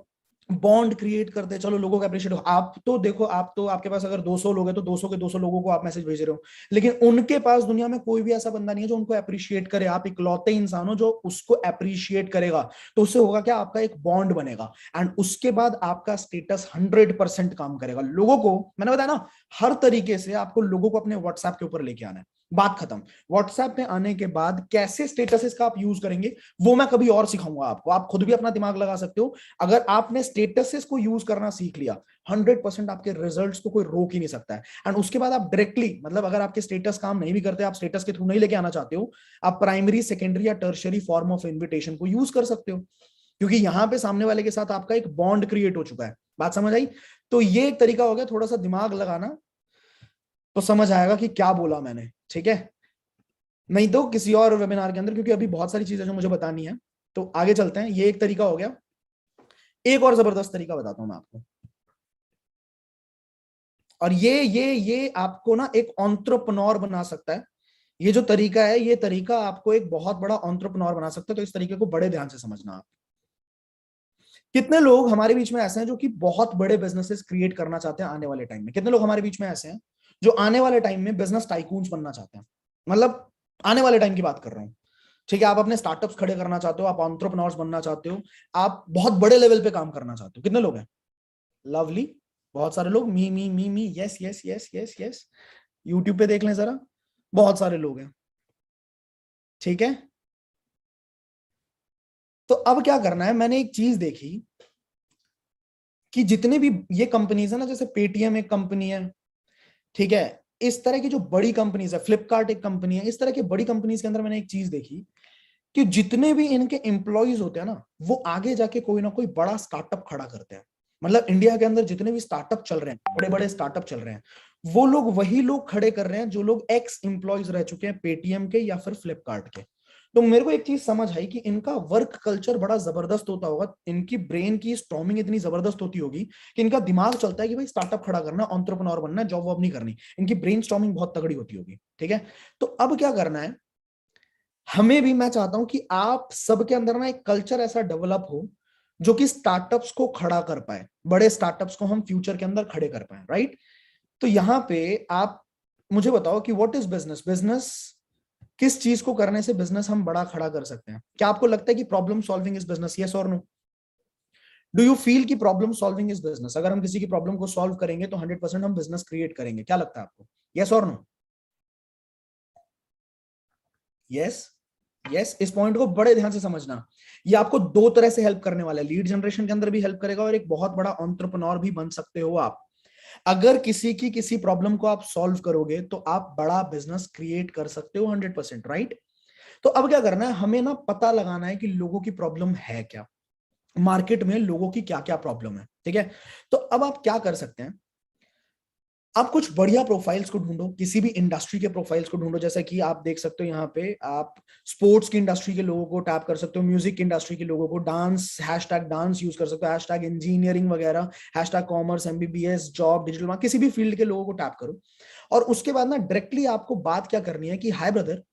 बॉन्ड क्रिएट करते, चलो लोगों को अप्रिशिएट हो। आप तो देखो, आप तो, आपके पास अगर 200 लोग हैं तो 200 के 200 लोगों को आप मैसेज भेज रहे हो, लेकिन उनके पास दुनिया में कोई भी ऐसा बंदा नहीं है जो उनको अप्रिशिएट करे। आप इकलौते इंसान हो जो उसको अप्रिशिएट करेगा, तो उससे होगा क्या, आपका एक बॉन्ड बनेगा एंड उसके बाद आपका स्टेटस 100% काम करेगा। लोगों को मैंने बताया ना, हर तरीके से आपको लोगों को अपने व्हाट्सएप के ऊपर लेके आना है। बात खत्म। व्हाट्सएप पे आने के बाद कैसे स्टेटसेस का आप यूज करेंगे वो मैं कभी और सिखाऊंगा आपको, आप खुद भी अपना दिमाग लगा सकते हो। अगर आपने स्टेटसेस को यूज करना सीख लिया, 100% आपके रिजल्ट्स को कोई रोक ही नहीं सकता है। एंड उसके बाद आप डायरेक्टली, मतलब अगर आपके स्टेटस काम नहीं भी करते, आप स्टेटस के थ्रू नहीं लेके आना चाहते हो, आप प्राइमरी, सेकेंडरी या टर्शियरी फॉर्म ऑफ इन्विटेशन को यूज कर सकते हो, क्योंकि यहां पे सामने वाले के साथ आपका एक बॉन्ड क्रिएट हो चुका है। बात समझ आई? तो ये एक तरीका हो गया, थोड़ा सा दिमाग लगाना तो समझ आएगा कि क्या बोला मैंने, ठीक है। नहीं तो किसी और वेबिनार के अंदर, क्योंकि अभी बहुत सारी चीजें जो मुझे बतानी है, तो आगे चलते हैं। ये एक तरीका हो गया। एक और जबरदस्त तरीका बताता हूं मैं आपको, और ये आपको ना एक एंटरप्रेन्योर बना सकता है। ये जो तरीका है, ये तरीका आपको एक बहुत बड़ा एंटरप्रेन्योर बना सकता है। तो इस तरीके को बड़े ध्यान से समझना आप। कितने लोग हमारे बीच में ऐसे हैं जो कि बहुत बड़े बिजनेसेस क्रिएट करना चाहते हैं आने वाले टाइम में? कितने लोग हमारे बीच में ऐसे हैं जो आने वाले टाइम में बिजनेस टाइकून्स बनना चाहते हैं? मतलब आने वाले टाइम की बात कर रहा हूं, ठीक है? आप अपने स्टार्टअप्स खड़े करना चाहते हो, आप एंटरप्रेन्योर्स बनना चाहते हो, आप बहुत बड़े लेवल पे काम करना चाहते हो। कितने लोग हैं? लवली, बहुत सारे लोग। Me, yes yes yes yes yes. YouTube पे देख लें जरा, बहुत सारे लोग हैं, ठीक है? तो अब क्या करना है, मैंने एक चीज देखी कि जितने भी ये कंपनीज है ना, जैसे पेटीएम एक कंपनी है, ठीक है, इस तरह की जो बड़ी कंपनीज है, फ्लिपकार्ट एक कंपनी है, इस तरह की बड़ी कंपनीज के अंदर मैंने एक चीज देखी कि जितने भी इनके एम्प्लॉयज होते हैं ना, वो आगे जाके कोई ना कोई बड़ा स्टार्टअप खड़ा करते हैं। मतलब इंडिया के अंदर जितने भी स्टार्टअप चल रहे हैं, बड़े बड़े स्टार्टअप चल रहे हैं, वो लोग वही लोग खड़े कर रहे हैं जो लोग एक्स एम्प्लॉयज रह चुके हैं पेटीएम के या फिर फ्लिपकार्ट के। तो मेरे को एक चीज समझ आई कि इनका वर्क कल्चर बड़ा जबरदस्त होता होगा, इनकी ब्रेन की स्टॉर्मिंग इतनी जबरदस्त होती होगी कि इनका दिमाग चलता है कि भाई स्टार्टअप खड़ा करना, एंटरप्रेन्योर बनना, जॉब वॉब नहीं करनी। इनकी ब्रेन स्टॉर्मिंग बहुत तगड़ी होती होगी, ठीक है? तो अब क्या करना है, हमें भी, मैं चाहता हूं कि आप सबके अंदर ना एक कल्चर ऐसा डेवलप हो जो कि स्टार्टअप्स को खड़ा कर पाए, बड़े स्टार्टअप्स को हम फ्यूचर के अंदर खड़े कर पाए, राइट? तो यहां पे आप मुझे बताओ कि व्हाट इज बिजनेस? बिजनेस किस चीज को करने से बिजनेस हम बड़ा खड़ा कर सकते हैं? क्या आपको लगता है कि problem solving is business? Yes और नो? डू यू फील कि प्रॉब्लम सॉल्विंग इज बिजनेस? अगर हम किसी की प्रॉब्लम को सॉल्व करेंगे तो 100% हम बिजनेस क्रिएट करेंगे। क्या लगता है आपको? यस और नो? Yes yes. इस पॉइंट को बड़े ध्यान से समझना, ये आपको दो तरह से हेल्प करने वाला है। लीड जनरेशन के अंदर भी हेल्प करेगा और एक बहुत बड़ा एंटरप्रेन्योर भी बन सकते हो आप। अगर किसी की किसी प्रॉब्लम को आप सॉल्व करोगे तो आप बड़ा बिजनेस क्रिएट कर सकते हो 100%, राइट? तो अब क्या करना है, हमें ना पता लगाना है कि लोगों की प्रॉब्लम है क्या, मार्केट में लोगों की क्या क्या प्रॉब्लम है, ठीक है? तो अब आप क्या कर सकते हैं, आप कुछ बढ़िया प्रोफाइल्स को ढूंढो, किसी भी इंडस्ट्री के प्रोफाइल्स को ढूंढो। जैसा कि आप देख सकते हो यहाँ पे, आप स्पोर्ट्स की इंडस्ट्री के लोगों को टैप कर सकते हो, म्यूजिक की इंडस्ट्री के लोगों को, डांस, हैशटैग डांस यूज कर सकते हो, हैशटैग इंजीनियरिंग वगैरह, hashtag commerce, MBBS, job, digital, किसी भी फील्ड के लोगों को टैप करो। और उसके बाद ना डायरेक्टली आपको बात क्या करनी है कि hi brother,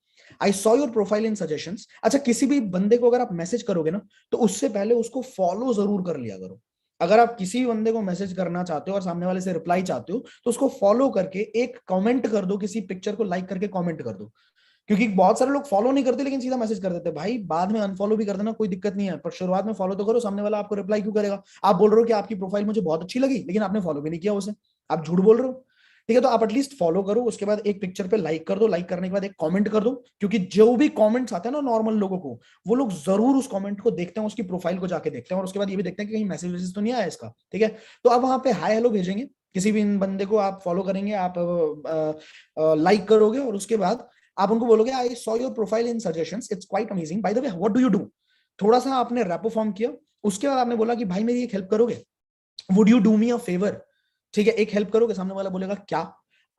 I saw your profile in suggestions. अच्छा, किसी भी बंदे को अगर आप मैसेज करोगे ना, तो उससे पहले उसको फॉलो जरूर कर लिया करो। अगर आप किसी बंदे को मैसेज करना चाहते हो और सामने वाले से रिप्लाई चाहते हो, तो उसको फॉलो करके एक कमेंट कर दो, किसी पिक्चर को लाइक करके कमेंट कर दो। क्योंकि बहुत सारे लोग फॉलो नहीं करते लेकिन सीधा मैसेज कर देते। भाई बाद में अनफॉलो भी कर देना, कोई दिक्कत नहीं है, पर शुरुआत में फॉलो तो करो। सामने वाला आपको रिप्लाई क्यों करेगा? आप बोल रहे हो कि आपकी प्रोफाइल मुझे बहुत अच्छी लगी, लेकिन आपने फॉलो भी नहीं किया उसे, आप झूठ बोल रहे हो, ठीक है? तो आप एटलीस्ट फॉलो करो, उसके बाद एक पिक्चर पे लाइक कर दो, लाइक करने के बाद एक कमेंट कर दो, क्योंकि जो भी कमेंट्स आते हैं ना नॉर्मल लोगों को, वो लोग जरूर उस कमेंट को देखते हैं, उसकी प्रोफाइल को जाके देखते हैं, और उसके बाद ये भी देखते हैं कि कहीं मैसेज वैसेज तो नहीं आया इसका, ठीक है? तो आप वहां पे हाय हेलो भेजेंगे, किसी भी इन बंदे को आप फॉलो करेंगे, आप लाइक करोगे, और उसके बाद आप उनको बोलोगे I saw your profile in suggestions, it's quite amazing, by the way what do you do. थोड़ा सा आपने रैपो फॉर्म किया, उसके बाद आपने बोला कि भाई मेरी एक हेल्प करोगे, would you do me a favour, ठीक है? एक हेल्प करोगे? सामने वाला बोलेगा क्या?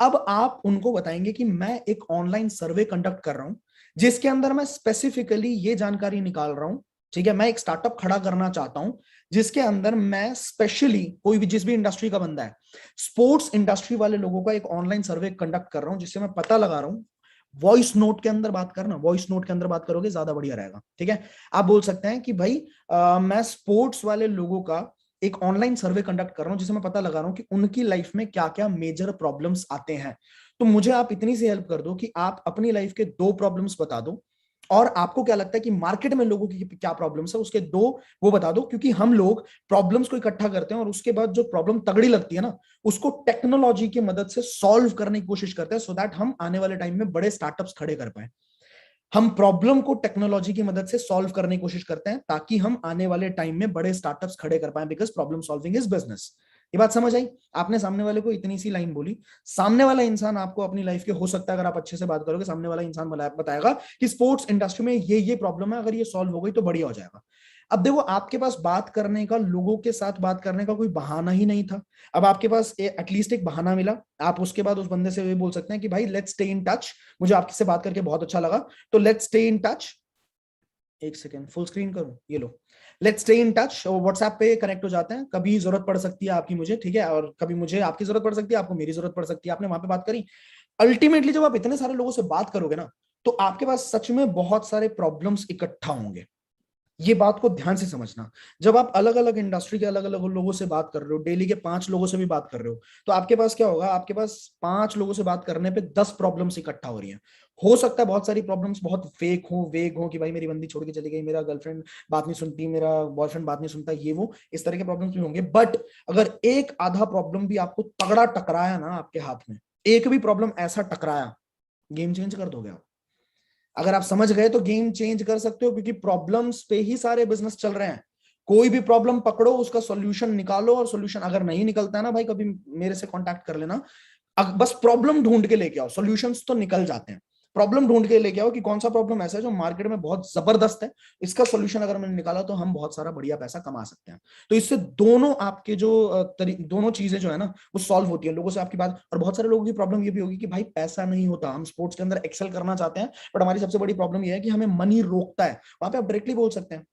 अब आप उनको बताएंगे कि मैं एक ऑनलाइन सर्वे कंडक्ट कर रहा हूं, जिसके अंदर मैं स्पेसिफिकली ये जानकारी निकाल रहा हूं, ठीक है? मैं एक स्टार्टअप खड़ा करना चाहता हूं जिसके अंदर मैं स्पेशली, कोई भी जिस भी इंडस्ट्री का बंदा है, स्पोर्ट्स इंडस्ट्री वाले लोगों का एक ऑनलाइन सर्वे कंडक्ट कर रहा हूं, जिससे मैं पता लगा रहा हूं। वॉइस नोट के अंदर बात करना, वॉइस नोट के अंदर बात करोगे ज्यादा बढ़िया रहेगा, ठीक है? आप बोल सकते हैं कि भाई मैं स्पोर्ट्स वाले लोगों का एक ऑनलाइन सर्वे कंडक्ट कर रहा हूं, जिससे मैं पता लगा रहा हूं कि उनकी लाइफ में क्या क्या मेजर प्रॉब्लम्स आते हैं। तो मुझे आप इतनी सी हेल्प कर दो कि आप अपनी लाइफ के 2 प्रॉब्लम्स बता दो, और आपको क्या लगता है कि मार्केट में लोगों की क्या प्रॉब्लम्स है, उसके 2 वो बता दो। क्योंकि हम लोग प्रॉब्लम्स को इकट्ठा करते हैं और उसके बाद जो प्रॉब्लम तगड़ी लगती है ना, उसको टेक्नोलॉजी की मदद से सॉल्व करने की कोशिश करते हैं, सो दैट हम आने वाले टाइम में बड़े स्टार्टअप्स खड़े कर पाए। हम प्रॉब्लम को टेक्नोलॉजी की मदद से सॉल्व करने की कोशिश करते हैं ताकि हम आने वाले टाइम में बड़े स्टार्टअप्स खड़े कर पाए, because problem solving is business. ये बात समझ आई? आपने सामने वाले को इतनी सी लाइन बोली, सामने वाला इंसान आपको अपनी लाइफ के, हो सकता है अगर आप अच्छे से बात करोगे, सामने वाला इंसान बताएगा कि स्पोर्ट्स इंडस्ट्री में ये प्रॉब्लम है, अगर ये सॉल्व हो गई तो बढ़िया हो जाएगा। अब देखो, आपके पास बात करने का, लोगों के साथ बात करने का कोई बहाना ही नहीं था। अब आपके पास एटलीस्ट एक बहाना मिला। आप उसके बाद उस बंदे से भी बोल सकते हैं कि भाई लेट्स स्टे इन टच, मुझे आपसे बात करके बहुत अच्छा लगा, तो लेट्स स्टे इन टच। एक सेकेंड, फुल स्क्रीन करूं? ये लो, let's stay in touch. WhatsApp पे कनेक्ट हो जाते हैं, कभी जरूरत पड़ सकती है आपकी मुझे, ठीक है? और कभी मुझे आपकी जरूरत पड़ सकती है, आपको मेरी जरूरत पड़ सकती है। आपने वहां पे बात करी। अल्टीमेटली जब आप इतने सारे लोगों से बात करोगे ना, तो आपके पास सच में बहुत सारे प्रॉब्लम्स इकट्ठा होंगे। ये बात को ध्यान से समझना। जब आप अलग अलग इंडस्ट्री के अलग अलग लोगों से बात कर रहे हो, डेली के 5 लोगों से भी बात कर रहे हो, तो आपके पास क्या होगा, आपके पास 5 लोगों से बात करने पे 10 प्रॉब्लम्स इकट्ठा हो रही हैं। हो सकता है बहुत सारी प्रॉब्लम्स बहुत फेक हो, वेग हो, कि भाई मेरी बंदी छोड़ के चली गई, मेरा गर्लफ्रेंड बात नहीं सुनती, मेरा बॉयफ्रेंड बात नहीं सुनता, ये वो इस तरह के प्रॉब्लम्स भी होंगे। बट अगर एक आधा प्रॉब्लम भी आपको तगड़ा टकराया ना आपके हाथ में, एक भी प्रॉब्लम ऐसा टकराया, गेम चेंज कर दोगे आप। अगर आप समझ गए तो गेम चेंज कर सकते हो, क्योंकि प्रॉब्लम्स पे ही सारे बिजनेस चल रहे हैं। कोई भी प्रॉब्लम पकड़ो, उसका सॉल्यूशन निकालो, और सॉल्यूशन अगर नहीं निकलता है ना भाई, कभी मेरे से कांटेक्ट कर लेना। बस प्रॉब्लम ढूंढ के लेके आओ, सॉल्यूशंस तो निकल जाते हैं। प्रॉब्लम ढूंढ के लेके आओ कि कौन सा प्रॉब्लम ऐसा है जो मार्केट में बहुत जबरदस्त है, इसका सॉल्यूशन अगर मैंने निकाला तो हम बहुत सारा बढ़िया पैसा कमा सकते हैं। तो इससे दोनों आपके जो दोनों चीजें जो है ना वो सॉल्व होती है। लोगों से आपकी बात, और बहुत सारे लोगों की प्रॉब्लम ये भी होगी कि भाई पैसा नहीं होता, हम स्पोर्ट्स के अंदर एक्सेल करना चाहते हैं, बट हमारी सबसे बड़ी प्रॉब्लम ये है कि हमें मनी रोकता है। वहां पे आप डायरेक्टली बोल सकते हैं,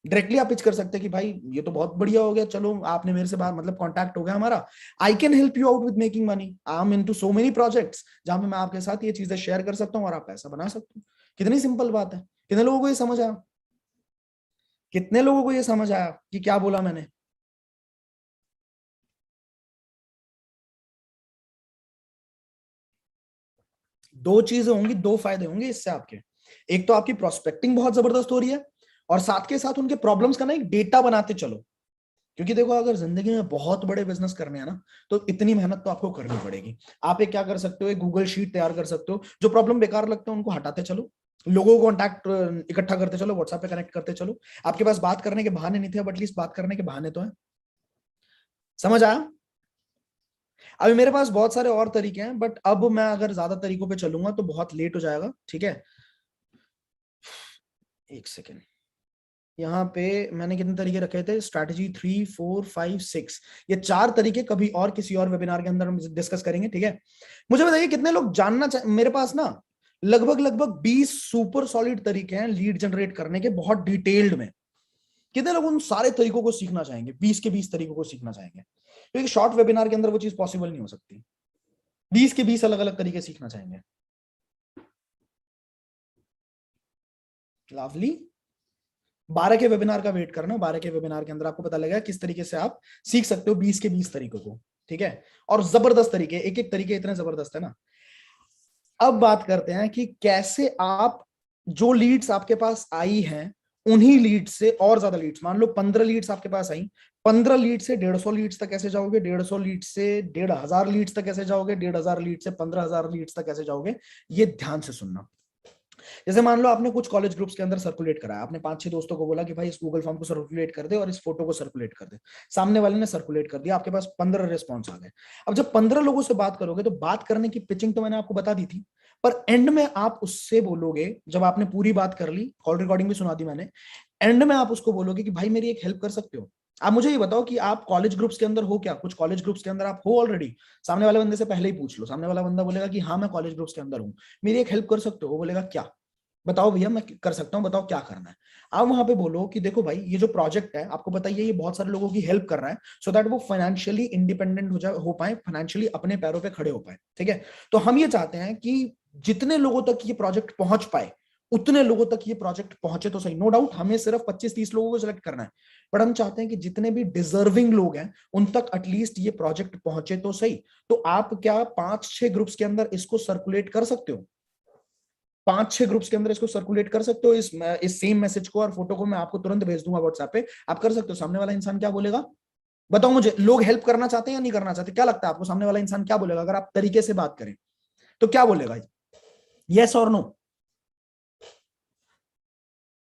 डायरेक्टली आप पिच कर सकते हैं कि भाई ये तो बहुत बढ़िया हो गया, चलो आपने मेरे से बात, मतलब कांटेक्ट हो गया हमारा, I can help you out with making money, I am into so many projects जहां पे मैं आपके साथ ये चीजें शेयर कर सकता हूँ और आप पैसा बना सकते हो। कितनी सिंपल बात है। कितने लोगों को ये समझ आया? कितने लोगों को ये समझ आया कि क्या बोला मैंने? दो चीजें होंगी, दो फायदे होंगे इससे आपके। एक तो आपकी प्रोस्पेक्टिंग बहुत जबरदस्त हो रही है, और साथ के साथ उनके प्रॉब्लम्स का ना एक डेटा बनाते चलो। क्योंकि देखो, अगर जिंदगी में बहुत बड़े बिजनेस करने हैं ना, तो इतनी मेहनत तो आपको करनी पड़ेगी। आप एक क्या कर सकते हो, एक गूगल शीट तैयार कर सकते हो, जो प्रॉब्लम बेकार लगते हैं उनको हटाते चलो, लोगों को कॉन्टैक्ट इकट्ठा करते चलो, व्हाट्सएप पे कनेक्ट करते चलो। आपके पास बात करने के बहाने नहीं थे, बट एटलीस्ट बात करने के बहाने तो है। समझ आया? अभी मेरे पास बहुत सारे और तरीके हैं, बट अब मैं अगर ज्यादा तरीकों पे चलूंगा तो बहुत लेट हो जाएगा, ठीक है? एक सेकेंड, यहाँ पे मैंने कितने तरीके रखे थे? स्ट्रैटेजी 3, 4, 5, 6, ये 4 तरीके कभी और किसी और वेबिनार के अंदर हम डिस्कस करेंगे, ठीक है? मुझे बताइए कितने लोग जानना मेरे पास ना लगभग 20 सुपर सॉलिड तरीके हैं लीड जनरेट करने के, बहुत डिटेल्ड में। कितने लोग उन सारे तरीकों को सीखना चाहेंगे? 20 के 20 तरीकों को सीखना चाहेंगे? क्योंकि शॉर्ट वेबिनार के अंदर वो चीज पॉसिबल नहीं हो सकती। 20 के 20 अलग अलग तरीके सीखना चाहेंगे? लवली। 12 के वेबिनार का वेट करना, 12 के वेबिनार के अंदर आपको पता लगेगा किस तरीके से आप सीख सकते हो 20 के 20 तरीकों को, ठीक है? और जबरदस्त तरीके, एक एक तरीके इतने जबरदस्त है ना। अब बात करते हैं कि कैसे आप जो लीड्स आपके पास आई हैं उन्हीं लीड्स से और ज्यादा लीड्स, मान लो 15 लीड्स आपके पास आई, 15 लीड से 150 लीड्स तक कैसे जाओगे, 150 लीड से 1500 लीड्स तक कैसे जाओगे, 1500 लीड से 15000 लीड्स तक कैसे जाओगे, ये ध्यान से सुनना। जैसे मान लो आपने कुछ कॉलेज ग्रुप्स के अंदर सर्कुलेट कराया, आपने 5-6 दोस्तों को बोला कि भाई इस गूगल फॉर्म को सर्कुलेट कर दे और इस फोटो को सर्कुलेट कर दे। सामने वाले ने सर्कुलेट कर दिया, आपके पास 15 रिस्पॉन्स आ गए। अब जब 15 लोगों से बात करोगे तो बात करने की पिचिंग तो मैंने आपको बता दी थी, पर एंड में आप उससे बोलोगे, जब आपने पूरी बात कर ली, कॉल रिकॉर्डिंग भी सुना दी मैंने, एंड में आप उसको बोलोगे कि भाई मेरी एक हेल्प कर सकते हो? आप मुझे ये बताओ कि आप कॉलेज ग्रुप्स के अंदर हो क्या? कुछ कॉलेज ग्रुप्स के अंदर आप हो ऑलरेडी? सामने वाले बंदे से पहले ही पूछ लो। सामने वाला बंदा बोलेगा कि हाँ मैं कॉलेज ग्रुप्स के अंदर हूँ, मेरी एक हेल्प कर सकते हो? वो बोलेगा क्या? बताओ भैया मैं कर सकता हूँ, बताओ क्या करना है। आप वहां पे बोलो कि देखो भाई ये जो प्रोजेक्ट है आपको बताइए, ये बहुत सारे लोगों की हेल्प कर रहा है, सो दैट वो फाइनेंशियली इंडिपेंडेंट हो पाए, फाइनेंशियली अपने पैरों पे खड़े हो पाए, ठीक है? तो हम ये चाहते हैं कि जितने लोगों तक ये प्रोजेक्ट पहुंच पाए उतने लोगों तक ये प्रोजेक्ट पहुंचे तो सही। नो डाउट हमें सिर्फ 25-30 लोगों को सिलेक्ट करना है, बट हम चाहते हैं कि जितने भी डिजर्विंग लोग हैं उन तक एटलीस्ट ये प्रोजेक्ट पहुंचे तो सही। तो आप क्या 5-6 ग्रुप्स के अंदर इसको सर्कुलेट कर सकते हो? 5-6 ग्रुप्स के अंदर इसको सर्कुलेट कर सकते हो, इस सेम मैसेज को और फोटो को मैं आपको तुरंत भेज दूंगा व्हाट्सएप पे, आप कर सकते हो। सामने वाला इंसान क्या बोलेगा बताओ मुझे? लोग हेल्प करना चाहते हैं या नहीं करना चाहते? क्या लगता है आपको सामने वाला इंसान क्या बोलेगा? अगर आप तरीके से बात करें तो क्या बोलेगा? यस और नो?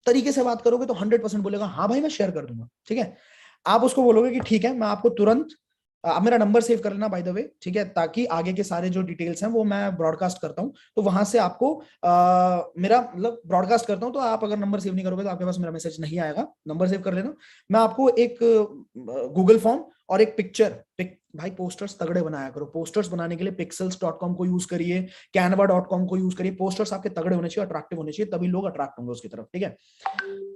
तरीके से बात करोगे तो 100% बोलेगा हाँ भाई मैं शेयर कर दूंगा, ठीक है? आप उसको बोलोगे कि ठीक है मैं आपको तुरंत, आप मेरा नंबर सेव कर लेना बाय द वे, ठीक है? ताकि आगे के सारे जो डिटेल्स हैं वो मैं ब्रॉडकास्ट करता हूं, तो वहां से आपको मेरा मतलब ब्रॉडकास्ट करता हूं, तो आप अगर नंबर सेव नहीं करोगे तो आपके पास मेरा मैसेज नहीं आएगा। नंबर सेव कर लेना। मैं आपको एक गूगल फॉर्म और एक पिक्चर, भाई पोस्टर्स तगड़े बनाया करो। पोस्टर्स बनाने के लिए pixels.com को यूज करिए, canva.com को यूज करिए। पोस्टर्स आपके तगड़े होने चाहिए, अट्रैक्टिव होने चाहिए, तभी लोग अट्रैक्ट होंगे उसकी तरफ, ठीक है?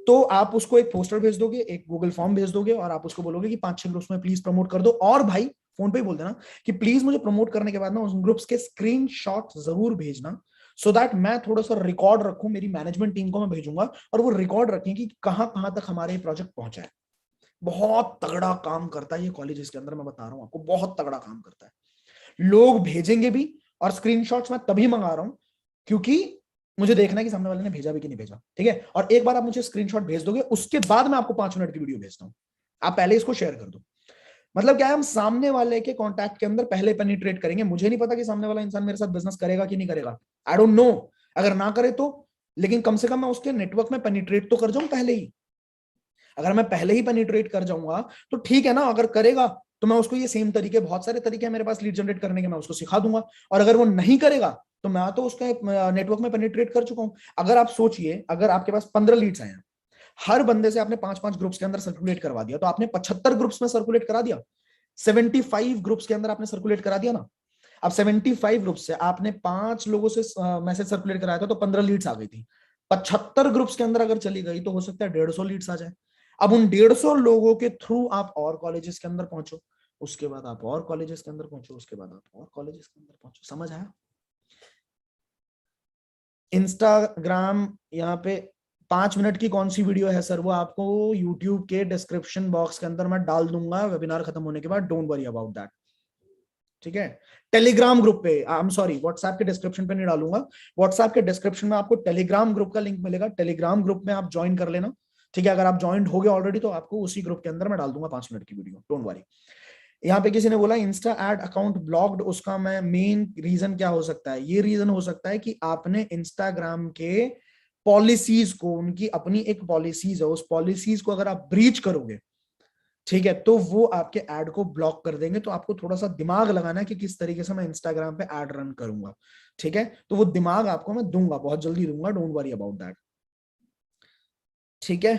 तो आप उसको एक पोस्टर भेज दोगे, एक गूगल फॉर्म भेज दोगे, और आप उसको बोलोगे कि 5-6 ग्रुप्स में प्लीज प्रमोट कर दो। और भाई फोन पे ही बोल देना कि प्लीज मुझे प्रमोट करने के बाद ना उस ग्रुप्स के स्क्रीनशॉट जरूर भेजना, सो दैट मैं थोड़ा सा रिकॉर्ड रखूं, मेरी मैनेजमेंट टीम को मैं भेजूंगा और वो रिकॉर्ड रखें कि कहां कहां तक हमारे प्रोजेक्ट पहुंचा है। बहुत तगड़ा काम करता है ये कॉलेजेस के अंदर, मैं बता रहा हूं आपको, बहुत तगड़ा काम करता है। लोग भेजेंगे भी, और स्क्रीनशॉट्स मैं तभी मंगा रहा हूं क्योंकि मुझे देखना है कि सामने वाले ने भेजा भी कि नहीं भेजा, ठीक है। और एक बार आप मुझे स्क्रीनशॉट भेज दोगे, उसके बाद मैं आपको 5 मिनट की वीडियो भेजता हूं, आप पहले इसको शेयर कर दो। मतलब क्या है, हम सामने वाले के कॉन्टैक्ट के अंदर पहले पेनिट्रेट करेंगे। मुझे नहीं पता कि सामने वाला इंसान मेरे साथ बिजनेस करेगा कि नहीं करेगा, आई डोंट नो, अगर ना करे तो, लेकिन कम से कम मैं उसके नेटवर्क में पेनिट्रेट तो कर जाऊं पहले ही। अगर मैं पहले ही पेनिट्रेट कर जाऊंगा तो ठीक है ना, अगर करेगा तो मैं उसको ये सेम तरीके, बहुत सारे तरीके हैं मेरे पास लीड जनरेट करने के, मैं उसको सिखा दूंगा। और अगर वो नहीं करेगा तो मैं तो उसके नेटवर्क में पेनिट्रेट कर चुका हूं। अगर आप सोचिए, अगर आपके पास 15 लीड्स आए हैं, हर बंदे से आपने 5-5 ग्रुप्स के अंदर सर्कुलेट करवा दिया, तो आपने 75 ग्रुप्स में सर्कुलेट करा दिया। 75 ग्रुप्स के अंदर आपने सर्कुलेट करा दिया ना। अब 75 ग्रुप्स से आपने 5 लोगों से मैसेज सर्कुलेट कराया था, तो 15 लीड्स आ गई थी। 75 ग्रुप्स के अंदर अगर चली गई तो हो सकता है 150 लीड्स आ जाए। अब उन 150 लोगों के थ्रू आप और कॉलेजेस के अंदर पहुंचो, उसके बाद आप और कॉलेजेस के अंदर पहुंचो, उसके बाद आप और कॉलेजेस के अंदर पहुंचो। समझ आया? इंस्टाग्राम यहाँ पे 5 मिनट की कौन सी वीडियो है सर, वो आपको यूट्यूब के डिस्क्रिप्शन बॉक्स के अंदर मैं डाल दूंगा वेबिनार खत्म होने के बाद, डोंट वरी अबाउट दैट, ठीक है। टेलीग्राम ग्रुप पे, आई एम सॉरी, व्हाट्सएप के डिस्क्रिप्शन पे नहीं डालूंगा। व्हाट्सएप के डिस्क्रिप्शन में आपको टेलीग्राम ग्रुप का लिंक मिलेगा, टेलीग्राम ग्रुप में आप ज्वाइन कर लेना, ठीक है। अगर आप ज्वाइन हो गए ऑलरेडी तो आपको उसी ग्रुप के अंदर मैं डाल दूंगा 5 मिनट की वीडियो, डोंट वरी। यहाँ पे किसी ने बोला इंस्टा एड अकाउंट ब्लॉक्ड, उसका मैं मेन रीजन क्या हो सकता है? ये रीजन हो सकता है कि आपने इंस्टाग्राम के पॉलिसीज को, उनकी अपनी एक पॉलिसीज है, उस पॉलिसीज को अगर आप ब्रीच करोगे, ठीक है, तो वो आपके ऐड को ब्लॉक कर देंगे। तो आपको थोड़ा सा दिमाग लगाना है कि किस तरीके से मैं इंस्टाग्राम पे ऐड रन करूंगा, ठीक है। तो वो दिमाग आपको मैं दूंगा, बहुत जल्दी दूंगा, डोंट वरी अबाउट दैट, ठीक है।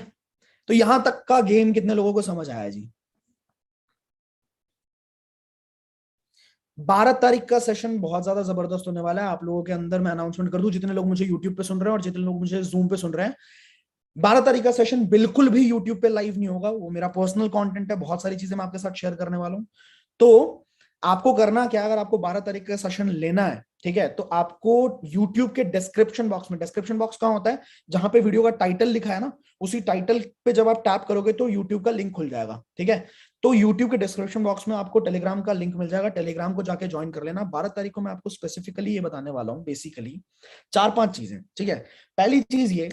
तो यहां तक का गेम कितने लोगों को समझ आया जी? 12 तारीख का सेशन बहुत ज्यादा जबरदस्त होने वाला है। आप लोगों के अंदर मैं अनाउंसमेंट कर दूं, जितने लोग मुझे यूट्यूब पे सुन रहे हैं और जितने लोग मुझे जूम पे सुन रहे हैं, 12 तारीख का सेशन बिल्कुल भी यूट्यूब पे लाइव नहीं होगा, वो मेरा पर्सनल कंटेंट है, बहुत सारी चीजें मैं आपके साथ शेयर करने वाला हूं। तो आपको करना क्या, अगर आपको 12 तारीख का सेशन लेना है, ठीक है, तो आपको YouTube के डिस्क्रिप्शन बॉक्स में, डिस्क्रिप्शन बॉक्स कहां होता है, जहां पे वीडियो का टाइटल लिखा है ना, उसी टाइटल पे जब आप टैप करोगे तो YouTube का लिंक खुल जाएगा, ठीक है। तो YouTube के डिस्क्रिप्शन बॉक्स में आपको टेलीग्राम का लिंक मिल जाएगा, टेलीग्राम को जाके ज्वाइन कर लेना। 12 तारीख को मैं आपको स्पेसिफिकली ये बताने वाला हूँ, बेसिकली 4-5 चीजें, ठीक है। पहली चीज ये,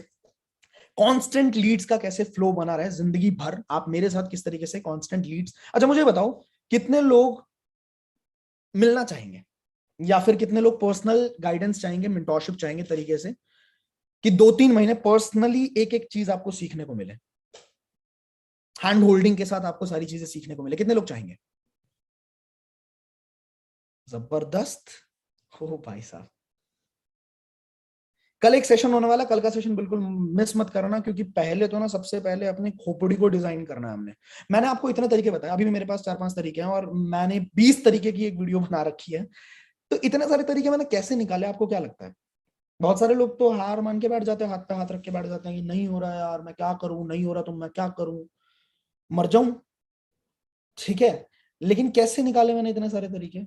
कांस्टेंट लीड्स का कैसे फ्लो बना रहे जिंदगी भर, आप मेरे साथ किस तरीके से कांस्टेंट लीड्स। अच्छा मुझे बताओ, कितने लोग मिलना चाहेंगे, या फिर कितने लोग पर्सनल गाइडेंस चाहेंगे, मेंटोरशिप चाहेंगे तरीके से, कि 2-3 महीने पर्सनली एक एक चीज आपको सीखने को मिले, हैंड होल्डिंग के साथ आपको सारी चीजें सीखने को मिले? कितने लोग चाहेंगे? जबरदस्त हो भाई साहब। कल एक सेशन होने वाला, कल का सेशन बिल्कुल मिस मत करना, क्योंकि पहले तो ना, सबसे पहले अपनी खोपड़ी को डिजाइन करना है। मैंने आपको इतने तरीके बताए, अभी भी मेरे पास 4-5 तरीके हैं, और मैंने 20 तरीके की एक वीडियो बना रखी है। तो इतने सारे तरीके मैंने कैसे निकाले, आपको क्या लगता है? बहुत सारे लोग तो हार मान के बैठ जाते हैं, हाथ पे हाथ रख के बैठ जाते हैं कि नहीं हो रहा है यार, मैं क्या करूं, नहीं हो रहा तो मैं क्या करूं, मर जाऊं, ठीक है। लेकिन कैसे निकाले मैंने इतने सारे तरीके?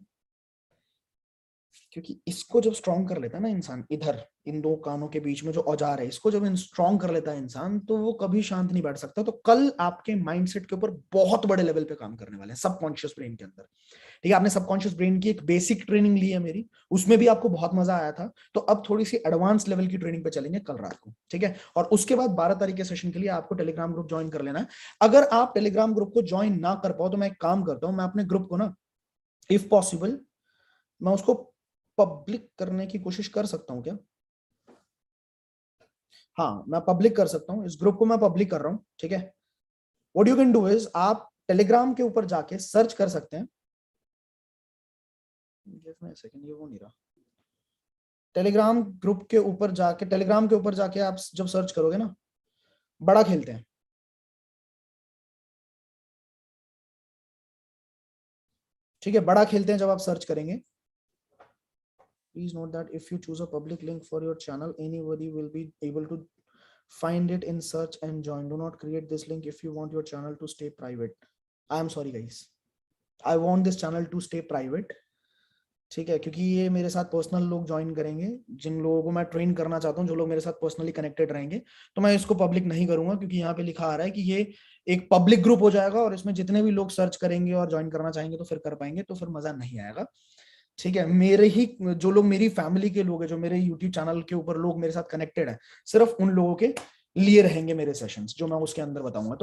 क्योंकि इसको जब स्ट्रॉन्ग कर लेता है ना इंसान, इधर इन दो कानों के बीच में जो औजार है, इसको जब स्ट्रॉन्ग कर लेता है इंसान, तो वो कभी शांत नहीं बैठ सकता। तो कल आपके माइंडसेट के ऊपर बहुत बड़े लेवल पे काम करने वाले हैं, सबकॉन्शियस ब्रेन के अंदर, ठीक है। आपने सबकॉन्शियस ब्रेन की एक बेसिक ट्रेनिंग ली है मेरी, उसमें भी आपको बहुत मजा आया था। तो अब थोड़ी सी एडवांस लेवल की ट्रेनिंग पे चलेंगे कल रात को, ठीक है। और उसके बाद 12 तारीख के सेशन के लिए आपको टेलीग्राम ग्रुप ज्वाइन कर लेना है। अगर आप टेलीग्राम ग्रुप को ज्वाइन ना कर पाओ तो मैं एक काम करता हूं, मैं अपने ग्रुप को ना, इफ पॉसिबल, मैं उसको पब्लिक करने की कोशिश कर सकता हूं क्या? हाँ, मैं पब्लिक कर सकता हूं, इस ग्रुप को मैं पब्लिक कर रहा हूं, ठीक है। What you can do is, आप टेलीग्राम के ऊपर जाके सर्च कर सकते हैं, सेकंड, ये वो नहीं रहा, टेलीग्राम ग्रुप के ऊपर जाके, टेलीग्राम के ऊपर जाके आप जब सर्च करोगे ना, बड़ा खेलते हैं, ठीक है, बड़ा खेलते हैं जब आप सर्च करेंगे, please note that if you choose a public link for your channel, anybody will be able to find it in search and join. Do not create this link if you want your channel to stay private. I am sorry guys, I want this channel to stay private, ठीक है, क्योंकि ये मेरे साथ personal लोग join करेंगे, जिन लोगों को मैं ट्रेन करना चाहता हूँ, जो लोग मेरे साथ पर्सनली कनेक्टेड रहेंगे, तो मैं इसको पब्लिक नहीं करूंगा, क्योंकि यहाँ पे लिखा आ रहा है कि ये एक पब्लिक ग्रुप हो जाएगा और इसमें जितने भी लोग सर्च करेंगे और ज्वाइन करना चाहेंगे तो फिर कर पाएंगे, तो फिर मजा नहीं आएगा। ठीक है, मेरे ही जो लोग मेरी फैमिली के लोग हैं, जो मेरे यूट्यूब चैनल के ऊपर लोग मेरे साथ कनेक्टेड है, सिर्फ उन लोगों के लिए रहेंगे मेरे सेशंस, जो मैं उसके अंदर बताऊंगा। तो